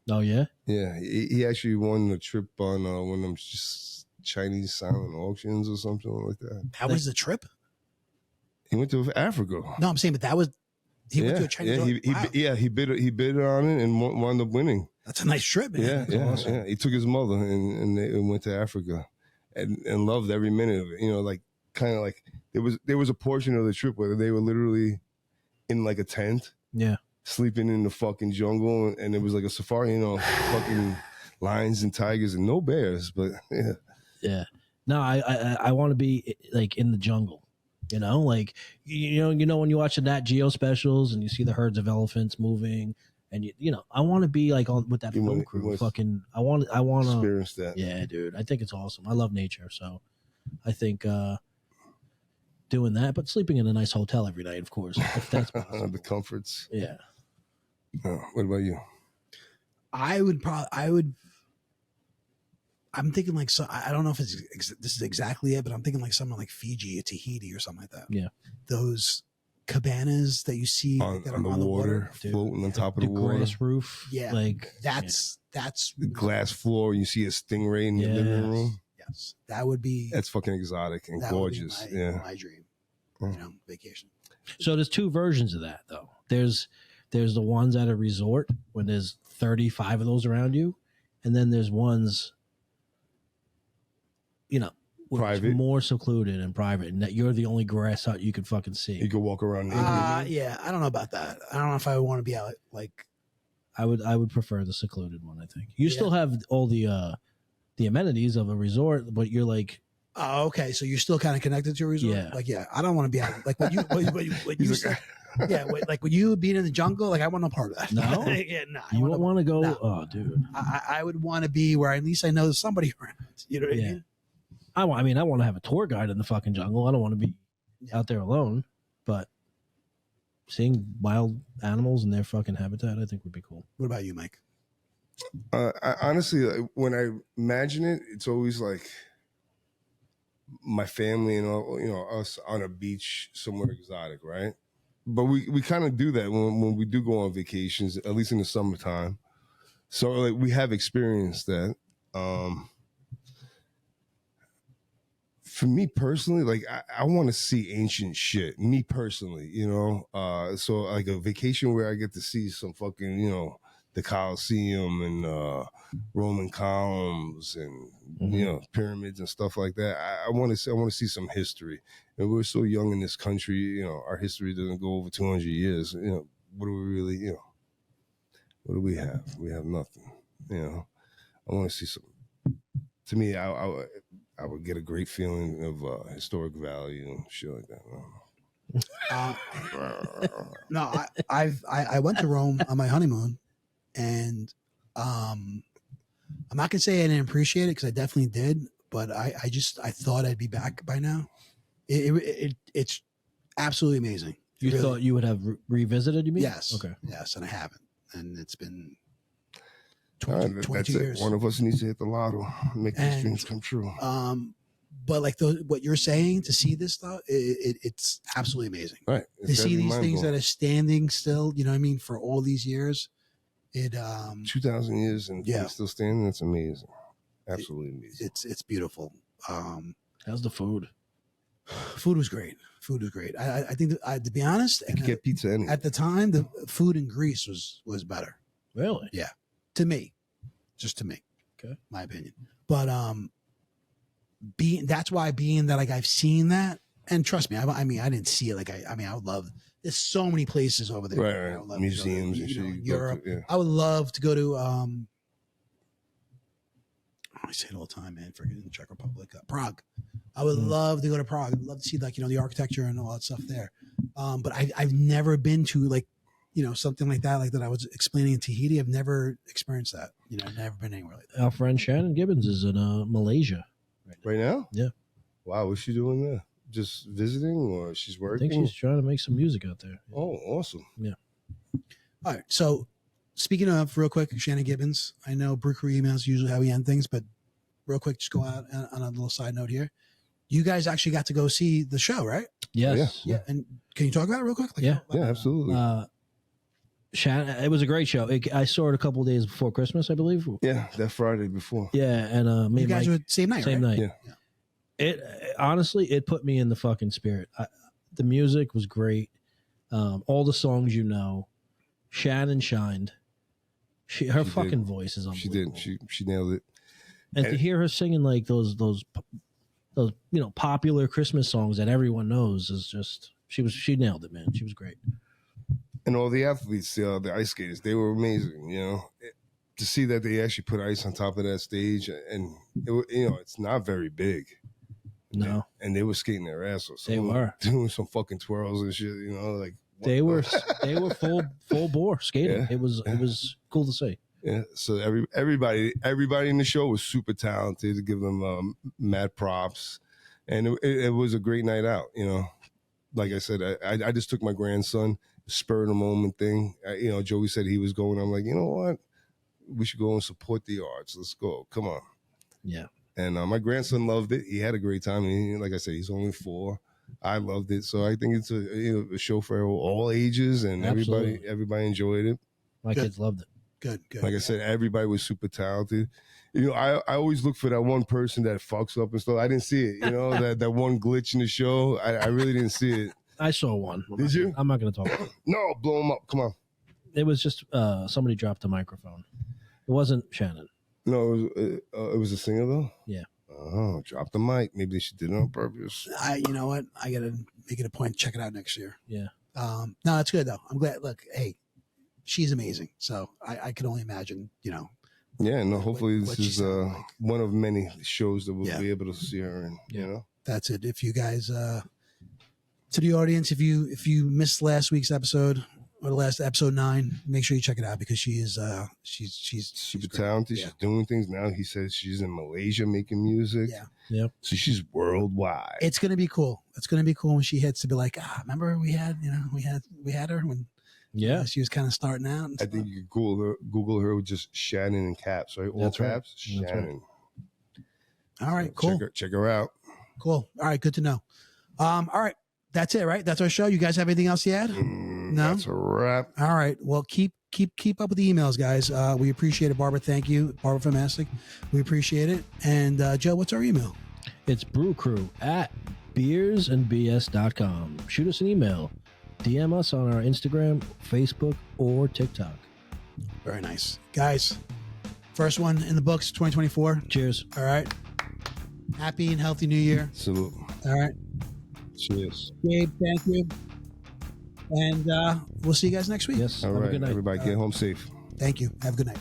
[SPEAKER 5] Oh yeah.
[SPEAKER 1] Yeah, he actually won a trip on one of them just Chinese silent auctions or something like that.
[SPEAKER 4] That was the trip?
[SPEAKER 1] He went to Africa.
[SPEAKER 4] No, I'm saying, but that was he went to a Chinese.
[SPEAKER 1] He bid on it and wound up winning.
[SPEAKER 4] That's a nice trip, man.
[SPEAKER 1] Yeah. He took his mother and they went to Africa, and loved every minute of it. Kind of like there was a portion of the trip where they were literally in like a tent.
[SPEAKER 5] Yeah.
[SPEAKER 1] Sleeping in the fucking jungle, and it was like a safari, fucking lions and tigers and no bears, but yeah.
[SPEAKER 5] No, I want to be like in the jungle. You know, like you know when you watch the Nat Geo specials and you see the herds of elephants moving, and you know, I want to be like on with that
[SPEAKER 1] You
[SPEAKER 5] film
[SPEAKER 1] wanna-
[SPEAKER 5] crew.
[SPEAKER 1] you wanna
[SPEAKER 5] Fucking, I want to.
[SPEAKER 1] Experience that.
[SPEAKER 5] Yeah, dude, I think it's awesome. I love nature, so I think doing that, but sleeping in a nice hotel every night, of course, if that's possible.
[SPEAKER 1] The comforts.
[SPEAKER 5] Yeah.
[SPEAKER 1] What about you?
[SPEAKER 4] I would. I'm thinking like, so I don't know if this is exactly it, but I'm thinking like somewhere like Fiji or Tahiti or something like that.
[SPEAKER 5] Yeah.
[SPEAKER 4] Those cabanas that you see
[SPEAKER 1] On
[SPEAKER 4] that
[SPEAKER 1] the
[SPEAKER 4] are
[SPEAKER 1] water,
[SPEAKER 5] Dude,
[SPEAKER 1] floating on top of the water.
[SPEAKER 5] grass roof.
[SPEAKER 4] Yeah.
[SPEAKER 5] Like
[SPEAKER 4] That's
[SPEAKER 1] The glass floor, you see a stingray in the living room.
[SPEAKER 4] yes, that would be
[SPEAKER 1] That's fucking exotic and
[SPEAKER 4] that would be
[SPEAKER 1] gorgeous.
[SPEAKER 4] my dream.
[SPEAKER 1] Mm.
[SPEAKER 4] You know, vacation.
[SPEAKER 5] So there's two versions of that though. There's the ones at a resort when there's 35 of those around you, and then there's ones, you know, where it's
[SPEAKER 1] Private.
[SPEAKER 5] more secluded and private, and that you're the only grass hut you can fucking see.
[SPEAKER 1] You could walk around naked.
[SPEAKER 4] Yeah, I don't know about that. I don't know if I would want to be out like.
[SPEAKER 5] I would prefer the secluded one. I think you
[SPEAKER 4] Yeah.
[SPEAKER 5] still have all the amenities of a resort, but you're like,
[SPEAKER 4] Oh, okay. So you're still kind of connected to a resort.
[SPEAKER 5] Yeah.
[SPEAKER 4] Like, yeah, I don't want to be out like when you when you
[SPEAKER 1] He's like,
[SPEAKER 4] said, yeah, like when you being in the jungle. Like I want no part of that.
[SPEAKER 5] No?
[SPEAKER 4] yeah, no.
[SPEAKER 5] you don't want to go.
[SPEAKER 4] no.
[SPEAKER 5] Oh, dude.
[SPEAKER 4] I would want to be where at least I know there's somebody around. You know what I
[SPEAKER 5] Yeah.
[SPEAKER 4] mean?
[SPEAKER 5] I want to have a tour guide in the fucking jungle. I don't want to be out there alone, but seeing wild animals in their fucking habitat, I think would be cool.
[SPEAKER 4] What about you, Mike?
[SPEAKER 1] I honestly, like, when I imagine it, it's always like my family and all, you know, us on a beach somewhere exotic, right? But we kind of do that when we do go on vacations, at least in the summertime. So like we have experienced that. For me personally, like I want to see ancient shit. Me personally, you know, so like a vacation where I get to see some fucking, you know, the Colosseum and Roman columns and you know pyramids and stuff like that. I want to see some history. And we're so young in this country, you know, our history doesn't go over 200 years. You know, what do we really, you know, what do we have? We have nothing. You know, I want to see some. To me, I would get a great feeling of historic value and shit like that.
[SPEAKER 4] No, I went to Rome on my honeymoon, and I'm not gonna say I didn't appreciate it because I definitely did, but I thought I'd be back by now. It's absolutely amazing.
[SPEAKER 5] You
[SPEAKER 4] Really.
[SPEAKER 5] thought you would have revisited? You mean?
[SPEAKER 4] Yes.
[SPEAKER 5] Okay.
[SPEAKER 4] Yes, and I haven't, and it's been
[SPEAKER 1] All
[SPEAKER 4] 20,
[SPEAKER 1] right,
[SPEAKER 4] 22
[SPEAKER 1] that's
[SPEAKER 4] years.
[SPEAKER 1] it. One of us needs to hit the lotto, make these
[SPEAKER 4] And,
[SPEAKER 1] dreams come true.
[SPEAKER 4] But like what you're saying, to see this stuff, it's absolutely amazing.
[SPEAKER 1] Right.
[SPEAKER 4] To see these things that are standing still, you know what I mean, for all these years. It
[SPEAKER 1] 2,000 years and
[SPEAKER 4] Yeah.
[SPEAKER 1] it's still standing. That's amazing. Absolutely amazing.
[SPEAKER 4] it's beautiful.
[SPEAKER 5] How's the food?
[SPEAKER 4] Food was great. Food was great. I think that, to be honest,
[SPEAKER 1] You can get pizza anywhere.
[SPEAKER 4] at the time, the food in Greece was better
[SPEAKER 5] Really?
[SPEAKER 4] to me, just to me.
[SPEAKER 5] Okay.
[SPEAKER 4] My opinion. But that's why being that like I've seen that, and trust me, I mean I didn't see it. Like I would love. There's so many places over there.
[SPEAKER 1] Right,
[SPEAKER 4] I
[SPEAKER 1] right.
[SPEAKER 4] would love to go to,
[SPEAKER 1] Museums and
[SPEAKER 4] you
[SPEAKER 1] shit.
[SPEAKER 4] know,
[SPEAKER 1] you go to,
[SPEAKER 4] Europe.
[SPEAKER 1] yeah.
[SPEAKER 4] I would love to go to. I say it all the time, man. Forget the Czech Republic, Prague. I would love to go to Prague. I'd love to see like the architecture and all that stuff there. But I've never been to like something like that I was explaining in Tahiti. I've never experienced that. I've never been anywhere like that.
[SPEAKER 5] Our friend Shannon Gibbons is in Malaysia.
[SPEAKER 1] Right now?
[SPEAKER 5] Yeah.
[SPEAKER 1] Wow, what's she doing there? Just visiting or she's
[SPEAKER 5] I
[SPEAKER 1] working?
[SPEAKER 5] think she's trying to make some music out there.
[SPEAKER 1] Oh, awesome.
[SPEAKER 4] All right. So speaking of, real quick, Shannon Gibbons, I know Brew Crew emails usually how we end things, but real quick, just go out on a little side note here. You guys actually got to go see the show, right?
[SPEAKER 5] Yes.
[SPEAKER 4] Yeah. And can you talk about it real quick?
[SPEAKER 5] Yeah.
[SPEAKER 1] Yeah, absolutely.
[SPEAKER 5] Shannon, it was a great show. I saw it a couple of days before Christmas, I believe.
[SPEAKER 1] yeah, that Friday before.
[SPEAKER 5] Yeah, and me
[SPEAKER 4] You
[SPEAKER 5] and
[SPEAKER 4] guys
[SPEAKER 5] Mike,
[SPEAKER 4] were same night,
[SPEAKER 5] same
[SPEAKER 4] right?
[SPEAKER 5] night.
[SPEAKER 1] Yeah.
[SPEAKER 5] It honestly, it put me in the fucking spirit. The music was great. All the songs, Shannon shined. Her
[SPEAKER 1] She
[SPEAKER 5] fucking
[SPEAKER 1] did.
[SPEAKER 5] She is
[SPEAKER 1] She
[SPEAKER 5] unbelievable.
[SPEAKER 1] did. She nailed it.
[SPEAKER 5] And to hear her singing like those popular Christmas songs that everyone knows is just she nailed it, man. She was great.
[SPEAKER 1] And all the athletes, the ice skaters, they were amazing. To see that they actually put ice on top of that stage, and it's not very big.
[SPEAKER 5] No,
[SPEAKER 1] and they were skating their ass off.
[SPEAKER 5] They
[SPEAKER 1] Some
[SPEAKER 5] were.
[SPEAKER 1] doing some fucking twirls and shit. You know, like what
[SPEAKER 5] they
[SPEAKER 1] the-
[SPEAKER 5] were full bore skating.
[SPEAKER 1] Yeah.
[SPEAKER 5] It was cool to see.
[SPEAKER 1] Yeah, so everybody in the show was super talented. To give them mad props, and it was a great night out. You know, like I said, I just took my grandson, spur of the moment thing. You know, Joey said he was going. I'm like, you know what, we should go and support the arts. Let's go. Come on.
[SPEAKER 5] Yeah.
[SPEAKER 1] And my grandson loved it. He had a great time. And like I said, he's only 4. I loved it. So I think it's a show for all ages, and
[SPEAKER 5] Absolutely.
[SPEAKER 1] everybody enjoyed it.
[SPEAKER 5] My
[SPEAKER 4] Good.
[SPEAKER 5] kids loved it.
[SPEAKER 4] Good.
[SPEAKER 1] Like I said, everybody was super talented. You know, I always look for that one person that fucks up and stuff. I didn't see it. You know, that one glitch in the show. I really didn't see it.
[SPEAKER 5] I saw one.
[SPEAKER 1] Did you?
[SPEAKER 5] I'm not going to talk about it.
[SPEAKER 1] No, blow him up. Come on.
[SPEAKER 5] It was just somebody dropped a microphone. It wasn't Shannon.
[SPEAKER 1] No, it was a singer though.
[SPEAKER 5] Yeah.
[SPEAKER 1] Oh, drop the mic. Maybe she did it on purpose.
[SPEAKER 4] You know what? I gotta make it a point. Check it out next year.
[SPEAKER 5] Yeah.
[SPEAKER 4] No, that's good though. I'm glad. Look, hey, she's amazing. So I can only imagine. You know.
[SPEAKER 1] Yeah, no. Hopefully,
[SPEAKER 4] what
[SPEAKER 1] this
[SPEAKER 4] she
[SPEAKER 1] is
[SPEAKER 4] sounded like.
[SPEAKER 1] one of many shows that we'll
[SPEAKER 4] Yeah.
[SPEAKER 1] be able to see her in. You know.
[SPEAKER 4] That's it. If you guys, to the audience, if you missed last week's episode or the last episode 9, make sure you check it out because she is she's
[SPEAKER 1] Super
[SPEAKER 4] great.
[SPEAKER 1] talented.
[SPEAKER 4] Yeah.
[SPEAKER 1] She's doing things now. He says she's in Malaysia making music.
[SPEAKER 4] Yeah.
[SPEAKER 5] Yep.
[SPEAKER 1] So she's worldwide.
[SPEAKER 4] It's gonna be cool. It's gonna be cool when she hits to be like, remember we had her when
[SPEAKER 5] Yeah.
[SPEAKER 4] she was kind of starting out. And
[SPEAKER 1] I think you could Google her with just Shannon in caps, right? All
[SPEAKER 5] That's right.
[SPEAKER 1] caps.
[SPEAKER 5] That's right.
[SPEAKER 1] Shannon.
[SPEAKER 4] all right,
[SPEAKER 1] So
[SPEAKER 4] cool,
[SPEAKER 1] Check her out.
[SPEAKER 4] cool. All right, good to know. All right, that's it, right? That's our show. You guys have anything else to add? No?
[SPEAKER 1] That's a wrap.
[SPEAKER 4] All right. Well, keep up with the emails, guys. We appreciate it, Barbara. Thank you, Barbara from Mastic. We appreciate it. And Joe, what's our email?
[SPEAKER 5] It's brewcrew@beersandbs.com. Shoot us an email. DM us on our Instagram, Facebook, or TikTok.
[SPEAKER 4] Very nice, guys. First one in the books, 2024.
[SPEAKER 5] Cheers.
[SPEAKER 4] All right. Happy and healthy New Year.
[SPEAKER 1] Salute.
[SPEAKER 4] All right.
[SPEAKER 1] Cheers.
[SPEAKER 4] Gabe, thank you. And we'll see you guys next week.
[SPEAKER 5] Yes.
[SPEAKER 1] All
[SPEAKER 5] Have a
[SPEAKER 1] right,
[SPEAKER 5] good night.
[SPEAKER 1] everybody, get home safe.
[SPEAKER 4] Thank you. Have a good night.